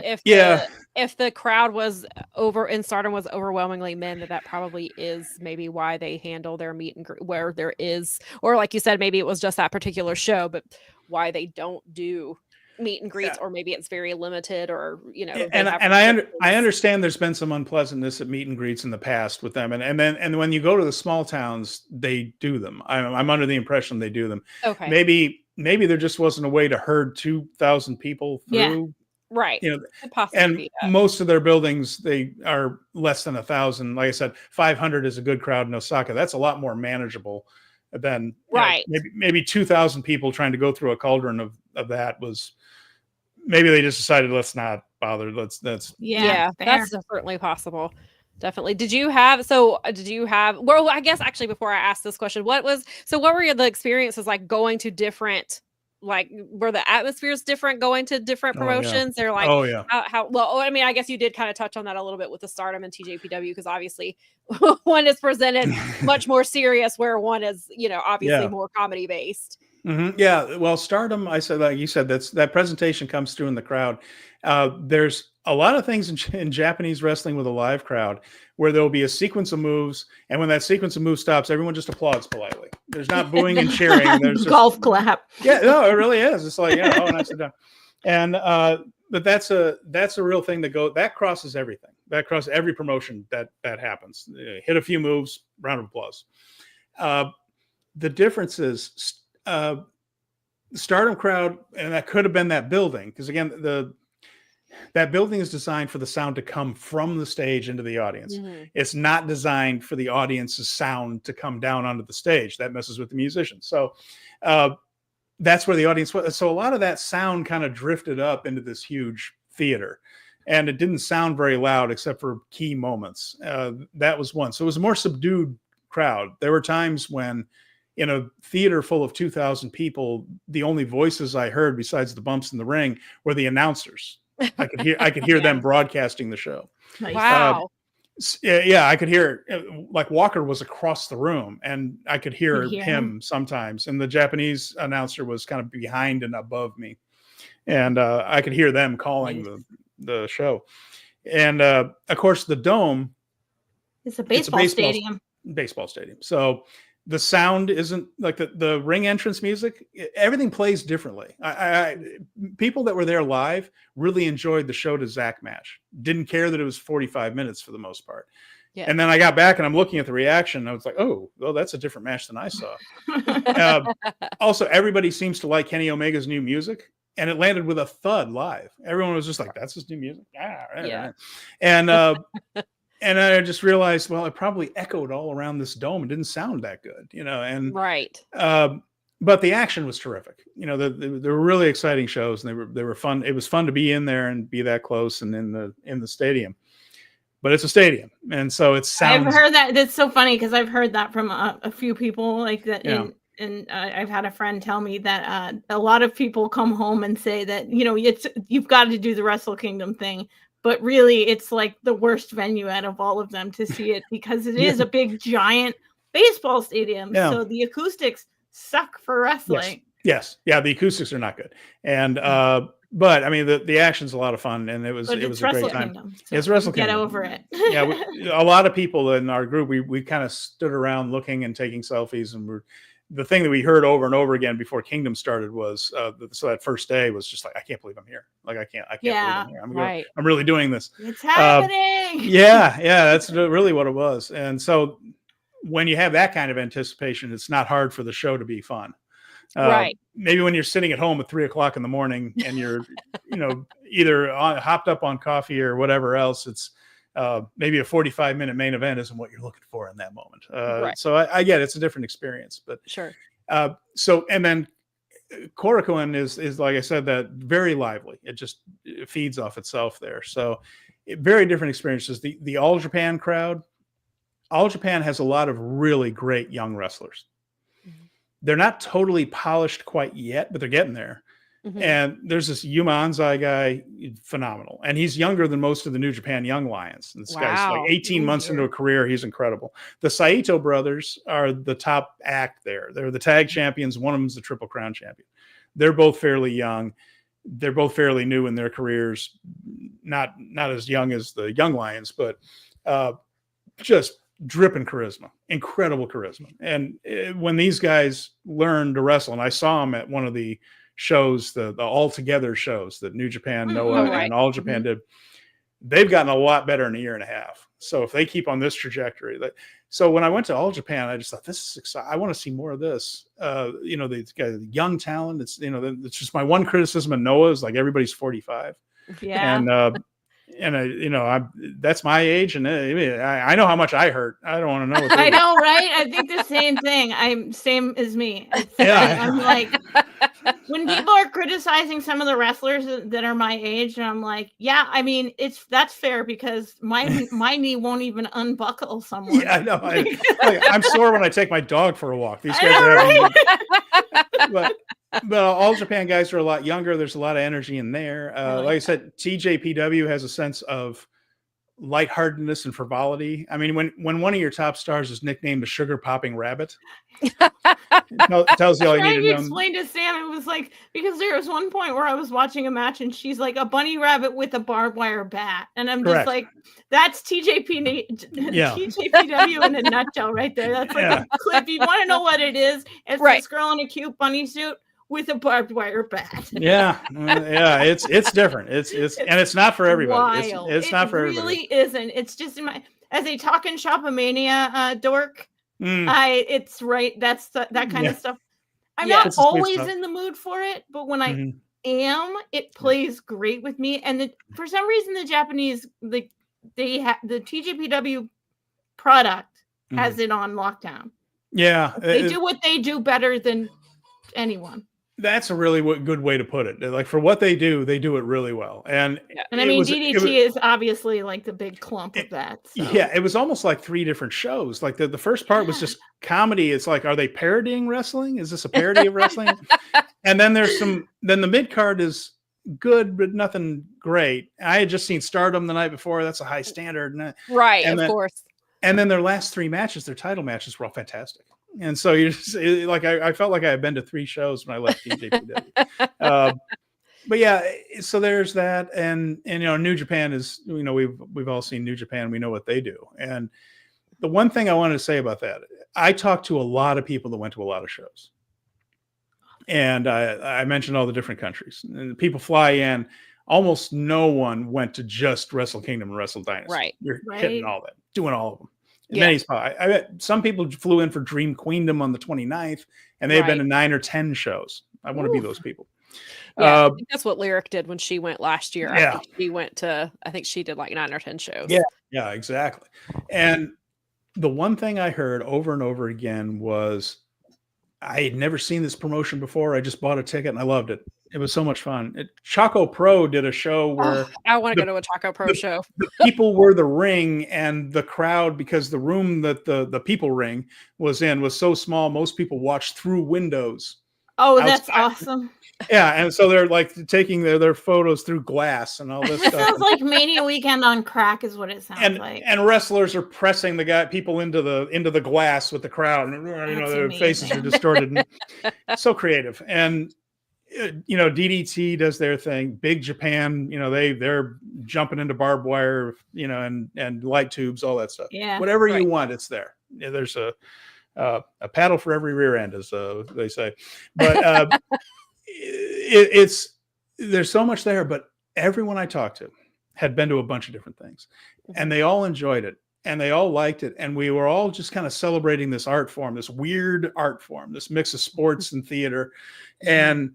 Speaker 3: If the crowd was over in Stardom was overwhelmingly men, that probably is maybe why they handle their meet and greet where there is, or like you said, maybe it was just that particular show, but why they don't do meet and greets, or maybe it's very limited, or
Speaker 4: And I understand there's been some unpleasantness at meet and greets in the past with them, and when you go to the small towns, they do them. I'm under the impression they do them.
Speaker 3: Okay,
Speaker 4: maybe there just wasn't a way to herd 2,000 people through.
Speaker 3: Yeah. Right.
Speaker 4: And most of their buildings, they are less than 1,000. Like I said, 500 is a good crowd in Osaka. That's a lot more manageable then
Speaker 3: Right.
Speaker 4: maybe 2,000 people trying to go through a cauldron of that was, maybe they just decided, let's not bother. That's
Speaker 3: Yeah, that's certainly possible. Definitely. Did you have, well, I guess actually before I ask this question, what were the experiences like going to different, like, were the atmospheres different going to different promotions? They're like, well, I mean, I guess you did kind of touch on that a little bit with the Stardom and TJPW, because obviously one is presented much more serious, where one is, obviously more comedy based.
Speaker 4: Mm-hmm. Yeah. Well, Stardom, I said, like you said, that presentation comes through in the crowd. There's a lot of things in Japanese wrestling with a live crowd where there'll be a sequence of moves, and when that sequence of moves stops, everyone just applauds politely. There's not booing and cheering. There's
Speaker 2: golf clap.
Speaker 4: Yeah, no, it really is. It's like, oh, nicely done. And but that's a real thing that crosses everything. That crosses every promotion that happens. Hit a few moves, round of applause. The difference is the Stardom crowd, and that could have been that building, because again, that building is designed for the sound to come from the stage into the audience. Mm-hmm. It's not designed for the audience's sound to come down onto the stage. That messes with the musicians. So that's where the audience was. So a lot of that sound kind of drifted up into this huge theater, and it didn't sound very loud except for key moments. That was one. So it was a more subdued crowd. There were times when, in a theater full of 2,000 people, the only voices I heard besides the bumps in the ring were the announcers. I could hear them broadcasting the show.
Speaker 2: Nice.
Speaker 3: Wow.
Speaker 4: Yeah, I could hear, like, Walker was across the room, and I could hear him sometimes. And the Japanese announcer was kind of behind and above me, and I could hear them calling the show. And of course, the Dome.
Speaker 2: It's a baseball stadium.
Speaker 4: Baseball stadium. So the sound isn't like the ring entrance music. Everything plays differently. People that were there live really enjoyed the show to Zach match. Didn't care that it was 45 minutes for the most part. Yeah. And then I got back and I'm looking at the reaction. And I was like, oh, well, that's a different match than I saw. Also, everybody seems to like Kenny Omega's new music. And it landed with a thud live. Everyone was just like, that's his new music. Yeah. And I just realized, well, it probably echoed all around this dome. It didn't sound that good, and
Speaker 3: right.
Speaker 4: But the action was terrific. They were really exciting shows, and they were fun. It was fun to be in there and be that close and in the stadium. But it's a stadium, and so it sounds.
Speaker 2: I've heard that. That's so funny, because I've heard that from a few people like that. Yeah. And I've had a friend tell me that a lot of people come home and say that, you've got to do the Wrestle Kingdom thing. But really, it's like the worst venue out of all of them to see it, because it is a big, giant baseball stadium. Yeah. So the acoustics suck for wrestling.
Speaker 4: Yes. Yeah, the acoustics are not good. And but I mean, the action's a lot of fun, and it was a great time.
Speaker 2: Kingdom, so
Speaker 4: it's Wrestle Kingdom.
Speaker 2: Get over it.
Speaker 4: Yeah, a lot of people in our group, we kind of stood around looking and taking selfies, and the thing that we heard over and over again before Kingdom started was so that first day was just like, I can't believe I'm here. Like, I can't believe I'm here. I'm really doing this.
Speaker 2: It's happening.
Speaker 4: Yeah, that's really what it was. And so when you have that kind of anticipation, it's not hard for the show to be fun.
Speaker 3: Right.
Speaker 4: Maybe when you're sitting at home at 3:00 in the morning and you're, either hopped up on coffee or whatever else, it's maybe a 45-minute main event isn't what you're looking for in that moment. Right. So I get it's a different experience, but
Speaker 3: sure.
Speaker 4: So, and then Korakuen is like I said, that very lively. It feeds off itself there. So very different experiences. The All Japan crowd, All Japan has a lot of really great young wrestlers. Mm-hmm. They're not totally polished quite yet, but they're getting there. Mm-hmm. And there's this Yuma Anzai guy, phenomenal. And he's younger than most of the New Japan Young Lions. This guy's like 18 months into a career. He's incredible. The Saito brothers are the top act there. They're the tag champions. One of them is the Triple Crown champion. They're both fairly young. They're both fairly new in their careers. Not as young as the Young Lions, but just dripping charisma, incredible charisma. And when these guys learn to wrestle, and I saw them at one of the shows, the all together shows that New Japan, Noah, and All Japan did, they've gotten a lot better in a year and a half. So if they keep on this trajectory, so when I went to All Japan, I just thought, this is exciting. I want to see more of this. The young talent. It's it's just my one criticism of Noah is like everybody's 45.
Speaker 2: Yeah.
Speaker 4: that's my age, and I know how much I hurt. I don't want to know what
Speaker 2: I know, right? I think the same thing. I'm same as me. I'm like, when people are criticizing some of the wrestlers that are my age, and I'm like, yeah, I mean, that's fair because my knee won't even unbuckle someone.
Speaker 4: Yeah, I know. I'm sore when I take my dog for a walk. These guys are having, but All Japan guys are a lot younger. There's a lot of energy in there. Like I said, TJPW has a sense of lightheartedness and frivolity. I mean, when one of your top stars is nicknamed the Sugar Popping Rabbit, it tells you all you need to know.
Speaker 2: Explain to Sam, it was like, because there was one point where I was watching a match and she's like a bunny rabbit with a barbed wire bat, and I'm just like, that's TJPW in a nutshell right there. That's like a clip. You want to know what it is? It's this girl in a cute bunny suit with a barbed wire bat.
Speaker 4: It's different. It's not for everybody. It's not for everybody.
Speaker 2: It really isn't. It's just as a Talkin' Shop-a-mania dork. It's right. That's that kind of stuff. I'm not always in the mood for it, but when I am, it plays great with me. And for some reason, the Japanese, they have the TJPW product has it on lockdown.
Speaker 4: Yeah,
Speaker 2: they do what they do better than anyone.
Speaker 4: That's a really good way to put it. Like, for what they do it really well. And
Speaker 2: I mean, DDT is obviously like the big clump of that. So. Yeah,
Speaker 4: it was almost like 3 different shows. Like the first part was just comedy. It's like, are they parodying wrestling? Is this a parody of wrestling? And then then the mid card is good, but nothing great. I had just seen Stardom the night before. That's a high standard.
Speaker 3: Right, of course.
Speaker 4: And then their last 3 matches, their title matches, were all fantastic. And so I felt like I had been to 3 shows when I left TJPW. But yeah, so there's that, and New Japan is, we've all seen New Japan. We know what they do. And the one thing I wanted to say about that, I talked to a lot of people that went to a lot of shows, and I mentioned all the different countries. And people fly in. Almost no one went to just Wrestle Kingdom and Wrestle Dynasty.
Speaker 3: Right,
Speaker 4: you're hitting all that, doing all of them. Many spots. I bet some people flew in for Dream Queendom on the 29th, and they've been to 9 or 10 shows. I want to be those people.
Speaker 3: Yeah, I think that's what Lyric did when she went last year. I think she did like 9 or 10 shows.
Speaker 4: Yeah, exactly. And the one thing I heard over and over again was, I had never seen this promotion before. I just bought a ticket and I loved it. It was so much fun. Choco Pro did a show where
Speaker 3: I want to go to a Choco Pro show.
Speaker 4: The people were the ring, and the crowd, because the room that the people ring was in was so small, most people watched through windows.
Speaker 2: Oh, that's awesome.
Speaker 4: Yeah, and so they're like taking their photos through glass and all this stuff.
Speaker 2: Sounds like Mania Weekend on crack is what it sounds like.
Speaker 4: And wrestlers are pressing people into the glass with the crowd, and their faces are distorted. And so creative. And DDT does their thing. Big Japan, they're jumping into barbed wire, and light tubes, all that stuff.
Speaker 2: Yeah,
Speaker 4: whatever you want, it's there. Yeah, there's a paddle for every rear end, as they say. But there's so much there. But everyone I talked to had been to a bunch of different things, and they all enjoyed it, and they all liked it, and we were all just kind of celebrating this art form, this weird art form, this mix of sports and theater, and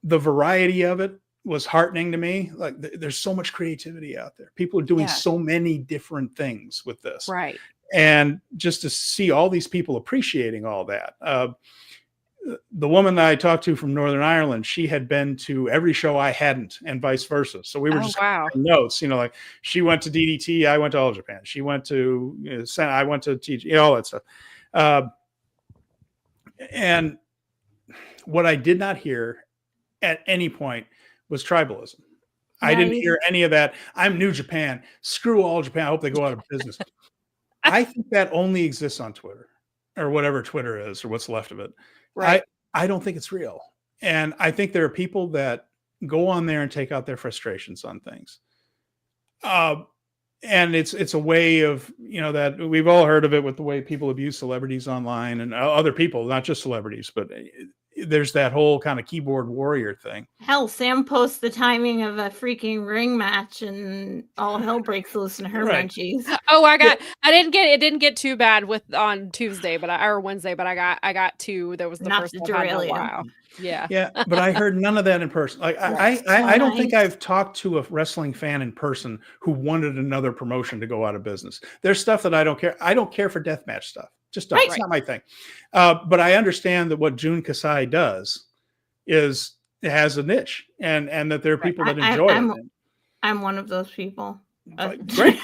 Speaker 4: the variety of it was heartening to me. Like, there's so much creativity out there. People are doing so many different things with this.
Speaker 3: Right.
Speaker 4: And just to see all these people appreciating all that. The woman that I talked to from Northern Ireland, she had been to every show I hadn't, and vice versa. So we were notes, like she went to DDT, I went to All Japan. She went to I went to TG, all that stuff. And what I did not hear at any point was tribalism. I didn't hear any of that. I'm New Japan. Screw All Japan. I hope they go out of business. I think that only exists on Twitter, or whatever Twitter is, or what's left of it. Right. I don't think it's real. And I think there are people that go on there and take out their frustrations on things. And it's a way of, that we've all heard of it with the way people abuse celebrities online and other people, not just celebrities, but there's that whole kind of keyboard warrior thing.
Speaker 2: Hell, Sam posts the timing of a freaking ring match, and all hell breaks loose in her munchies.
Speaker 3: Oh, I didn't get too bad on Tuesday, or Wednesday, but I got two. That was the
Speaker 2: Not
Speaker 3: first
Speaker 2: to
Speaker 3: I've had in
Speaker 2: derail
Speaker 3: a
Speaker 2: you.
Speaker 3: while. Yeah.
Speaker 4: Yeah, but I heard none of that in person. Like I don't think I've talked to a wrestling fan in person who wanted another promotion to go out of business. There's stuff that I don't care. I don't care for deathmatch stuff. Just don't. It's not my thing. But I understand that what Jun Kasai does is it has a niche, and that there are people that enjoy it.
Speaker 2: I'm one of those people.
Speaker 4: Great.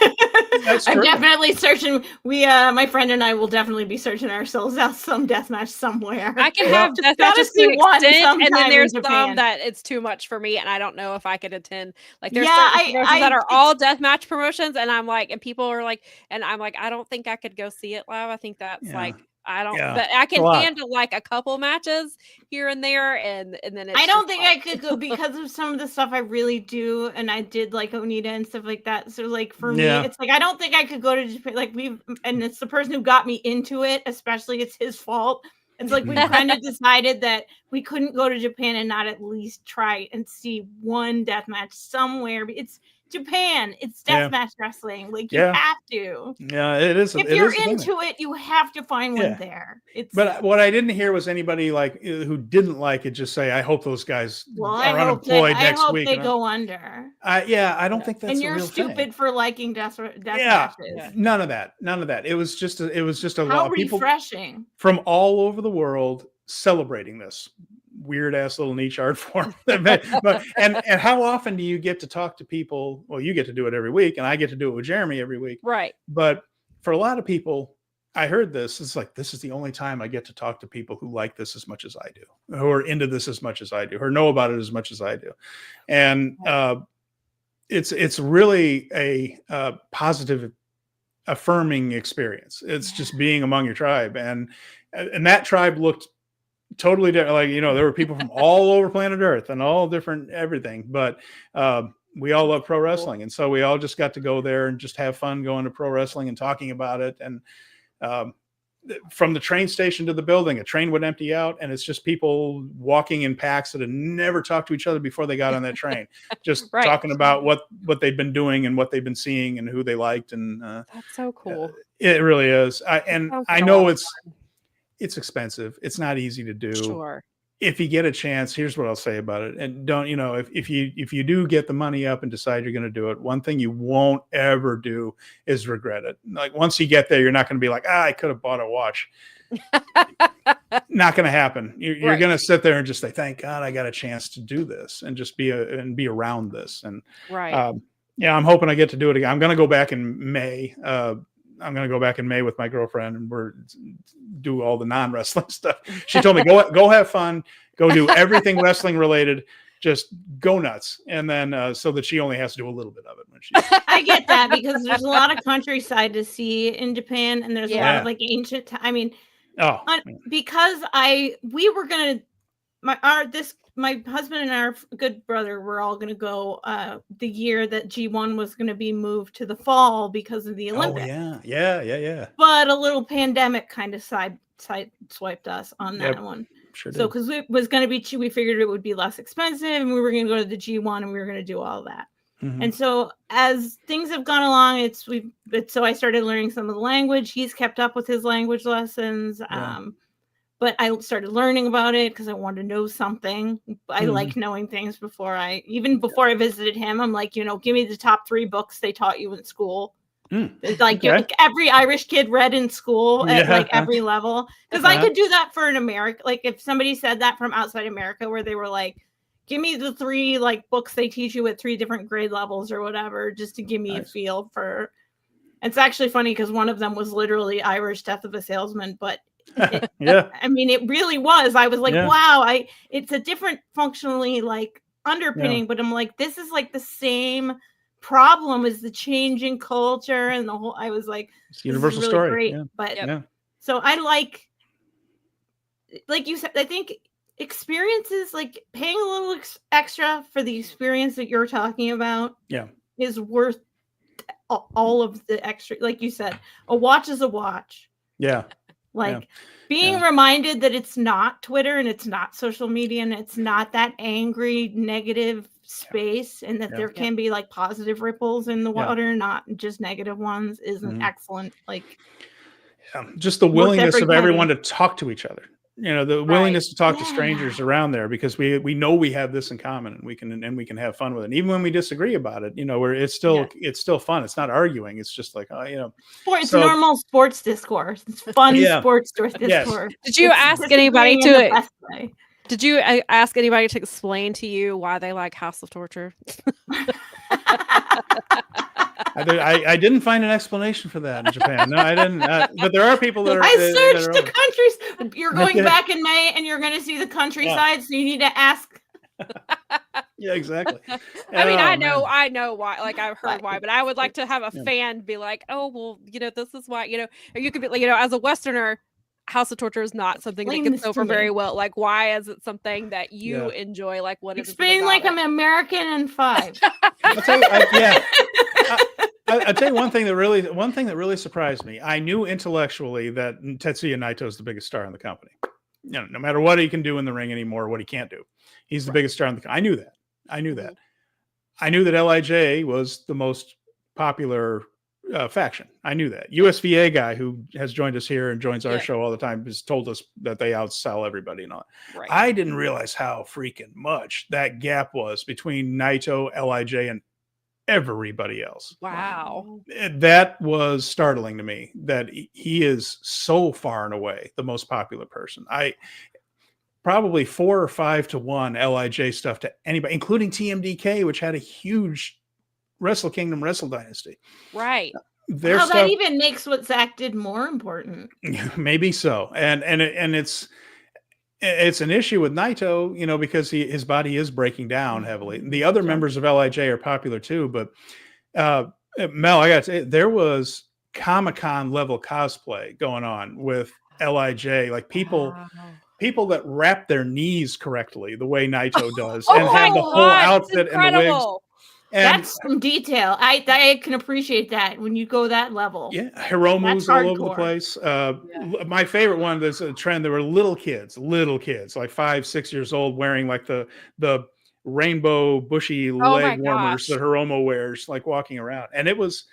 Speaker 4: That's
Speaker 2: I'm
Speaker 4: terrific.
Speaker 2: definitely searching. My friend and I will definitely be searching ourselves out some deathmatch somewhere.
Speaker 3: I can have deathmatches to an extent, and then there's some that it's too much for me, and I don't know if I could attend. Like there's certain promotions that are all deathmatch promotions, and I'm like, and people are like, and I'm like, I don't think I could go see it live. I think that's like. I don't, but I can handle like a couple matches here and there, and then it's
Speaker 2: I don't think I could go because of some of the stuff I really do, and I did like Onita and stuff like that. So like for me, it's like I don't think I could go to Japan. Like and it's the person who got me into it, especially it's his fault. It's like we kind of decided that we couldn't go to Japan and not at least try and see one death match somewhere. It's Japan. It's deathmatch wrestling. Like you have to.
Speaker 4: Yeah, it is.
Speaker 2: If you're into it, you have to find one there.
Speaker 4: But what I didn't hear was anybody like who didn't like it just say, "I hope those guys are unemployed next week."
Speaker 2: I hope they go under.
Speaker 4: I don't think that's.
Speaker 2: And you're
Speaker 4: a real
Speaker 2: stupid
Speaker 4: thing.
Speaker 2: for liking death matches.
Speaker 4: None of that. None of that. It was just a lot of people
Speaker 2: refreshing
Speaker 4: from all over the world celebrating this weird ass little niche art form. but how often do you get to talk to people? Well, you get to do it every week, and I get to do it with Jeremy every week.
Speaker 3: Right.
Speaker 4: But for a lot of people, I heard this. It's like, this is the only time I get to talk to people who like this as much as I do, who are into this as much as I do, or know about it as much as I do. And it's really a positive, affirming experience. It's just being among your tribe. And that tribe looked totally different. Like, there were people from all over planet Earth and all different everything, but we all love pro wrestling. And so we all just got to go there and just have fun going to pro wrestling and talking about it. And from the train station to the building, a train would empty out, and it's just people walking in packs that had never talked to each other before they got on that train, just talking about what they've been doing and what they've been seeing and who they liked. And
Speaker 3: that's so cool.
Speaker 4: It really is. I know it's expensive. It's not easy to do.
Speaker 3: Sure.
Speaker 4: If you get a chance, here's what I'll say about it. And don't, if you do get the money up and decide you're going to do it, one thing you won't ever do is regret it. Like once you get there, you're not going to be like, I could have bought a watch. Not going to happen. You're going to sit there and just say, thank God I got a chance to do this and just be around this. And I'm hoping I get to do it again. I'm going to go back in May. I'm going to go back in May with my girlfriend, and we're do all the non-wrestling stuff. She told me, go have fun, go do everything wrestling related, just go nuts. And then so that she only has to do a little bit of it when she.
Speaker 2: I get that because there's a lot of countryside to see in Japan, and there's a lot of like ancient. Because we were gonna my husband and our good brother were all going to go the year that G1 was going to be moved to the fall because of the Olympics.
Speaker 4: Oh, yeah.
Speaker 2: But a little pandemic kind of swiped us on that one.
Speaker 4: Sure did.
Speaker 2: So because it was going to be we figured it would be less expensive, and we were going to go to the G1, and we were going to do all that. Mm-hmm. And so as things have gone along, so I started learning some of the language. He's kept up with his language lessons. Yeah. But I started learning about it because I wanted to know something. I like knowing things before I visited him. I'm like, give me the top 3 books they taught you in school. It's like every Irish kid read in school at like every level. Because I could do that for an America. Like if somebody said that from outside America, where they were like, give me the 3 like books they teach you at 3 different grade levels or whatever, just to give me a feel for. It's actually funny because one of them was literally Irish Death of a Salesman, but. It really was. I was like, wow, it's a different functionally like underpinning, but I'm like, this is like the same problem as the changing culture and the whole. I was like,
Speaker 4: it's a universal
Speaker 2: really
Speaker 4: story.
Speaker 2: Great. But so I like you said, I think experiences, like paying a little extra for the experience that you're talking about is worth all of the extra. Like you said, a watch is a watch.
Speaker 4: Yeah.
Speaker 2: Like being reminded that it's not Twitter and it's not social media and it's not that angry, negative space, and that there can be like positive ripples in the water, not just negative ones, is an excellent, like,
Speaker 4: just the willingness of everyone to talk to each other. The willingness to talk to strangers around there, because we know we have this in common, and we can have fun with it. And even when we disagree about it, where it's still fun. It's not arguing. It's just like,
Speaker 2: it's normal sports discourse. It's fun sports discourse.
Speaker 3: Did you ask anybody to? Did you ask anybody to explain to you why they like House of Torture?
Speaker 4: I didn't find an explanation for that in Japan. No, I didn't. But there are people that are.
Speaker 2: I searched the countries. You're going back in May, and you're going to see the countryside. So you need to ask.
Speaker 4: Yeah, exactly.
Speaker 3: I mean, I know why. Like, I've heard why, but I would like to have a fan be like, "Oh, well, this is why." Or you could be like, as a Westerner, House of Torture is not something that gets over very well. Like, why is it something that you enjoy? Like, what is
Speaker 2: Explain like I'm American in 5.
Speaker 4: I'll tell you, I'll tell you one thing that really surprised me. I knew intellectually that Tetsuya Naito is the biggest star in the company. No matter what he can do in the ring anymore, what he can't do, he's the biggest star in the company. I knew that. I knew that LIJ was the most popular faction. I knew that. USVA guy who has joined us here and joins our show all the time has told us that they outsell everybody and all. Right. I didn't realize how freaking much that gap was between Naito, LIJ, and everybody else.
Speaker 3: Wow.
Speaker 4: That was startling to me, that he is so far and away the most popular person. Probably 4 or 5 to 1 LIJ stuff to anybody, including TMDK, which had a huge Wrestle Kingdom, Wrestle Dynasty.
Speaker 3: Right.
Speaker 2: That even makes what Zach did more important.
Speaker 4: Maybe so. And it's an issue with Naito, because his body is breaking down heavily. The other members of LIJ are popular too, but Mel, I got to say, there was Comic-Con level cosplay going on with LIJ, like people that wrap their knees correctly the way Naito does, and have the whole outfit and the wigs. And
Speaker 2: that's some detail. I can appreciate that when you go that level.
Speaker 4: Yeah, Hiromu's all over the place. My favorite one, there's a trend. There were little kids, like 5, 6 years old, wearing like the rainbow bushy leg warmers that Hiromu wears, like walking around. And it was,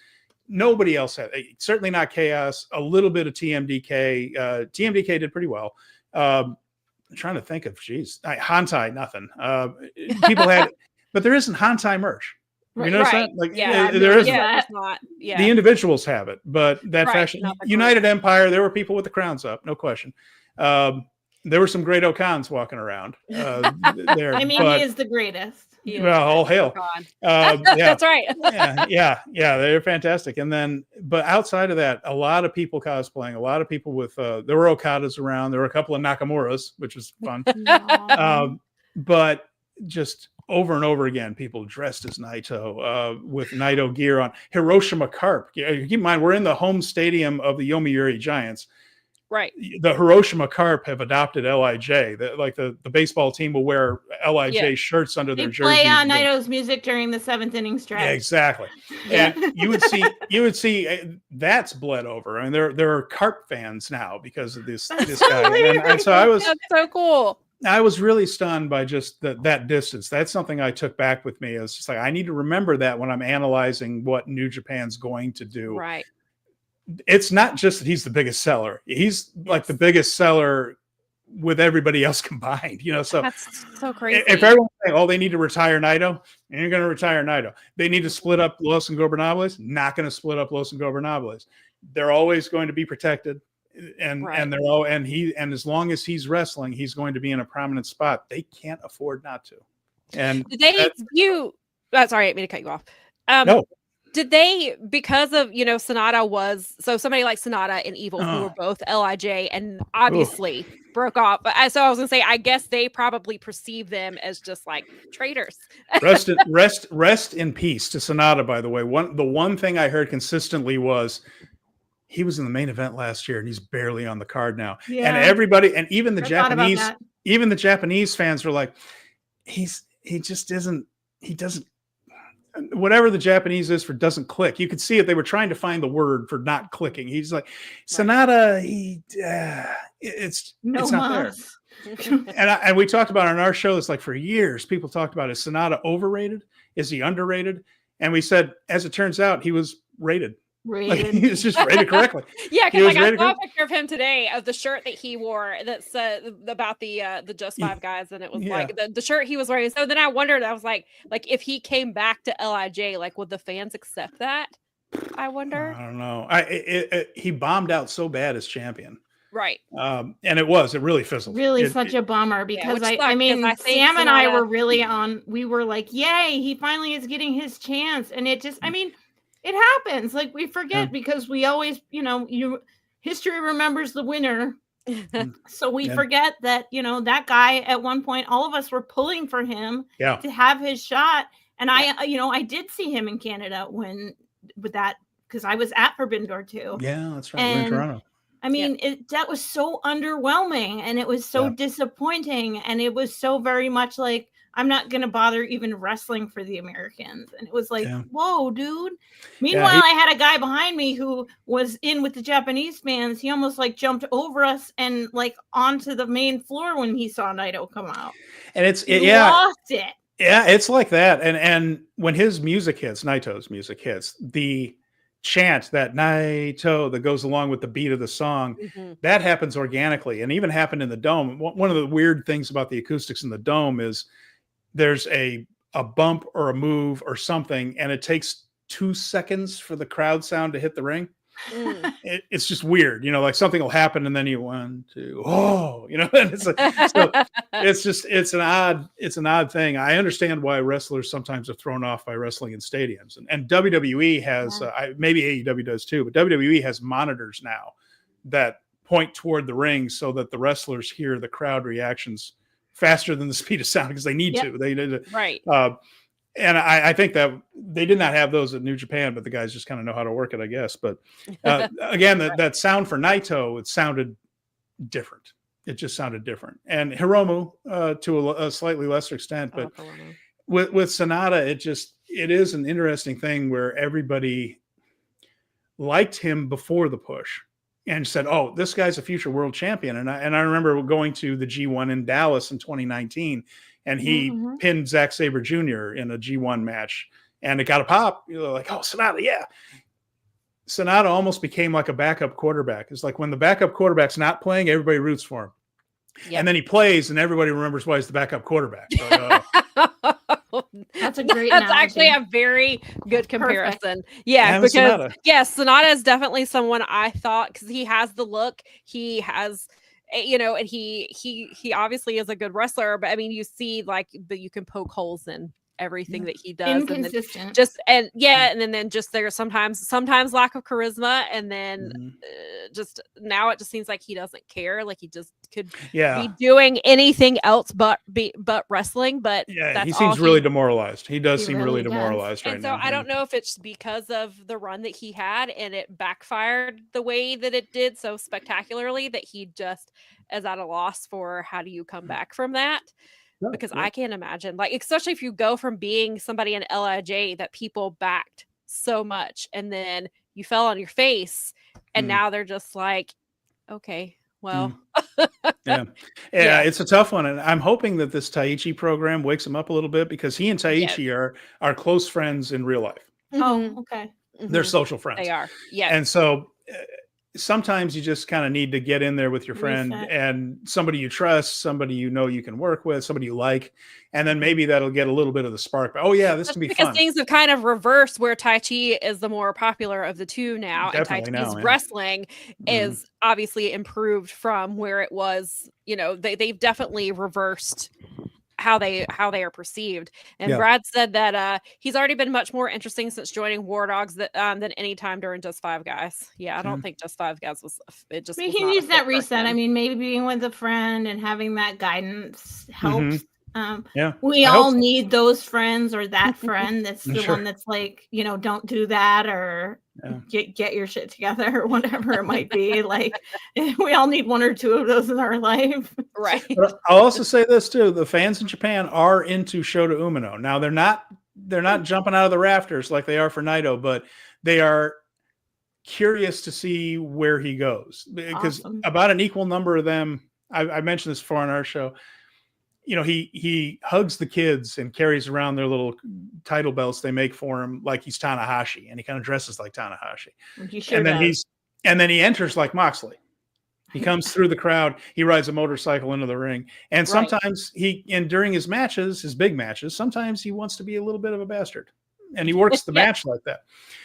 Speaker 4: nobody else had. Certainly not Chaos. A little bit of TMDK. TMDK did pretty well. I'm trying to think of, Hantai, nothing. People had, but there isn't Hantai merch. You notice that? Like, there isn't. The individuals have it, but that fashion, United Empire, there were people with the crowns up, no question. There were some great Okans walking around there.
Speaker 2: I mean, he is the greatest.
Speaker 4: Well, all hail.
Speaker 3: That's right.
Speaker 4: yeah, they're fantastic. And then, but outside of that, a lot of people cosplaying, a lot of people with, there were Okadas around. There were a couple of Nakamura's, which was fun. But just over and over again, people dressed as Naito with Naito gear on. Hiroshima Carp. Keep in mind, we're in the home stadium of the Yomiuri Giants.
Speaker 3: Right.
Speaker 4: The Hiroshima Carp have adopted LIJ. The baseball team will wear LIJ shirts under their jerseys.
Speaker 2: They play on Naito's music during the 7th inning stretch.
Speaker 4: Yeah, exactly. And you would see that's bled over. I mean, there are Carp fans now because of this guy. And so that's
Speaker 3: so cool.
Speaker 4: I was really stunned by just that distance. That's something I took back with me. It's just like, I need to remember that when I'm analyzing what New Japan's going to do.
Speaker 3: Right.
Speaker 4: It's not just that he's the biggest seller. He's like the biggest seller with everybody else combined, So
Speaker 3: that's so crazy.
Speaker 4: If everyone's saying, they need to retire Naito, and you're going to retire Naito. They need to split up Los Ingobernables. Not going to split up Los Ingobernables. They're always going to be protected. And they're all, and as long as he's wrestling, he's going to be in a prominent spot. They can't afford not to. And
Speaker 3: sorry, I didn't mean to cut you off.
Speaker 4: No.
Speaker 3: Did they, because of, Sonata was, so somebody like Sonata and Evil, who were both LIJ and obviously broke off. But so I was going to say, I guess they probably perceive them as just like traitors.
Speaker 4: Rest in peace to Sonata, by the way. The one thing I heard consistently was, he was in the main event last year and he's barely on the card now. Yeah. And everybody, and even the Japanese fans were like, he doesn't, whatever the Japanese is for doesn't click. You could see it. They were trying to find the word for not clicking. He's like, Sonata, it's not there. And we talked about on our show, it's like for years, people talked about, is Sonata overrated? Is he underrated? And we said, as it turns out, he was rated. Like, he was just rated correctly.
Speaker 3: Yeah, because I saw a picture of him today of the shirt that he wore that's about the Just Five guys, and it was like the shirt he was wearing. So then I wondered, I was like if he came back to LIJ, like would the fans accept that? I wonder.
Speaker 4: I don't know. He bombed out so bad as champion.
Speaker 3: Right.
Speaker 4: And it really fizzled.
Speaker 2: Really such a bummer because I mean, Sam and I were really we were like, yay, he finally is getting his chance. And it just, I mean, it happens. Like we forget because we always, history remembers the winner. So we forget that, that guy at one point, all of us were pulling for him to have his shot. And I did see him in Canada because I was at Forbidden Door too.
Speaker 4: Yeah, that's right. We're in Toronto.
Speaker 2: I mean, that was so underwhelming and it was so disappointing. And it was so very much like, I'm not going to bother even wrestling for the Americans. And it was like, whoa, dude. Meanwhile, I had a guy behind me who was in with the Japanese fans. He almost like jumped over us and like onto the main floor when he saw Naito come out. And he lost it.
Speaker 4: Yeah, it's like that. And when his music hits, Naito's music hits, the chant that Naito that goes along with the beat of the song, that happens organically and even happened in the Dome. One of the weird things about the acoustics in the Dome is there's a bump or a move or something, and it takes 2 seconds for the crowd sound to hit the ring. It's just weird, like something will happen and then you 1, 2, and it's an odd thing. I understand why wrestlers sometimes are thrown off by wrestling in stadiums, and WWE has maybe AEW does too, but WWE has monitors now that point toward the ring so that the wrestlers hear the crowd reactions faster than the speed of sound because they need to. They need to.
Speaker 3: Right.
Speaker 4: And I think that they did not have those at New Japan, but the guys just kind of know how to work it, I guess. But again, that sound for Naito, it sounded different. It just sounded different. And Hiromu to a slightly lesser extent, but with Sonata, it is an interesting thing where everybody liked him before the push and said, "Oh, this guy's a future world champion." And I remember going to the G1 in Dallas in 2019, and he pinned Zack Sabre Jr. in a G1 match, and it got a pop. You're like, "Oh, Sonata, yeah." Sonata almost became like a backup quarterback. It's like when the backup quarterback's not playing, everybody roots for him. Yep. And then he plays, and everybody remembers why he's the backup quarterback. Like,
Speaker 2: That's a great
Speaker 3: That's
Speaker 2: analogy.
Speaker 3: actually a very good comparison. Perfect. Yeah, because Sonata is definitely someone I thought, because he has the look, he has, and he obviously is a good wrestler, but I mean, you see like that you can poke holes in everything that he does.
Speaker 2: Inconsistent.
Speaker 3: And then just there's sometimes lack of charisma, and then just now it just seems like he doesn't care, like he just could be doing anything else but wrestling. But
Speaker 4: he seems really demoralized. He does seem really demoralized right now.
Speaker 3: So I don't know if it's because of the run that he had and it backfired the way that it did so spectacularly that he just is at a loss for how do you come back from that. Because I can't imagine, like, especially if you go from being somebody in LIJ that people backed so much and then you fell on your face and now they're just like, okay, well.
Speaker 4: It's a tough one. And I'm hoping that this Taichi program wakes him up a little bit, because he and Taichi are close friends in real life.
Speaker 2: Oh, okay.
Speaker 4: They're social friends.
Speaker 3: They are. Yeah.
Speaker 4: And so sometimes you just kind of need to get in there with your friend and somebody you trust, somebody you know you can work with, somebody you like, and then maybe that'll get a little bit of the spark. Oh yeah, this can be fun.
Speaker 3: Because things have kind of reversed, where Taichi is the more popular of the two now,
Speaker 4: Definitely
Speaker 3: and Taichi's wrestling is obviously improved from where it was. They've definitely reversed how they are perceived. And Brad said that he's already been much more interesting since joining War Dogs than any time during Just Five Guys. Yeah, I don't think Just Five Guys was it. Just
Speaker 2: he needs that reset. I mean, maybe being with a friend and having that guidance helps. We all need those friends, or that friend that's the one that's like, don't do that, or get your shit together, or whatever it might be. Like, we all need one or two of those in our life.
Speaker 3: Right.
Speaker 4: But I'll also say this too: the fans in Japan are into Shota Umino. Now they're not jumping out of the rafters like they are for Naito, but they are curious to see where he goes, because about an equal number of them, I mentioned this before on our show, you know, he hugs the kids and carries around their little title belts they make for him like he's Tanahashi, and he kind of dresses like Tanahashi. And then he enters like Moxley. He comes through the crowd. He rides a motorcycle into the ring. And sometimes during his matches, his big matches, sometimes he wants to be a little bit of a bastard. And he works the match like that.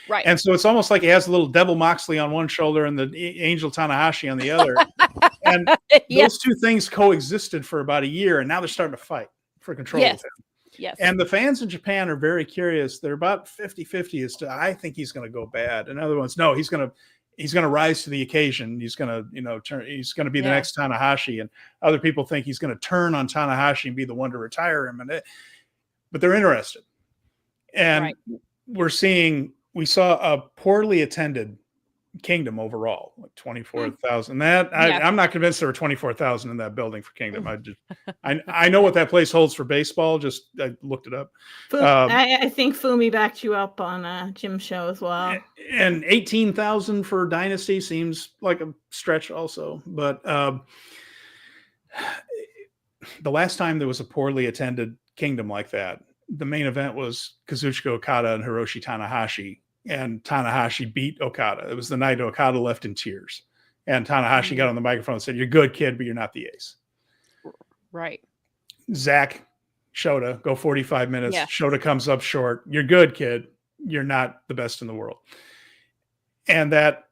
Speaker 3: Right.
Speaker 4: And so it's almost like he has a little Devil Moxley on one shoulder and the Angel Tanahashi on the other. And those two things coexisted for about a year. And now they're starting to fight for control of him.
Speaker 3: Yes.
Speaker 4: And the fans in Japan are very curious. They're about 50-50 as to, I think he's going to go bad. And other ones, no, he's going to rise to the occasion. He's going to, you know, he's going to be the next Tanahashi. And other people think he's going to turn on Tanahashi and be the one to retire him. But they're interested. And we saw a poorly attended Kingdom overall, like 24,000. I'm not convinced there were 24,000 in that building for Kingdom. I know what that place holds for baseball. I looked it up.
Speaker 2: I think Fumi backed you up on Jim's show as well.
Speaker 4: And 18,000 for Dynasty seems like a stretch also. But the last time there was a poorly attended Kingdom like that, the main event was Kazuchika Okada and Hiroshi Tanahashi, and Tanahashi beat Okada. It was the night Okada left in tears, and Tanahashi got on the microphone and said, "You're good, kid, but you're not the ace."
Speaker 3: Right.
Speaker 4: Zach Shota go 45 minutes.
Speaker 3: Yeah.
Speaker 4: Shota comes up short. "You're good, kid. You're not the best in the world." And that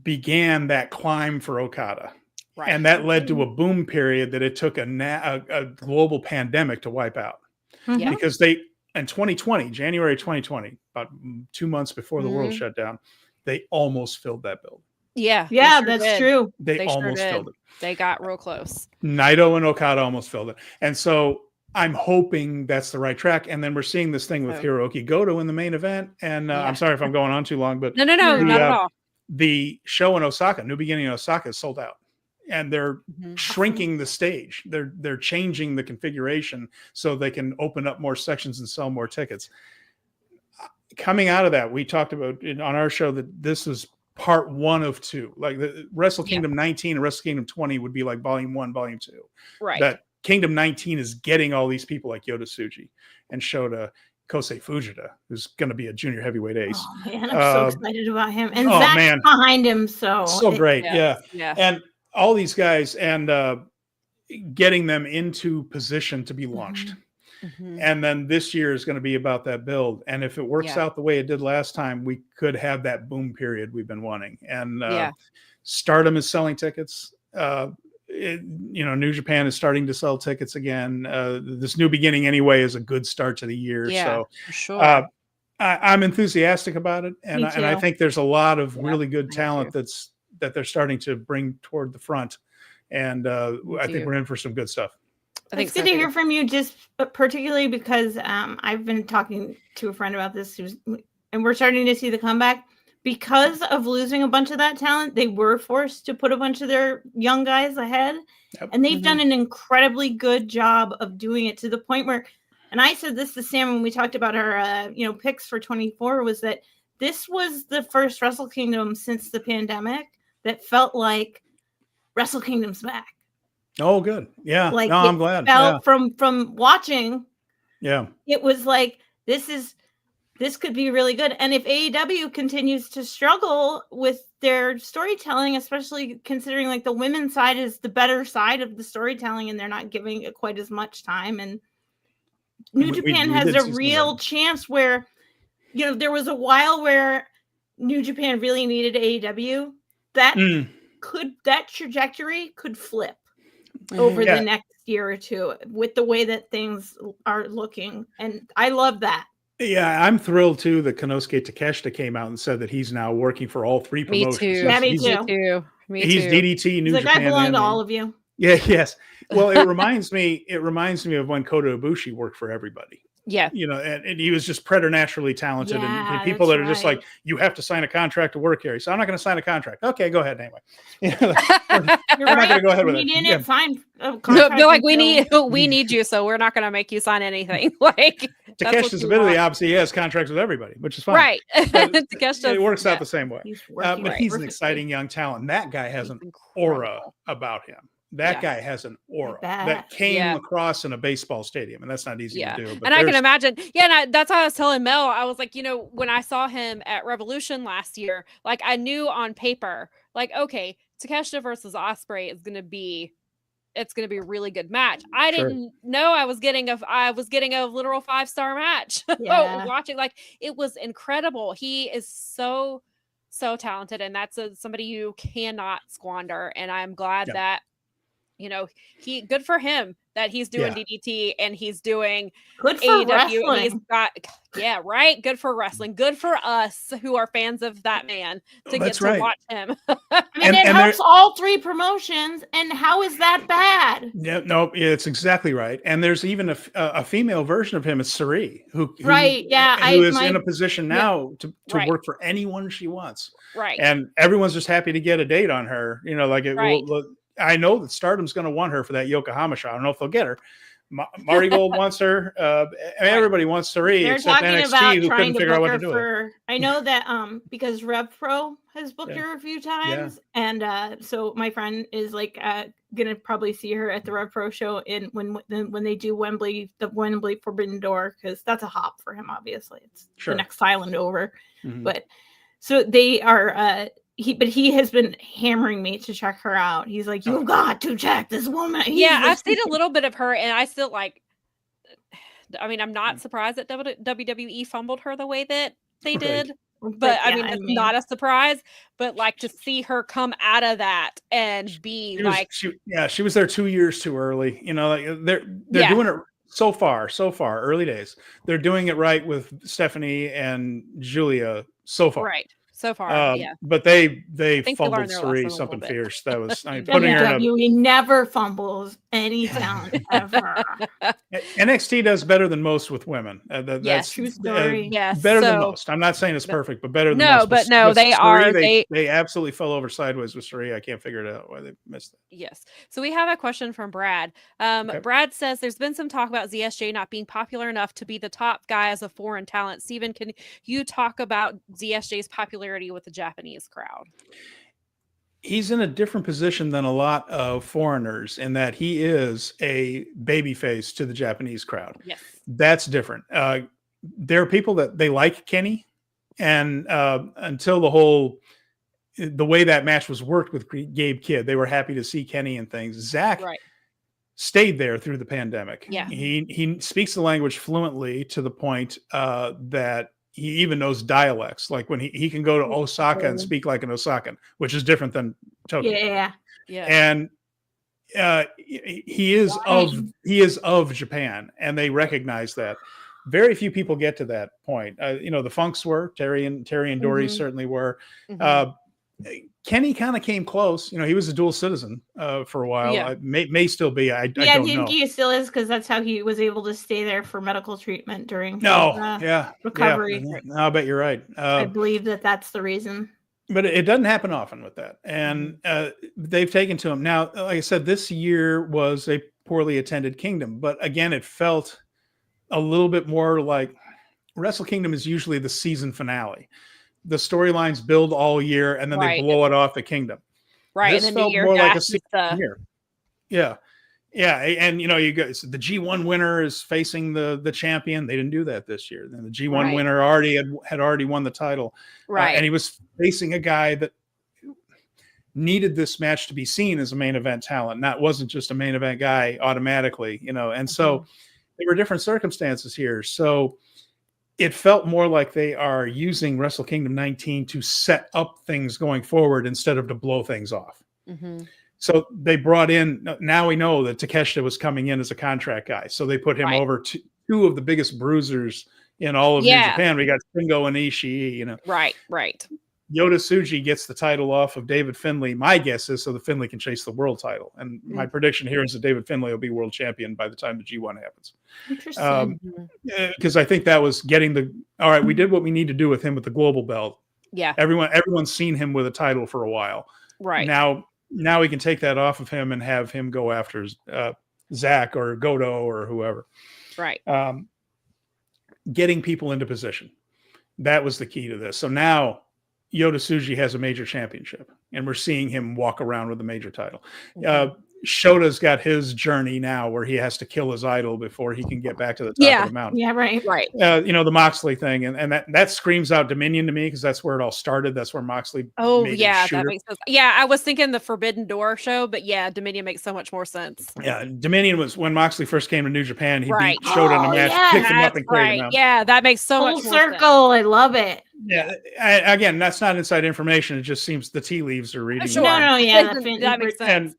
Speaker 4: began that climb for Okada. Right. And that led to a boom period that it took a global pandemic to wipe out. Yeah. Because in 2020, January 2020, about 2 months before the world shut down, they almost filled that building.
Speaker 3: Yeah.
Speaker 2: That's true.
Speaker 4: They almost filled it.
Speaker 3: They got real close.
Speaker 4: Naito and Okada almost filled it. And so I'm hoping that's the right track. And then we're seeing this thing with Hiroki Goto in the main event. And I'm sorry if I'm going on too long, but
Speaker 3: no, not at all.
Speaker 4: The show in Osaka, New Beginning in Osaka, is sold out. And they're shrinking the stage. They're changing the configuration so they can open up more sections and sell more tickets. Coming out of that, we talked about on our show that this was part 1 of 2. Like the Wrestle Kingdom 19 and Wrestle Kingdom 20 would be like volume 1, volume 2.
Speaker 3: Right.
Speaker 4: That Kingdom 19 is getting all these people like Yota Tsuji and Shota, Kosei Fujita, who's going to be a junior heavyweight ace.
Speaker 2: Oh man, I'm so excited about him. And Zach's behind him, so
Speaker 4: great. Yeah. And all these guys, and getting them into position to be launched. And then this year is going to be about that build. And if it works out the way it did last time, we could have that boom period we've been wanting. And Stardom is selling tickets. New Japan is starting to sell tickets again. This New Beginning anyway is a good start to the year. So
Speaker 3: for sure.
Speaker 4: I'm enthusiastic about it. And I think there's a lot of really good talent that they're starting to bring toward the front. And I think we're in for some good stuff.
Speaker 2: It's good to hear from you, just particularly because I've been talking to a friend about this, and we're starting to see the comeback. Because of losing a bunch of that talent, they were forced to put a bunch of their young guys ahead. Yep. And they've done an incredibly good job of doing it to the point where, and I said this to Sam when we talked about our picks for 24, was that this was the first Wrestle Kingdom since the pandemic that felt like Wrestle Kingdom's back.
Speaker 4: Oh, good. Yeah.
Speaker 2: Like
Speaker 4: I'm glad.
Speaker 2: Felt from watching.
Speaker 4: Yeah.
Speaker 2: It was like, this could be really good. And if AEW continues to struggle with their storytelling, especially considering like the women's side is the better side of the storytelling and they're not giving it quite as much time. And New Japan has a real chance where, there was a while where New Japan really needed AEW. That trajectory could flip over the next year or two with the way that things are looking. And I love that.
Speaker 4: Yeah, I'm thrilled too that Konosuke Takeshita came out and said that he's now working for all 3 promotions.
Speaker 3: Me too.
Speaker 4: He's DDT, New Japan.
Speaker 2: I belong to all of you.
Speaker 4: Yeah, yes. Well, it reminds me of when Kota Ibushi worked for everybody.
Speaker 3: Yeah.
Speaker 4: And he was just preternaturally talented.
Speaker 2: Yeah,
Speaker 4: and people that are just
Speaker 2: right.
Speaker 4: like, you have to sign a contract to work here. So I'm not going to sign a contract. Okay, go ahead anyway.
Speaker 2: You're
Speaker 4: I'm not going to go ahead with
Speaker 2: We
Speaker 4: it.
Speaker 2: didn't
Speaker 4: Yeah.
Speaker 2: sign a
Speaker 3: They're
Speaker 2: contract
Speaker 3: like, we
Speaker 2: until-
Speaker 3: need you, so we're not going to make you sign anything. Like,
Speaker 4: Takesha's ability, obviously, he has contracts with everybody, which is fine.
Speaker 3: right?
Speaker 4: But
Speaker 3: Takesha,
Speaker 4: it works out the same way.
Speaker 2: He's working
Speaker 4: But he's an
Speaker 2: perfectly.
Speaker 4: exciting young talent. That guy has
Speaker 3: He's
Speaker 4: an aura
Speaker 3: incredible.
Speaker 4: about him. That
Speaker 3: Yeah.
Speaker 4: guy has an aura
Speaker 2: bet.
Speaker 4: that came
Speaker 3: Yeah.
Speaker 4: across in a baseball stadium, and that's not easy
Speaker 3: Yeah.
Speaker 4: to do. But
Speaker 3: And I can
Speaker 4: there's-
Speaker 3: imagine, yeah, and that's how I was telling Mel. I was like, when I saw him at Revolution last year, like I knew on paper, like, okay, Takesha versus Ospreay is gonna be a really good match. I
Speaker 4: Sure.
Speaker 3: didn't know I was getting a literal 5-star match.
Speaker 2: Yeah.
Speaker 3: Watching, like, it was incredible. He is so talented, and that's somebody you cannot squander. And I'm glad
Speaker 4: Yeah.
Speaker 3: that he good for him that he's doing
Speaker 4: Yeah.
Speaker 3: DDT and he's doing
Speaker 2: Good for
Speaker 3: AEW, and he's
Speaker 2: wrestling.
Speaker 3: got right. Good for wrestling. Good for us who are fans of that man to
Speaker 4: That's
Speaker 3: get to
Speaker 4: right.
Speaker 3: watch him.
Speaker 2: I mean,
Speaker 4: And-
Speaker 2: it
Speaker 4: and
Speaker 2: helps all three promotions, and how is that bad?
Speaker 4: Yeah, no, it's exactly right. And there's even a female version of him, it's Sari, who
Speaker 2: Right, yeah,
Speaker 4: who is in a position now to
Speaker 3: Right.
Speaker 4: work for anyone she wants.
Speaker 3: Right.
Speaker 4: And everyone's just happy to get a date on her. Like it
Speaker 3: Right.
Speaker 4: will. I know that Stardom's going to want her for that Yokohama show. I don't know if they'll get her. Marty Gold wants her. Everybody wants Sari,
Speaker 2: They're
Speaker 4: except
Speaker 2: talking
Speaker 4: NXT,
Speaker 2: about
Speaker 4: who
Speaker 2: trying
Speaker 4: couldn't
Speaker 2: to
Speaker 4: figure out
Speaker 2: book
Speaker 4: what
Speaker 2: her
Speaker 4: to do.
Speaker 2: for. I know that because Rev Pro has booked her a few times, and so my friend is like gonna probably see her at the Rev Pro show when they do the Wembley Forbidden Door, because that's a hop for him. Obviously, it's
Speaker 4: Sure.
Speaker 2: the next island over.
Speaker 4: Mhm.
Speaker 2: But so they are. He has been hammering me to check her out. He's like, "You've got to check this woman."
Speaker 3: I've seen a little bit of her, and I still like. I mean, I'm not surprised that WWE fumbled her the way that they did, but I mean, it's not a surprise. But like to see her come out of that and be
Speaker 4: she was there 2 years too early. Like they're doing it so far, early days. They're doing it right with Stephanie and Julia so far.
Speaker 3: Right. So far,
Speaker 4: but they
Speaker 3: think they
Speaker 4: fumbled
Speaker 3: learned their
Speaker 4: Sari
Speaker 3: lesson a
Speaker 4: something
Speaker 3: little bit.
Speaker 4: fierce. That was putting her in
Speaker 2: WWE never fumbles any talent ever.
Speaker 4: NXT does better than most with women. That's
Speaker 2: true story.
Speaker 4: better than most. I'm not saying it's perfect, but better than
Speaker 3: No,
Speaker 4: most.
Speaker 3: but no,
Speaker 4: with
Speaker 3: they
Speaker 4: Sari,
Speaker 3: are.
Speaker 4: They absolutely fell over sideways with Sari. I can't figure it out why they missed it.
Speaker 3: Yes. So we have a question from Brad. Brad says there's been some talk about ZSJ not being popular enough to be the top guy as a foreign talent. Steven, can you talk about ZSJ's popularity with the Japanese crowd?
Speaker 4: He's in a different position than a lot of foreigners in that he is a babyface to the Japanese crowd.
Speaker 3: Yes.
Speaker 4: That's different. There are people that they like Kenny, and until the way that match was worked with Gabe Kidd, they were happy to see Kenny and things. Zach stayed there through the pandemic.
Speaker 3: Yeah.
Speaker 4: He speaks the language fluently to the point that he even knows dialects. Like when he can go to Osaka and speak like an Osakan, which is different than Tokyo.
Speaker 2: Yeah.
Speaker 4: And he is of Japan, and they recognize that. Very few people get to that point. The Funks were, Terry and Dory certainly were. Kenny kind of came close. He was a dual citizen for a while.
Speaker 3: Yeah.
Speaker 4: May still be. I don't
Speaker 2: I think
Speaker 4: know.
Speaker 2: he still is, because that's how he was able to stay there for medical treatment during his, recovery.
Speaker 4: Yeah. No, I bet you're right.
Speaker 2: I believe that's the reason.
Speaker 4: But it doesn't happen often with that. And they've taken to him. Now, like I said, this year was a poorly attended Kingdom. But again, it felt a little bit more like Wrestle Kingdom is usually the season finale. The storylines build all year, and then they blow it off at Kingdom.
Speaker 3: Right.
Speaker 4: This
Speaker 3: and then
Speaker 4: felt
Speaker 3: the year
Speaker 4: more like a
Speaker 3: after
Speaker 4: season year. Yeah. Yeah. And, you guys, the G1 winner is facing the champion. They didn't do that this year. Then the G1 winner had already won the title.
Speaker 3: Right.
Speaker 4: And he was facing a guy that needed this match to be seen as a main event talent. And that wasn't just a main event guy automatically, and so there were different circumstances here. So it felt more like they are using Wrestle Kingdom 19 to set up things going forward instead of to blow things off. So they brought in, now we know that Takesha was coming in as a contract guy. So they put him over to two of the biggest bruisers in all of New Japan. We got Shingo and Ishii,
Speaker 3: Right.
Speaker 4: Yota Tsuji gets the title off of David Finlay. My guess is so that Finlay can chase the world title. And my prediction here is that David Finlay will be world champion by the time the G1 happens.
Speaker 2: Interesting.
Speaker 4: Because I think that was getting all right, we did what we need to do with him with the global belt.
Speaker 3: Yeah.
Speaker 4: Everyone's seen him with a title for a while.
Speaker 3: Right.
Speaker 4: Now we can take that off of him and have him go after Zach or Goto or whoever.
Speaker 3: Right.
Speaker 4: Getting people into position. That was the key to this. So now Yota Tsuji has a major championship, and we're seeing him walk around with a major title. Shota's got his journey now where he has to kill his idol before he can get back to the top of the mountain.
Speaker 2: Yeah, right.
Speaker 4: The Moxley thing, and that screams out Dominion to me because that's where it all started. That's where Moxley.
Speaker 3: That makes sense. Yeah, I was thinking the Forbidden Door show, but yeah, Dominion makes so much more sense.
Speaker 4: Yeah, Dominion was when Moxley first came to New Japan. He beat Shota in a match, picked him up, and carried him out.
Speaker 3: Yeah, that makes so much
Speaker 2: Full
Speaker 3: more
Speaker 2: circle.
Speaker 3: sense.
Speaker 2: I love it.
Speaker 4: Yeah, again, that's not inside information. It just seems the tea leaves are reading.
Speaker 3: Sure.
Speaker 2: No, yeah,
Speaker 3: that makes sense.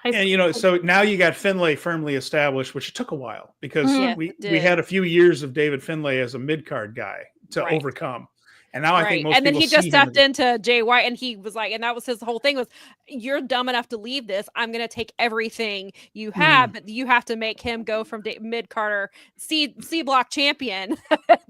Speaker 4: And so now you got Finlay firmly established, which took a while because we had a few years of David Finlay as a mid-card guy to overcome. And now I think most people
Speaker 3: then he just
Speaker 4: see
Speaker 3: stepped into Jay White, and he was like, and that was his whole thing was, you're dumb enough to leave this. I'm going to take everything you have, but you have to make him go from mid-carder C block champion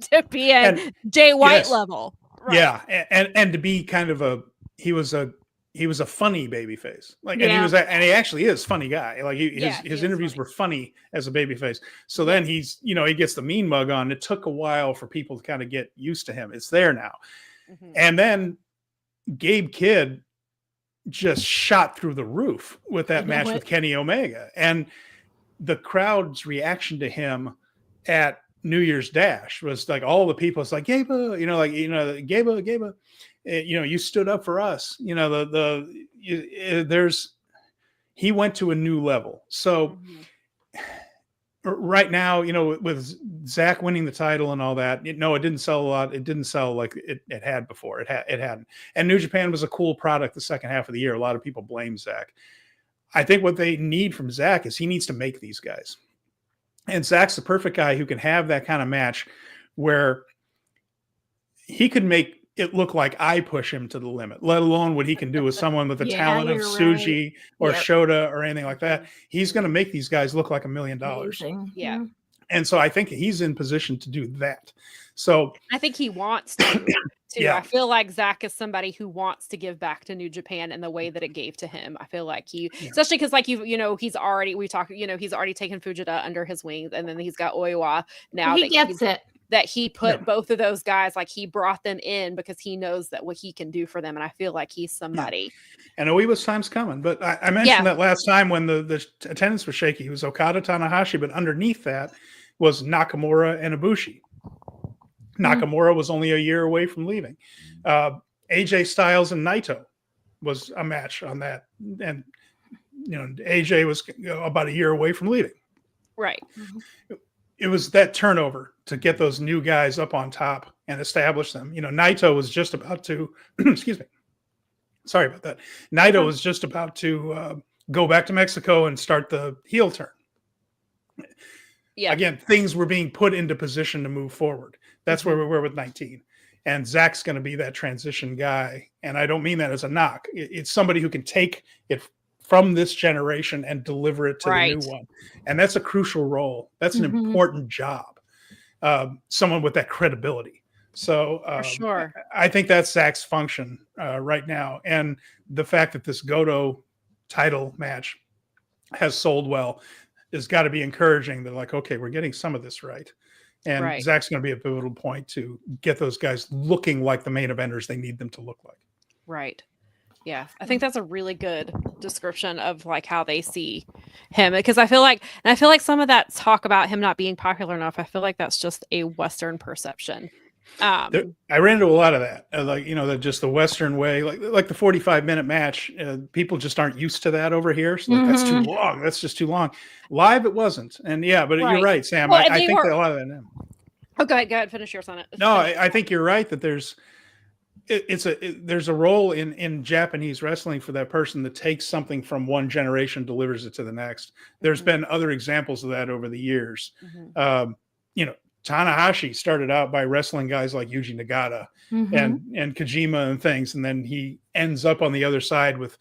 Speaker 3: to be at Jay White level. Right.
Speaker 4: Yeah. And to be kind of he was a funny babyface, and he actually is a funny guy. Like his interviews were funny as a babyface. So then he gets the mean mug on. It took a while for people to kind of get used to him. It's there now. And then Gabe Kidd just shot through the roof with that match with Kenny Omega, and the crowd's reaction to him at New Year's Dash was like all the people. It's like Gabe, Gabe. You stood up for us. He went to a new level. So right now, with Zach winning the title and all that, it didn't sell a lot. It didn't sell like it had before. It hadn't. And New Japan was a cool product the second half of the year. A lot of people blame Zach. I think what they need from Zach is he needs to make these guys. And Zach's the perfect guy who can have that kind of match where he could make it look like I push him to the limit, let alone what he can do with someone with the talent of Tsuji or Shota or anything like that. He's going to make these guys look like $1 million.
Speaker 3: Yeah.
Speaker 4: And so I think he's in position to do that. So
Speaker 3: I think he wants to. I feel like Zach is somebody who wants to give back to New Japan in the way that it gave to him. I feel like especially because he's already he's already taken Fujita under his wings, and then he's got Oiwa now.
Speaker 2: He gets it.
Speaker 3: That he put both of those guys, like he brought them in because he knows that what he can do for them. And I feel like he's somebody.
Speaker 4: And Oiwa's time's coming. But I mentioned that last time when the attendance was shaky. It was Okada, Tanahashi, but underneath that was Nakamura and Ibushi. Nakamura was only a year away from leaving. AJ Styles and Naito was a match on that. And, AJ was about a year away from leaving.
Speaker 3: Right.
Speaker 4: It was that turnover to get those new guys up on top and establish them. Naito was just about to, excuse me. Sorry about that. Naito was just about to go back to Mexico and start the heel turn. Yeah. Again, things were being put into position to move forward. That's where we were with 19. And Zach's going to be that transition guy. And I don't mean that as a knock. It's somebody who can take it from this generation and deliver it to the new one. And that's a crucial role. That's an important job. Someone with that credibility. So
Speaker 3: for sure.
Speaker 4: I think that's Zach's function right now. And the fact that this Goto title match has sold well has got to be encouraging. They're like, okay, we're getting some of this right. And Zach's going to be a pivotal point to get those guys looking like the main eventers they need them to look like.
Speaker 3: Right. Yeah, I think that's a really good description of like how they see him, because I feel like some of that talk about him not being popular enough, I feel like that's just a Western perception.
Speaker 4: I ran into a lot of that, just the Western way, like the 45-minute match. People just aren't used to that over here. So that's too long. That's just too long. Live, it wasn't. And but you're right, Sam. Well, I think that a lot of that.
Speaker 3: Oh, go ahead. Finish yours on it.
Speaker 4: No, I think you're right that there's a role in Japanese wrestling for that person that takes something from one generation, delivers it to the next. There's been other examples of that over the years. Tanahashi started out by wrestling guys like Yuji Nagata and Kojima and things, and then he ends up on the other side with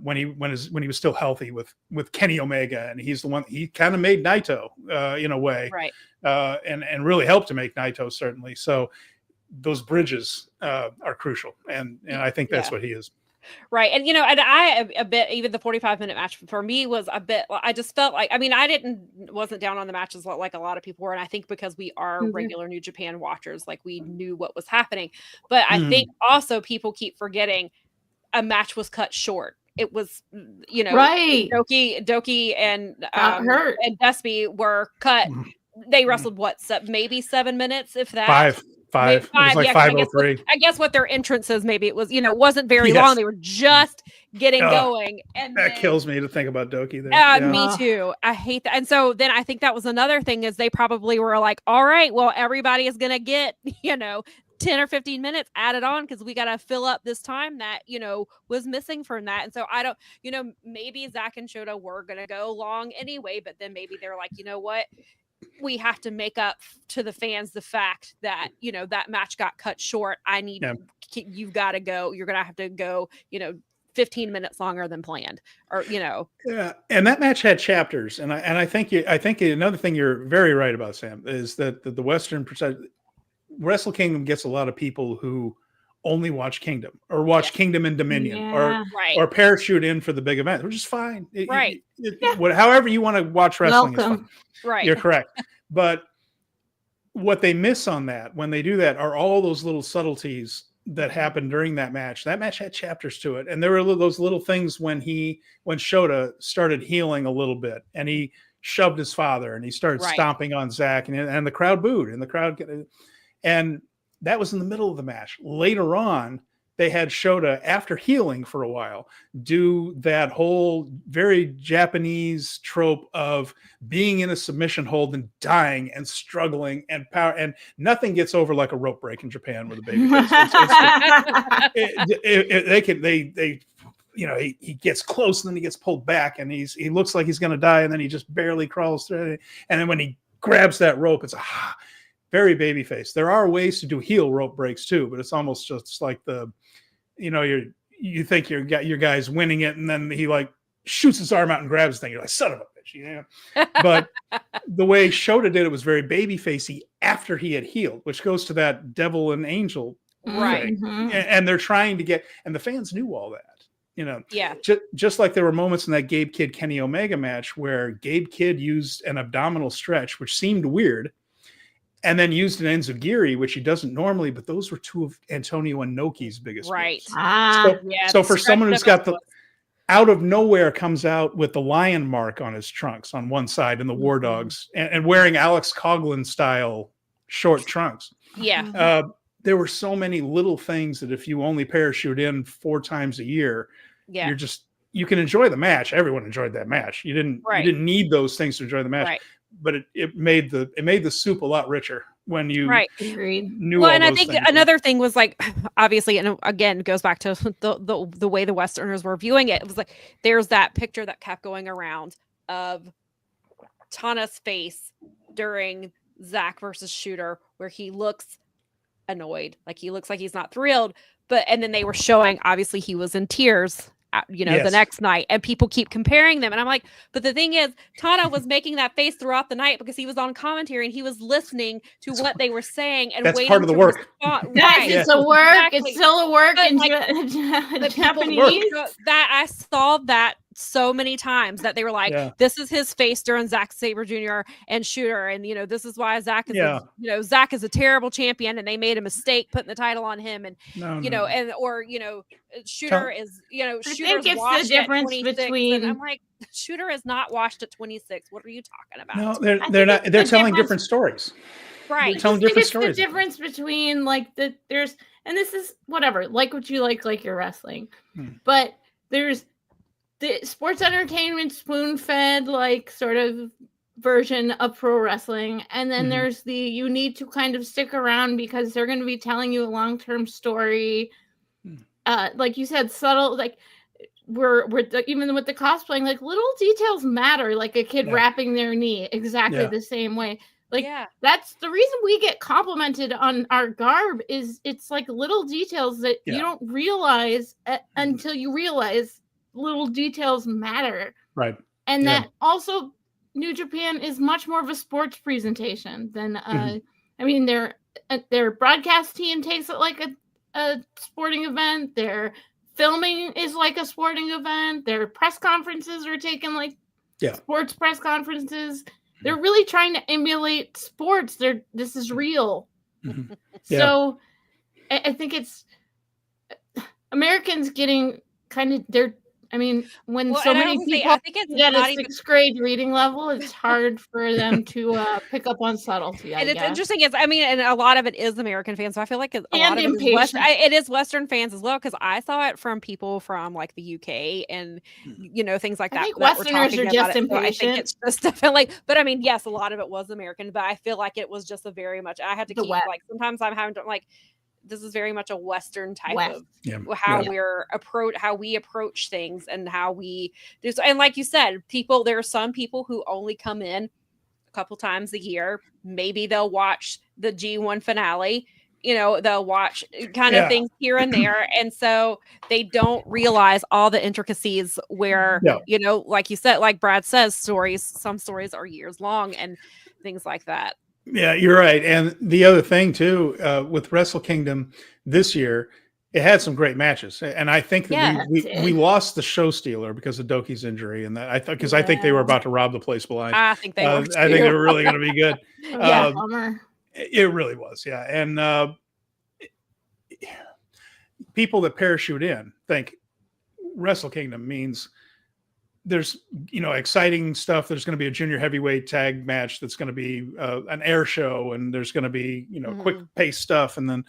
Speaker 4: when he was still healthy with Kenny Omega, and he's the one he kind of made Naito in a way,
Speaker 3: Right.
Speaker 4: And really helped to make Naito, certainly. So those bridges are crucial, and I think that's what he is.
Speaker 3: Right. And, and I a bit, even the 45-minute match for me was a bit, I just felt like, I mean, wasn't down on the matches like a lot of people were. And I think because we are regular New Japan watchers, like we knew what was happening. But I think also people keep forgetting a match was cut short. It was,
Speaker 2: right.
Speaker 3: Doki and Despy were cut. They wrestled maybe 7 minutes, if that.
Speaker 4: Five.
Speaker 3: Maybe
Speaker 4: It was like 5:03.
Speaker 3: I guess what their entrance is, maybe it was, it wasn't very long. They were just getting going. And
Speaker 4: that kills me to think about Doki there.
Speaker 3: Me too. I hate that. And so then I think that was another thing is they probably were like, all right, well, everybody is going to get, 10 or 15 minutes added on because we got to fill up this time that, was missing from that. And so I don't, maybe Zach and Shota were going to go long anyway, but then maybe they're like, you know what? We have to make up to the fans the fact that, that match got cut short. You've got to go. You're going to have to go, 15 minutes longer than planned or,
Speaker 4: Yeah. And that match had chapters. And I think another thing you're very right about, Sam, is that the Western Wrestle Kingdom gets a lot of people who only watch Kingdom or watch Kingdom and Dominion or parachute in for the big event, which is fine. However you want to watch wrestling is fine.
Speaker 3: Right.
Speaker 4: You're correct. But what they miss on that when they do that are all those little subtleties that happened during that match. That match had chapters to it. And there were those little things when Shota started healing a little bit and he shoved his father and he started stomping on Zach and the crowd booed and that was in the middle of the match. Later on, they had Shota, after healing for a while, do that whole very Japanese trope of being in a submission hold and dying and struggling and power. And nothing gets over like a rope break in Japan with a baby face. He gets close and then he gets pulled back and he looks like he's going to die and then he just barely crawls through it. And then when he grabs that rope, it's very babyface. There are ways to do heel rope breaks too, but it's almost just like you think your guy's winning it, and then he like shoots his arm out and grabs the thing. You're like, son of a bitch, But the way Shota did it was very babyfacey after he had healed, which goes to that devil and angel thing. And they're trying to get, and the fans knew all that. Just like there were moments in that Gabe Kidd Kenny Omega match where Gabe Kidd used an abdominal stretch, which seemed weird. And then used an enziguri, which he doesn't normally, but those were two of Antonio Inoki's biggest moves. So for someone who's got out of nowhere comes out with the lion mark on his trunks on one side and the War Dogs and wearing Alex Coughlin style short trunks.
Speaker 3: Yeah.
Speaker 4: There were so many little things that if you only parachute in 4 times a year, you can enjoy the match. Everyone enjoyed that match. You didn't need those things to enjoy the match. Right. But it made the soup a lot richer when you knew.
Speaker 3: Well, and I think another thing was like, obviously, and again, goes back to the way the Westerners were viewing it. It was like there's that picture that kept going around of Tana's face during Zach versus Shooter, where he looks annoyed, like he looks like he's not thrilled. And then they were showing, obviously, he was in tears. The next night, and people keep comparing them, and I'm like, but the thing is, Tana was making that face throughout the night because he was on commentary and he was listening to what they were saying and waiting
Speaker 4: part of the work.
Speaker 2: It's a work. Exactly. It's still a work in Japanese.
Speaker 3: That I saw that so many times that they were like, this is his face during Zack Sabre Jr. and Shooter, and this is why Zach is Zach is a terrible champion and they made a mistake putting the title on him, and Shooter is Shooter's washed the difference at 26, between, and I'm like, Shooter is not washed at 26. What are you talking about?
Speaker 4: No, they're not. They're telling different stories.
Speaker 3: Right.
Speaker 4: They're telling different stories.
Speaker 2: The difference between there's, and this is whatever, like what you like your wrestling, but there's the sports entertainment spoon-fed sort of version of pro wrestling, and then there's the you need to kind of stick around because they're going to be telling you a long-term story. Like you said, subtle, like we're even with the cosplaying, like little details matter, like a kid wrapping their knee exactly the same way. Like
Speaker 3: Yeah.
Speaker 2: that's the reason we get complimented on our garb is it's like little details that you don't realize until you realize little details matter.
Speaker 4: Right.
Speaker 2: And that also New Japan is much more of a sports presentation than I mean their broadcast team takes it like a sporting event. Their filming is like a sporting event. Their press conferences are taken like sports press conferences. They're really trying to emulate sports. This is real. So I think it's Americans getting kind of when so many people
Speaker 3: I think it's
Speaker 2: at
Speaker 3: not
Speaker 2: a
Speaker 3: even
Speaker 2: sixth grade reading level, it's hard for them to pick up on subtlety.
Speaker 3: And
Speaker 2: I
Speaker 3: it's
Speaker 2: guess.
Speaker 3: interesting. And a lot of it is American fans. So I feel like a lot of it is Western fans as well. Because I saw it from people from like the UK and things like that.
Speaker 2: I think
Speaker 3: that
Speaker 2: Westerners are just impatient.
Speaker 3: So I think it's just definitely. But I mean, yes, a lot of it was American. But I feel like it was just a very much. I had to keep like sometimes I'm having to like. This is very much a Western type of how we approach things and how we do so. And like you said, there are some people who only come in a couple times a year. Maybe they'll watch the G1 finale. They'll watch kind of things here and there. And so they don't realize all the intricacies where, like you said, like Brad says, some stories are years long and things like that.
Speaker 4: Yeah, you're right. And the other thing too, with Wrestle Kingdom this year, it had some great matches. And I think that we lost the show stealer because of Doki's injury, and that I think they were about to rob the place blind.
Speaker 3: I think they were.
Speaker 4: I think they were really going to be good.
Speaker 2: Bummer.
Speaker 4: It really was. Yeah, and people that parachute in think Wrestle Kingdom means there's exciting stuff. There's going to be a junior heavyweight tag match. That's going to be an air show, and there's going to be quick pace stuff. And then,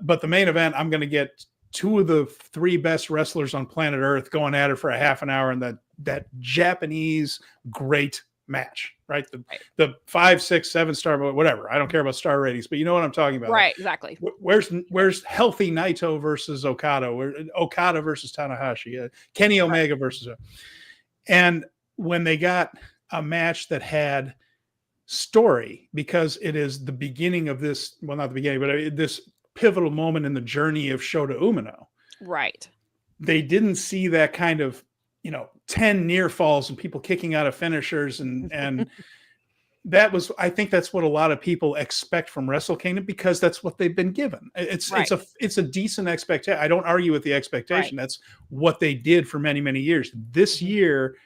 Speaker 4: but the main event, I'm going to get two of the three best wrestlers on planet Earth going at it for a half an hour, and that Japanese great match, right? The 5, 6, 7 star, whatever. I don't care about star ratings, but you know what I'm talking about,
Speaker 3: right? Exactly.
Speaker 4: Where's healthy Naito versus Okada? Okada versus Tanahashi? Kenny Omega versus. And when they got a match that had story, because it is the beginning of this, well, not the beginning, but this pivotal moment in the journey of Shota Umino.
Speaker 3: Right.
Speaker 4: They didn't see that kind of, 10 near falls and people kicking out of finishers. And I think that's what a lot of people expect from Wrestle Kingdom, because that's what they've been given. It's a decent expectation. I don't argue with the expectation. Right. That's what they did for many, many years. This year,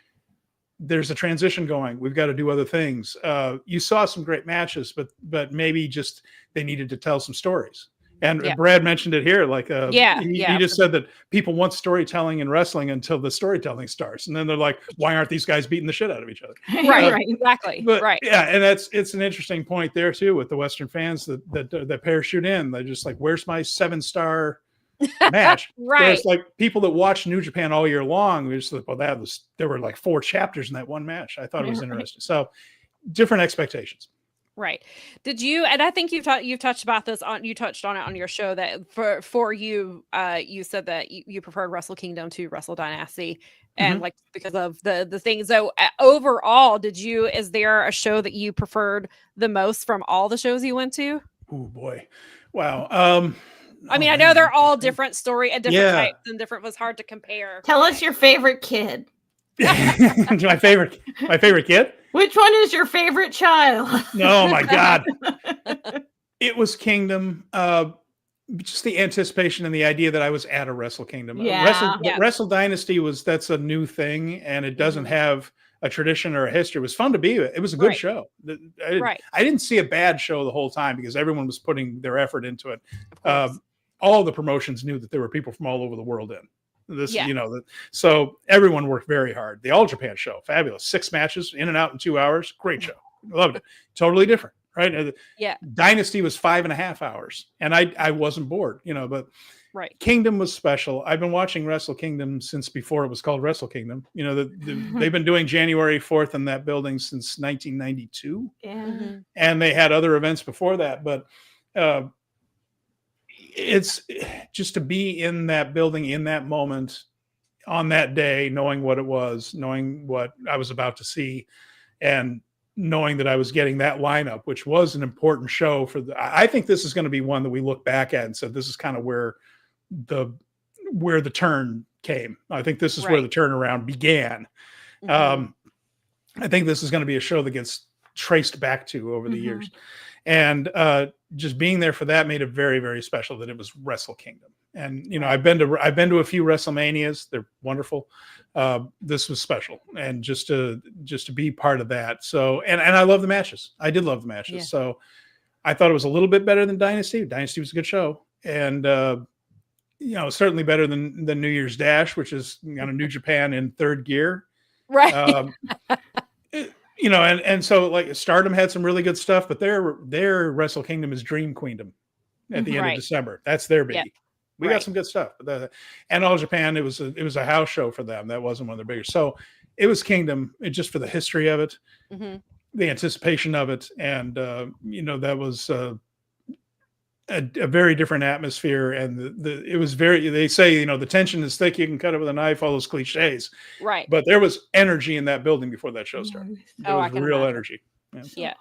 Speaker 4: there's a transition going. We've got to do other things. You saw some great matches, but maybe just they needed to tell some stories. And Brad mentioned it here. Like, he just said that people want storytelling in wrestling until the storytelling starts, and then they're like, "Why aren't these guys beating the shit out of each other?"
Speaker 3: Right, exactly.
Speaker 4: But,
Speaker 3: right.
Speaker 4: Yeah, and it's an interesting point there too with the Western fans that parachute in. They're just like, "Where's my 7-star match?"
Speaker 3: Right.
Speaker 4: There's like people that watch New Japan all year long. We just like, well, there were like 4 chapters in that one match. I thought it was interesting. So different expectations.
Speaker 3: Right. Did you, and I think you've touched about this you touched on it on your show, that for you, you said that you preferred Wrestle Kingdom to Wrestle Dynasty, and like because of the things. So overall, is there a show that you preferred the most from all the shows you went to?
Speaker 4: Oh boy. Wow.
Speaker 3: I mean, I know they're all different story and different types, and different was hard to compare.
Speaker 2: Tell us your favorite kid.
Speaker 4: my favorite kid.
Speaker 2: Which one is your favorite child?
Speaker 4: Oh my God. It was Kingdom. Just the anticipation and the idea that I was at a Wrestle Kingdom. Wrestle Dynasty that's a new thing, and it doesn't have a tradition or a history. It was fun to be. It was a good show. I didn't see a bad show the whole time because everyone was putting their effort into it. All the promotions knew that there were people from all over the world in this, so everyone worked very hard. The All Japan show, fabulous. 6 matches, in and out in 2 hours. Great show. Loved it. Totally different, right? Dynasty was 5.5 hours, and I wasn't bored, but Kingdom was special. I've been watching Wrestle Kingdom since before it was called Wrestle Kingdom. They've been doing January 4th in that building since 1992. And they had other events before that, but it's just to be in that building in that moment on that day, knowing what it was, knowing what I was about to see, and knowing that I was getting that lineup, which was an important show for I think this is going to be one that we look back at and said, this is kind of where the turn came. I think this is where the turnaround began. I think this is going to be a show that gets traced back to over the years. And just being there for that made it very, very special that it was Wrestle Kingdom. And, you know, I've been to a few WrestleManias. They're wonderful. This was special. And just to be part of that. So, and I love the matches. I did love the matches. Yeah. So I thought it was a little bit better than Dynasty. Dynasty was a good show. And, you know, certainly better than the New Year's Dash, which is, you know, New Japan in third gear.
Speaker 3: Right.
Speaker 4: You know, and so like Stardom had some really good stuff, but their Wrestle Kingdom is Dream Queendom at the end of December. That's their biggie. Yeah. We got some good stuff, and All Japan, it was a house show for them. That wasn't one of their bigger. So it was Kingdom, just for the history of it, the anticipation of it, and you know, that was a very different atmosphere, and it was very. They say, you know, the tension is thick, you can cut it with a knife. All those cliches,
Speaker 3: right?
Speaker 4: But there was energy in that building before that show started. There was real energy.
Speaker 3: Yeah.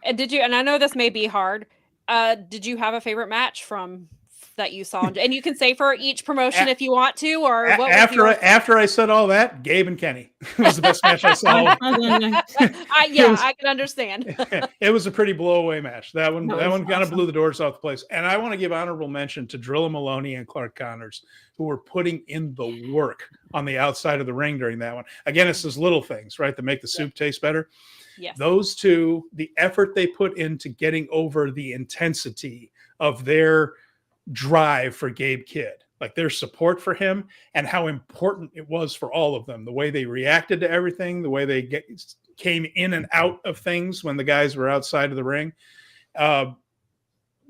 Speaker 3: And did you? And I know this may be hard. Did you have a favorite match from that you saw? And you can say for each promotion if you want to, or what
Speaker 4: after I said all that, Gabe and Kenny was the best match I saw.
Speaker 3: I can understand.
Speaker 4: It was a pretty blow-away match. That one kind of blew the doors off the place. And I want to give honorable mention to Drilla Maloney and Clark Connors, who were putting in the work on the outside of the ring during that one. Again, it's those little things, right, that make the soup taste better.
Speaker 3: Yes.
Speaker 4: Those two, the effort they put into getting over the intensity of their drive for Gabe Kidd, like their support for him, and how important it was for all of them, the way they reacted to everything, the way they came in and out of things when the guys were outside of the ring.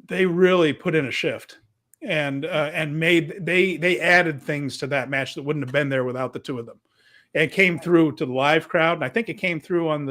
Speaker 4: They really put in a shift, and they added things to that match that wouldn't have been there without the two of them. It came through to the live crowd, and I think it came through on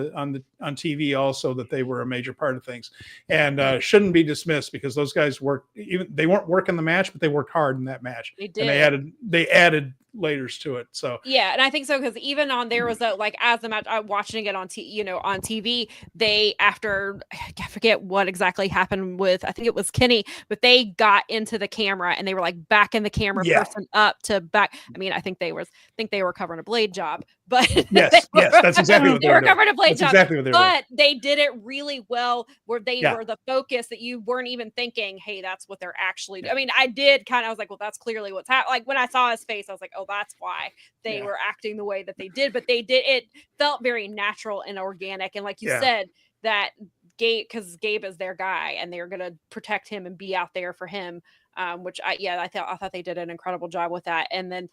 Speaker 4: TV also, that they were a major part of things, and shouldn't be dismissed, because those guys they weren't working the match, but they worked hard in that match.
Speaker 3: They did.
Speaker 4: And they added layers to it. So
Speaker 3: yeah, and I think so, because even on there was as the match, watching it on TV, they, after I forget what exactly happened with, I think it was Kenny, but they got into the camera and they were like backing the camera person up to back. I mean, I think they were covering a blade job, but
Speaker 4: yes, that's exactly what
Speaker 3: they were covering a blade job.
Speaker 4: Exactly what they were
Speaker 3: but doing. They did it really well, where they were the focus that you weren't even thinking, hey, that's what they're actually doing. I mean, I was like, well, that's clearly what's happening. Like when I saw his face, I was like, oh, that's why they were acting the way that they did. But it felt very natural and organic. And like you said, that because Gabe is their guy, and they're going to protect him and be out there for him. Which I thought they did an incredible job with that. And then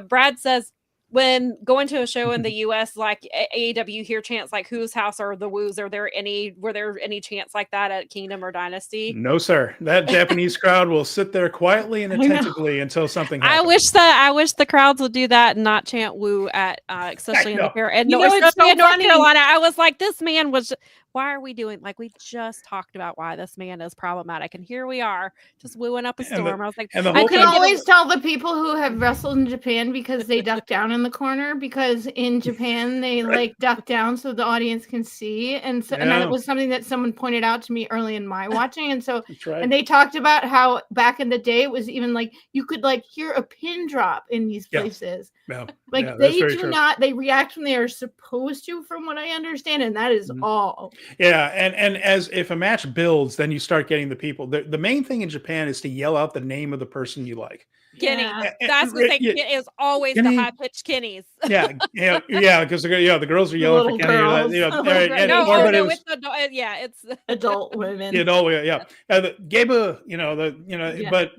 Speaker 3: Brad says, when going to a show in the US like AEW, hear chants like "Whose house are the woos?" Were there any chants like that at Kingdom or Dynasty?
Speaker 4: No, sir. That Japanese crowd will sit there quietly and attentively until something happens.
Speaker 3: I wish the crowds would do that and not chant "woo" at especially in North Carolina. I was like, this man was. Why are we doing, like, we just talked about why this man is problematic, and here we are just wooing up a storm. I was like,
Speaker 2: I can always tell the people who have wrestled in Japan because they duck down in the corner, because in Japan they like duck down so the audience can see, and that was something that someone pointed out to me early in my watching, and so and they talked about how back in the day it was even like you could like hear a pin drop in these places. They react when they are supposed to, from what I understand, and that is all.
Speaker 4: Yeah, and as if a match builds, then you start getting the people. The main thing in Japan is to yell out the name of the person you like.
Speaker 3: Kenny. That's what they is always Kenny. The high pitched Kennies.
Speaker 4: Because the girls are yelling for Kenny.
Speaker 3: It's
Speaker 2: adult women.
Speaker 4: Gabe, but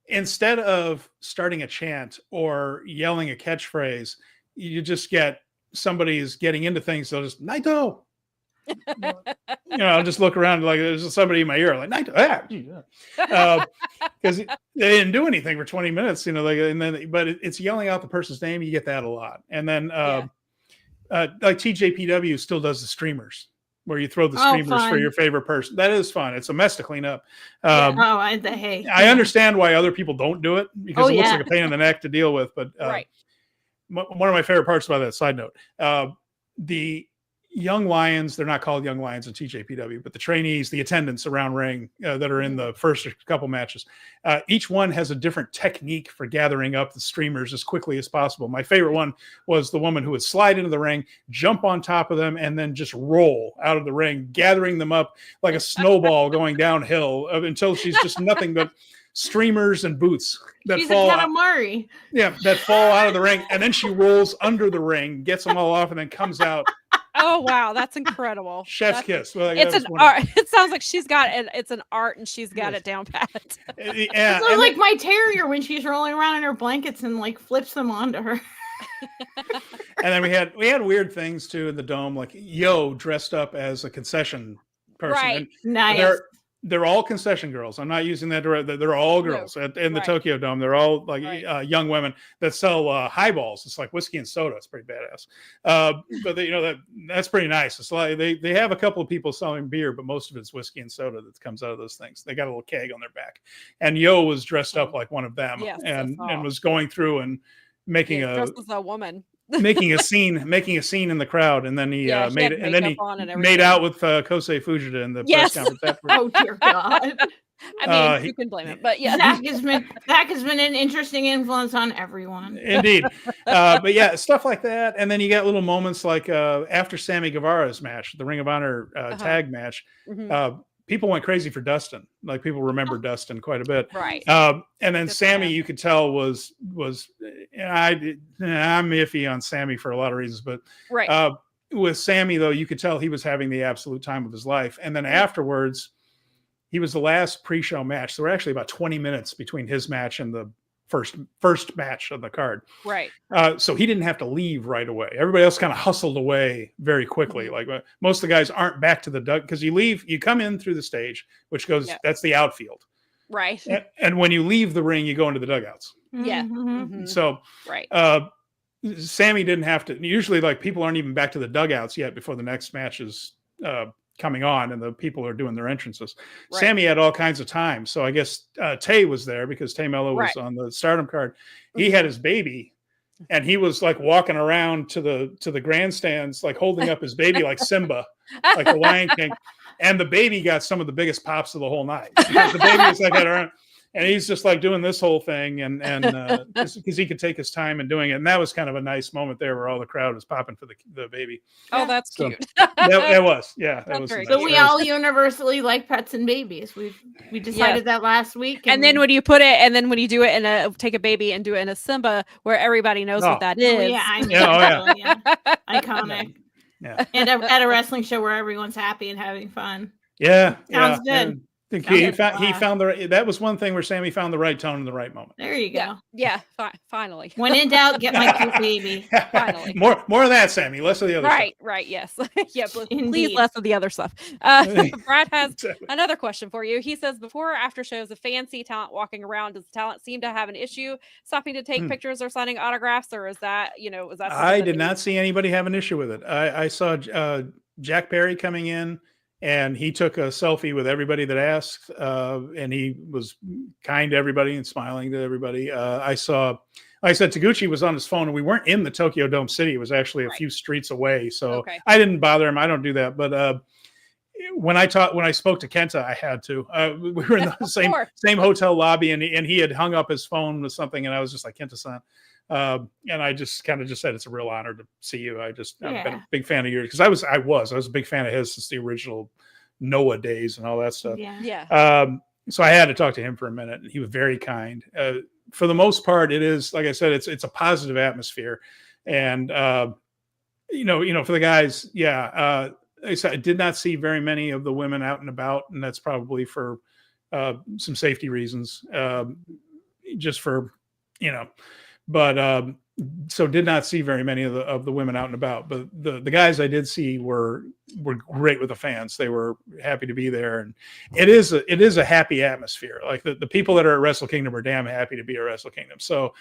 Speaker 4: instead of starting a chant or yelling a catchphrase, you just get somebody's getting into things. They'll just Naito. I'll just look around like there's somebody in my ear like Naito, because they didn't do anything for 20 minutes, but it's yelling out the person's name. You get that a lot, and then like TJPW still does the streamers, where you throw the streamers for your favorite person. That is fun. It's a mess to clean up. I understand why other people don't do it, because it looks like a pain in the neck to deal with. But one of my favorite parts about that, side note, young lions, they're not called young lions in TJPW, but the trainees, the attendants around ring that are in the first couple matches, each one has a different technique for gathering up the streamers as quickly as possible. My favorite one was the woman who would slide into the ring, jump on top of them, and then just roll out of the ring, gathering them up like a snowball going downhill until she's just nothing but streamers and boots that
Speaker 2: She's
Speaker 4: fall
Speaker 2: a
Speaker 4: out.
Speaker 2: Katamari.
Speaker 4: Yeah, that fall out of the ring, and then she rolls under the ring, gets them all off, and then comes out.
Speaker 3: Oh wow, that's incredible.
Speaker 4: Chef's kiss. Well,
Speaker 3: It's an art. It sounds like she's got it. It's an art, and she's got it down pat.
Speaker 4: Yeah,
Speaker 2: It's like my terrier when she's rolling around in her blankets and like flips them onto her.
Speaker 4: and then we had weird things too in the dome, like Yo dressed up as a concession person.
Speaker 3: Right.
Speaker 4: And
Speaker 2: Nice.
Speaker 4: they're all concession girls. I'm not using that direct. They're all girls in the Tokyo Dome. They're all like young women that sell highballs. It's like whiskey and soda. It's pretty badass. But they, that's pretty nice. It's like they have a couple of people selling beer, but most of it's whiskey and soda that comes out of those things. They got a little keg on their back, and Yo was dressed up like one of them, and was going through and making
Speaker 3: dressed as a woman.
Speaker 4: making a scene in the crowd, and then he made out with Kosei Fujita in the press conference afterwards.
Speaker 2: Oh dear God!
Speaker 3: I mean, you can blame it, but yeah,
Speaker 2: Zach has been an interesting influence on everyone.
Speaker 4: Indeed, but yeah, stuff like that, and then you get little moments like after Sammy Guevara's match, the Ring of Honor tag match. People went crazy for Dustin. Like people remember Dustin quite a bit,
Speaker 3: right?
Speaker 4: And then Sammy, you could tell was I'm iffy on Sammy for a lot of reasons, but with Sammy though, you could tell he was having the absolute time of his life. And then afterwards, he was the last pre-show match. There were actually about 20 minutes between his match and the first match on the card.
Speaker 3: Right.
Speaker 4: So he didn't have to leave right away. Everybody else kind of hustled away very quickly. Like most of the guys aren't back to the dug because you come in through the stage, which goes, that's the outfield.
Speaker 3: Right.
Speaker 4: And when you leave the ring, you go into the dugouts.
Speaker 3: Yeah.
Speaker 4: So, Sammy didn't have to, usually like people aren't even back to the dugouts yet before the next match is coming on and the people are doing their entrances. Sammy had all kinds of time. So I guess Tay was there because Tay Mello was on the Stardom card. He had his baby and he was like walking around to the grandstands, like holding up his baby like Simba, like the Lion King. And the baby got some of the biggest pops of the whole night. Because the baby was like around, and he's just like doing this whole thing and because he could take his time in doing it. And that was kind of a nice moment there where all the crowd was popping for the baby.
Speaker 3: Oh, that's cute.
Speaker 4: That was, yeah. That was
Speaker 3: very
Speaker 2: so we all universally like pets and babies. We decided that last week.
Speaker 3: And then when you put it, and then when you do it in take a baby and do it in a Simba where everybody knows what that is.
Speaker 2: Yeah, I know. Yeah. Iconic.
Speaker 4: Yeah.
Speaker 2: And at a wrestling show where everyone's happy and having fun.
Speaker 4: Yeah.
Speaker 2: Sounds good.
Speaker 4: He found that was one thing where Sammy found the right tone in the right moment.
Speaker 2: There you go.
Speaker 3: Yeah. Finally.
Speaker 2: When in doubt, get my cute baby.
Speaker 3: Finally.
Speaker 4: More of that, Sammy. Less of the other stuff.
Speaker 3: Right. Yes. Yeah. Please
Speaker 2: Indeed.
Speaker 3: less of the other stuff. Brad has another question for you. He says, before or after shows, if fans see talent walking around, does the talent seem to have an issue stopping to take pictures or signing autographs, or is that
Speaker 4: I did not see anybody have an issue with it. I saw Jack Perry coming in. And he took a selfie with everybody that asked, and he was kind to everybody and smiling to everybody. I saw, like I said, Taguchi was on his phone, and we weren't in the Tokyo Dome City. It was actually a few streets away, so I didn't bother him. I don't do that. But when I spoke to Kenta, I had to. We were in the same hotel lobby, and he had hung up his phone with something, and I was just like, Kenta-san. And I just kind of said it's a real honor to see you. I've been a big fan of yours because I was a big fan of his since the original Noah days and all that stuff. So I had to talk to him for a minute, and he was very kind. For the most part, it is, like I said, it's a positive atmosphere, and for the guys, I did not see very many of the women out and about, and that's probably for some safety reasons, just for but so did not see very many of the women out and about, but the guys I did see were great with the fans. They were happy to be there, and it is a happy atmosphere. Like the people that are at Wrestle Kingdom are damn happy to be at Wrestle Kingdom. So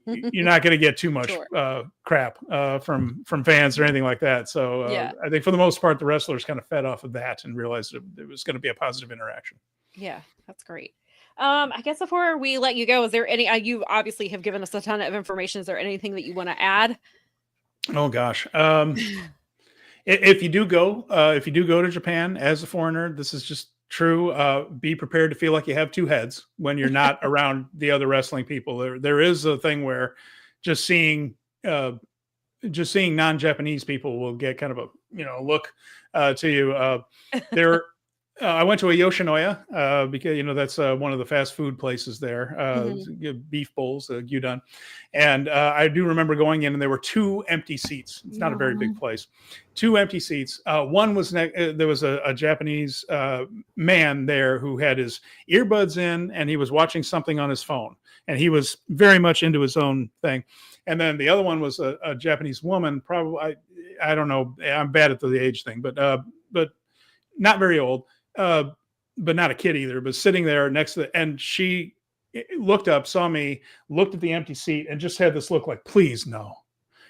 Speaker 4: you're not going to get too much crap from fans or anything like that. So I think for the most part, the wrestlers kind of fed off of that and realized it was going to be a positive interaction.
Speaker 3: Yeah, that's great. I guess before we let you go, is there any, you obviously have given us a ton of information. Is there anything that you want to add?
Speaker 4: Oh gosh. If you do go to Japan as a foreigner, this is just true. Be prepared to feel like you have two heads when you're not around the other wrestling people. There is a thing where just seeing non-Japanese people will get kind of a look to you. I went to a Yoshinoya because that's one of the fast food places there. Beef bowls, gyudon, and I do remember going in, and there were two empty seats. It's not a very big place. Two empty seats. One was there was a Japanese man there who had his earbuds in, and he was watching something on his phone, and he was very much into his own thing. And then the other one was a Japanese woman, probably I don't know. I'm bad at the age thing, but not very old. But not a kid either, but sitting there next to and she looked up, saw me, looked at the empty seat, and just had this look like, please, no,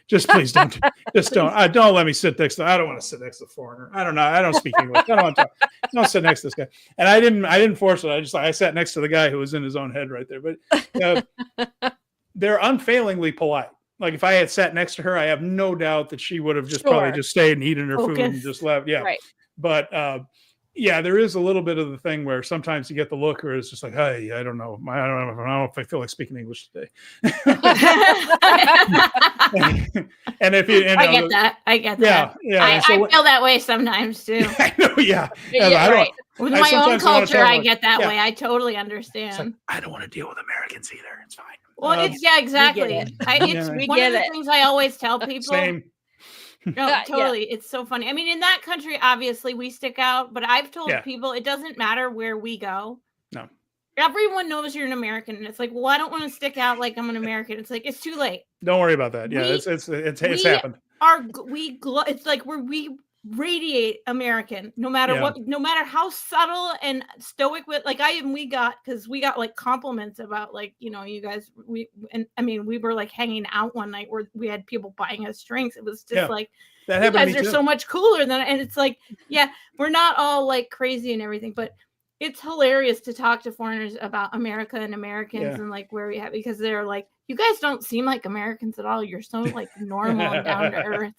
Speaker 4: just please don't, don't let me sit next to, I don't want to sit next to a foreigner. I don't know. I don't speak English. I don't want to talk. Don't sit next to this guy. And I didn't force it. I sat next to the guy who was in his own head right there, but they're unfailingly polite. Like if I had sat next to her, I have no doubt that she would have just probably just stayed and eaten her food and just left. Yeah.
Speaker 3: Right.
Speaker 4: But, yeah, there is a little bit of the thing where sometimes you get the look where it's just like, hey, I don't know. I don't know if I feel like speaking English today. And if you,
Speaker 2: I get that.
Speaker 4: Yeah.
Speaker 2: I feel that way sometimes too.
Speaker 4: I know, yeah.
Speaker 3: Right.
Speaker 2: With my own culture, I get that way. I totally understand.
Speaker 4: Like, I don't want to deal with Americans either. It's fine.
Speaker 2: Well, exactly. It's one of the things I always tell people.
Speaker 4: Same.
Speaker 2: No, totally. Yeah. It's so funny. I mean, in that country, obviously we stick out, but I've told people it doesn't matter where we go.
Speaker 4: No.
Speaker 2: Everyone knows you're an American. And it's like, well, I don't want to stick out like I'm an American. It's like, it's too late.
Speaker 4: Don't worry about that. Yeah, it's happened.
Speaker 2: It's like we radiate American no matter what, no matter how subtle and stoic we got like compliments about like, you guys, we were like hanging out one night where we had people buying us drinks. It was just like, that you guys are so much cooler and it's like, we're not all like crazy and everything, but it's hilarious to talk to foreigners about America and Americans and like where we have, because they're like, you guys don't seem like Americans at all. You're so like normal and down to earth.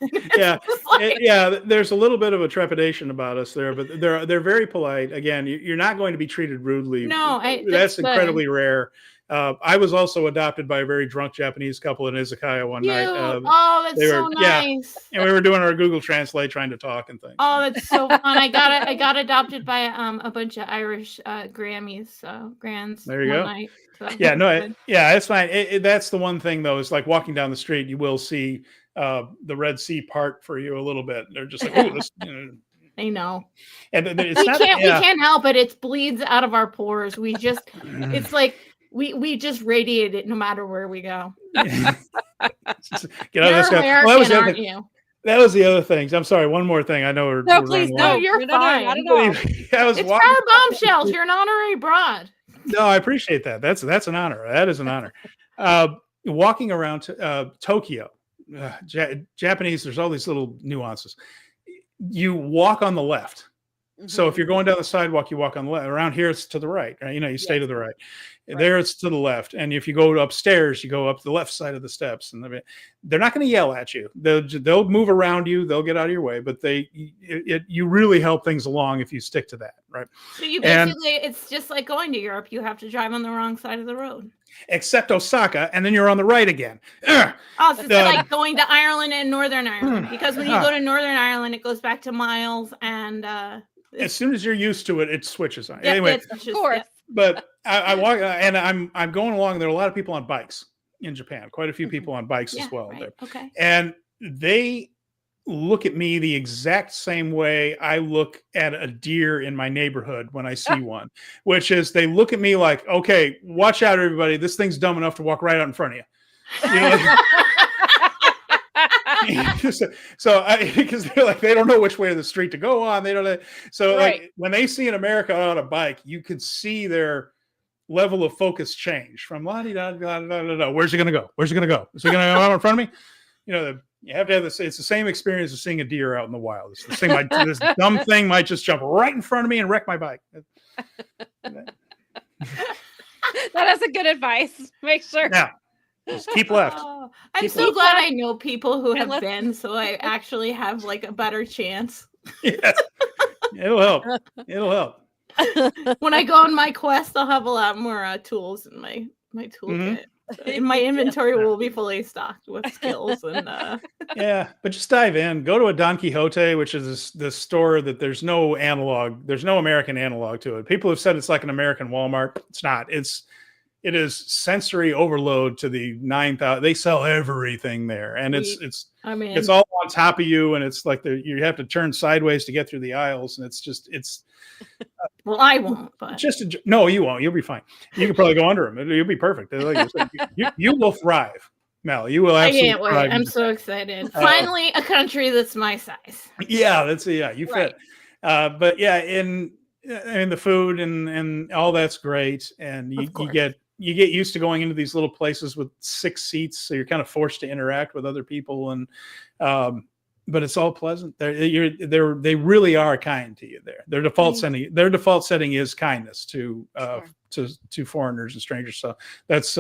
Speaker 4: There's a little bit of a trepidation about us there, but they're very polite. Again, you're not going to be treated rudely.
Speaker 2: No,
Speaker 4: that's incredibly rare. I was also adopted by a very drunk Japanese couple in izakaya one night.
Speaker 2: That's so nice.
Speaker 4: And we were doing our Google Translate, trying to talk and things.
Speaker 2: Oh, that's so fun. I got adopted by a bunch of Irish Grammys, grands.
Speaker 4: There you go.
Speaker 2: Night, so
Speaker 4: it's fine. That's the one thing though. Is like walking down the street, you will see the Red Sea part for you a little bit. They're just like, oh, this.
Speaker 2: I know.
Speaker 4: And
Speaker 2: we can't help it. It bleeds out of our pores. We just, it's like. We just radiate it no matter where we go.
Speaker 4: Get out
Speaker 2: You're American, aren't you?
Speaker 4: That was the other things. I'm sorry. One more thing. I know we're
Speaker 3: please
Speaker 2: no. You're fine.
Speaker 3: Not at all.
Speaker 2: It's Powerbombshells. You're an honorary broad.
Speaker 4: No, I appreciate that. That's an honor. That is an honor. Walking around Tokyo, Japanese. There's all these little nuances. You walk on the left. So if you're going down the sidewalk, you walk on the left. Around here, it's to the right. Right? You stay to the right. There, it's to the left. And if you go upstairs, you go up the left side of the steps. And they're not going to yell at you. They'll move around you. They'll get out of your way. But you really help things along if you stick to that, right?
Speaker 2: So you basically, it's just like going to Europe. You have to drive on the wrong side of the road.
Speaker 4: Except Osaka, and then you're on the right again.
Speaker 2: So it's like going to Ireland and Northern Ireland. Because when you go to Northern Ireland, it goes back to miles and...
Speaker 4: as soon as you're used to it, it switches on.
Speaker 2: Yeah,
Speaker 4: anyway,
Speaker 2: of course. Yeah.
Speaker 4: But I walk and I'm going along. There are a lot of people on bikes in Japan. Quite a few people on bikes as well.
Speaker 2: Right. Okay.
Speaker 4: And they look at me the exact same way I look at a deer in my neighborhood when I see one, which is they look at me like, okay, watch out, everybody. This thing's dumb enough to walk right out in front of you. Because they're like, they don't know which way of the street to go on. They don't know. So like when they see an American on a bike, you could see their level of focus change from where's he going to go? Where's he going to go? Is he going to go out in front of me? You have to have this. It's the same experience as seeing a deer out in the wild. It's the same. This dumb thing might just jump right in front of me and wreck my bike.
Speaker 3: That is a good advice. Make sure.
Speaker 4: Yeah. Just keep left.
Speaker 2: Oh, I'm
Speaker 4: Keep
Speaker 2: so
Speaker 4: left.
Speaker 2: glad I know people who
Speaker 3: And
Speaker 2: have
Speaker 3: let's-
Speaker 2: been, so I actually have like a better chance.
Speaker 4: Yeah. It'll help. It'll help.
Speaker 2: When I go on my quest, I'll have a lot more tools in my toolkit. And my inventory will be fully stocked with skills and
Speaker 4: Yeah, but just dive in. Go to a Don Quixote, which is this store that there's no analog. There's no American analog to it. People have said it's like an American Walmart. It's not. It is sensory overload to the 9,000. They sell everything there, and it's all on top of you, and it's like you have to turn sideways to get through the aisles, and it's.
Speaker 2: Well, I won't, but
Speaker 4: No, you won't. You'll be fine. You can probably go under them. You'll be perfect. Like I said, you will thrive, Mel. You will
Speaker 2: I
Speaker 4: absolutely
Speaker 2: can't wait.
Speaker 4: thrive.
Speaker 2: I'm so excited. Finally, a country that's my size.
Speaker 4: Yeah, you fit. But yeah, in the food and all that's great, and you get used to going into these little places with 6 seats, so you're kind of forced to interact with other people, and but it's all pleasant. They really are kind to you there. Their default setting is kindness to foreigners and strangers. So that's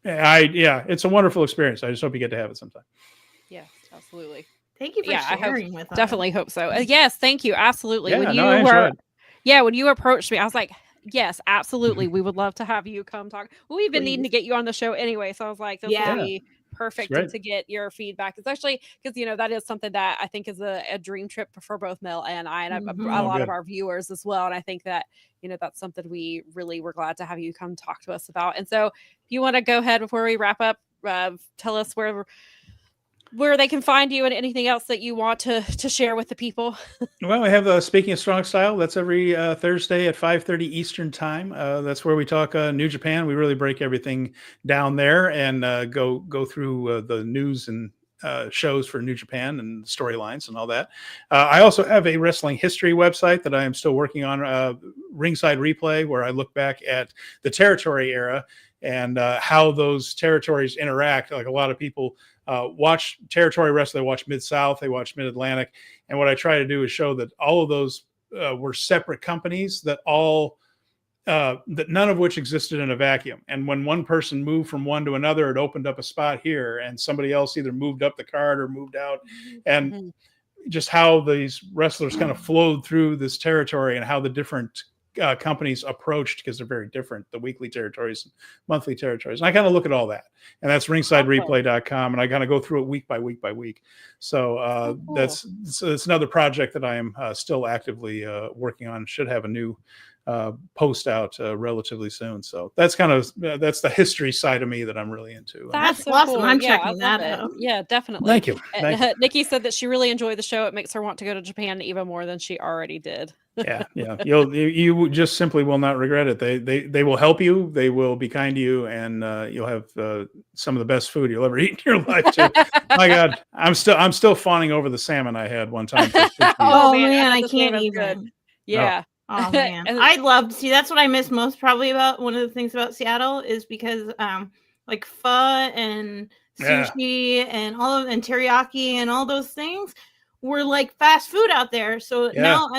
Speaker 4: it's a wonderful experience. I just hope you get to have it sometime.
Speaker 3: Yes, absolutely.
Speaker 2: Thank you for sharing with us.
Speaker 3: Definitely hope so. Yes, thank you. Absolutely.
Speaker 4: Yeah,
Speaker 3: when you approached me, I was like, yes, absolutely. We would love to have you come talk. We've been needing to get you on the show anyway. So I was like, this would be perfect to get your feedback, especially because, that is something that I think is a dream trip for both Mel and I, and a lot of our viewers as well. And I think that, that's something we really were glad to have you come talk to us about. And so if you want to go ahead before we wrap up, tell us where they can find you and anything else that you want to share with the people.
Speaker 4: Well, we have Speaking of Strong Style. That's every Thursday at 5:30 Eastern time. That's where we talk New Japan. We really break everything down there and go through the news and shows for New Japan and storylines and all that. I also have a wrestling history website that I am still working on, Ringside Replay, where I look back at the territory era and how those territories interact. Like a lot of people watch territory wrestling, they watch Mid-South, they watch Mid-Atlantic. And what I try to do is show that all of those were separate companies that none of which existed in a vacuum. And when one person moved from one to another, it opened up a spot here, and somebody else either moved up the card or moved out. And just how these wrestlers kind of flowed through this territory and how the different companies approached, because they're very different, the weekly territories and monthly territories. And I kind of look at all that, and that's ringsidereplay.com. And I kind of go through it week by week by week. So that's another project that I am still actively working on. Should have a new post out relatively soon. So that's kind of that's the history side of me that I'm really into.
Speaker 2: That's awesome. Cool. I'm checking that out.
Speaker 3: Yeah, definitely.
Speaker 4: Thank you.
Speaker 3: Nikki said that she really enjoyed the show. It makes her want to go to Japan even more than she already did.
Speaker 4: Yeah. You just simply will not regret it. They will help you. They will be kind to you, and you'll have some of the best food you'll ever eat in your life too. My God, I'm still fawning over the salmon I had one time.
Speaker 2: Oh man, I can't even.
Speaker 3: Yeah.
Speaker 2: Oh man, I'd love to see. That's what I miss most probably about one of the things about Seattle is because like pho and sushi and and teriyaki and all those things were like fast food out there. So now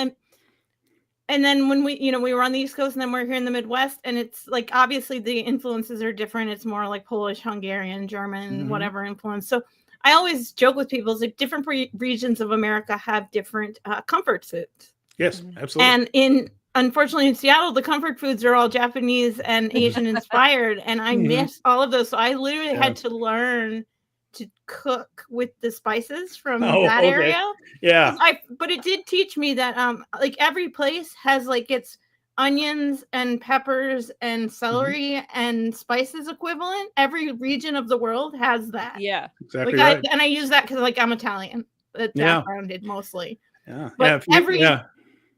Speaker 2: and then when we were on the East Coast and then we're here in the Midwest, and it's like obviously the influences are different. It's more like Polish, Hungarian, German, whatever influence. So I always joke with people, it's like different regions of America have different comfort foods.
Speaker 4: Yes, absolutely.
Speaker 2: And unfortunately in Seattle, the comfort foods are all Japanese and Asian inspired, and I miss all of those. So I literally had to learn to cook with the spices from that area.
Speaker 4: Yeah.
Speaker 2: But it did teach me that like every place has like its onions and peppers and celery and spices equivalent. Every region of the world has that.
Speaker 3: Yeah.
Speaker 4: Exactly.
Speaker 2: Like
Speaker 4: right.
Speaker 2: and I use that because like I'm Italian. That's backgrounded mostly.
Speaker 4: Yeah.
Speaker 2: But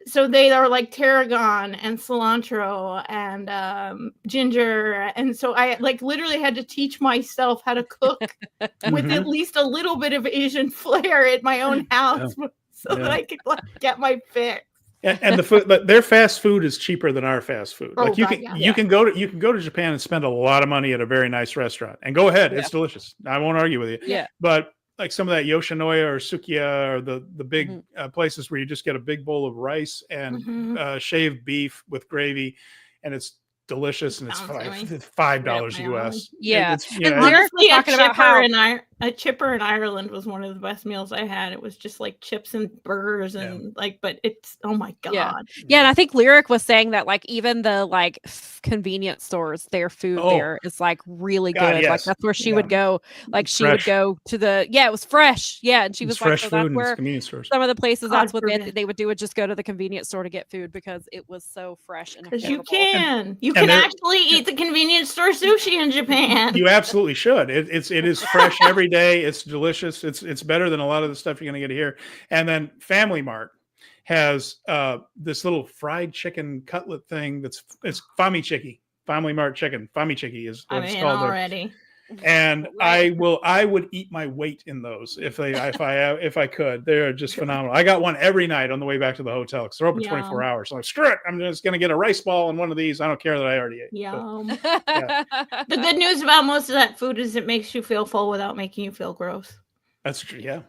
Speaker 2: so they are like tarragon and cilantro and ginger. And so I like literally had to teach myself how to cook with at least a little bit of Asian flair at my own house so that I could like get my fix.
Speaker 4: And the food, but their fast food is cheaper than our fast food. Like you can go to Japan and spend a lot of money at a very nice restaurant, and go ahead. It's delicious. I won't argue with you.
Speaker 3: Yeah.
Speaker 4: But like some of that Yoshinoya or Sukiya or the big places where you just get a big bowl of rice and shaved beef with gravy, and it's delicious, and it's
Speaker 2: Sounds yummy.
Speaker 4: $5
Speaker 2: Right up my
Speaker 4: US.
Speaker 3: Yeah.
Speaker 4: It's, you know,
Speaker 3: And Lyric
Speaker 2: Honestly,
Speaker 3: talking about how
Speaker 2: a chipper in Ireland was one of the best meals I had. It was just like chips and burgers and but it's oh my god.
Speaker 3: Yeah, and I think Lyric was saying that like even the like convenience stores, their food there is like really
Speaker 4: God,
Speaker 3: good.
Speaker 4: yes.
Speaker 3: Like that's where she would go. Like she would
Speaker 4: Fresh.
Speaker 3: go to the it was fresh. Yeah, and she was like,
Speaker 4: fresh
Speaker 3: so
Speaker 4: food
Speaker 3: that's
Speaker 4: in
Speaker 3: where
Speaker 4: convenience stores.
Speaker 3: some of the places
Speaker 2: God
Speaker 3: that's what
Speaker 2: forbid.
Speaker 3: they would do would just go to the convenience store to get food because it was so fresh and
Speaker 2: Because you
Speaker 3: affordable.
Speaker 2: can. You
Speaker 4: and
Speaker 2: can
Speaker 4: they're-
Speaker 2: actually eat the convenience store sushi in Japan.
Speaker 4: You absolutely should. It is fresh every day. It's delicious. It's better than a lot of the stuff you're going to get here. And then Family Mart has this little fried chicken cutlet thing it's famichiki. Family Mart chicken. Famichiki is what
Speaker 2: I'm
Speaker 4: it's
Speaker 2: in
Speaker 4: called.
Speaker 2: already.
Speaker 4: And
Speaker 3: Right.
Speaker 4: I would eat my weight in those if I could. They're just phenomenal. I got one every night on the way back to the hotel because they're open 24
Speaker 2: Yum.
Speaker 4: hours. So I'm like, screw it. I'm just going to get a rice ball and one of these. I don't care that I already ate. But
Speaker 2: Yum. The good news about most of that food is it makes you feel full without making you feel gross.
Speaker 4: that's true. Yeah,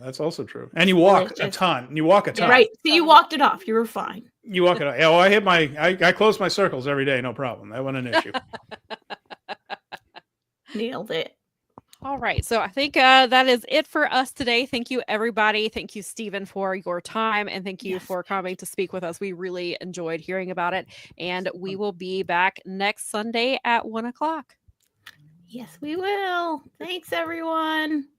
Speaker 4: that's also true. And you walk a
Speaker 2: Delicious.
Speaker 4: ton. You walk a ton.
Speaker 2: Right. So you walked it off. You were fine.
Speaker 4: You walk it. Oh, I hit I close my circles every day. No problem. That wasn't an issue.
Speaker 2: Nailed it.
Speaker 3: All right. So I think that is it for us today. Thank you, everybody. Thank you, Stephen, for your time. And thank you
Speaker 2: Yes.
Speaker 3: for coming to speak with us. We really enjoyed hearing about it. And we will be back next Sunday at 1:00.
Speaker 2: Yes, we will. Thanks, everyone.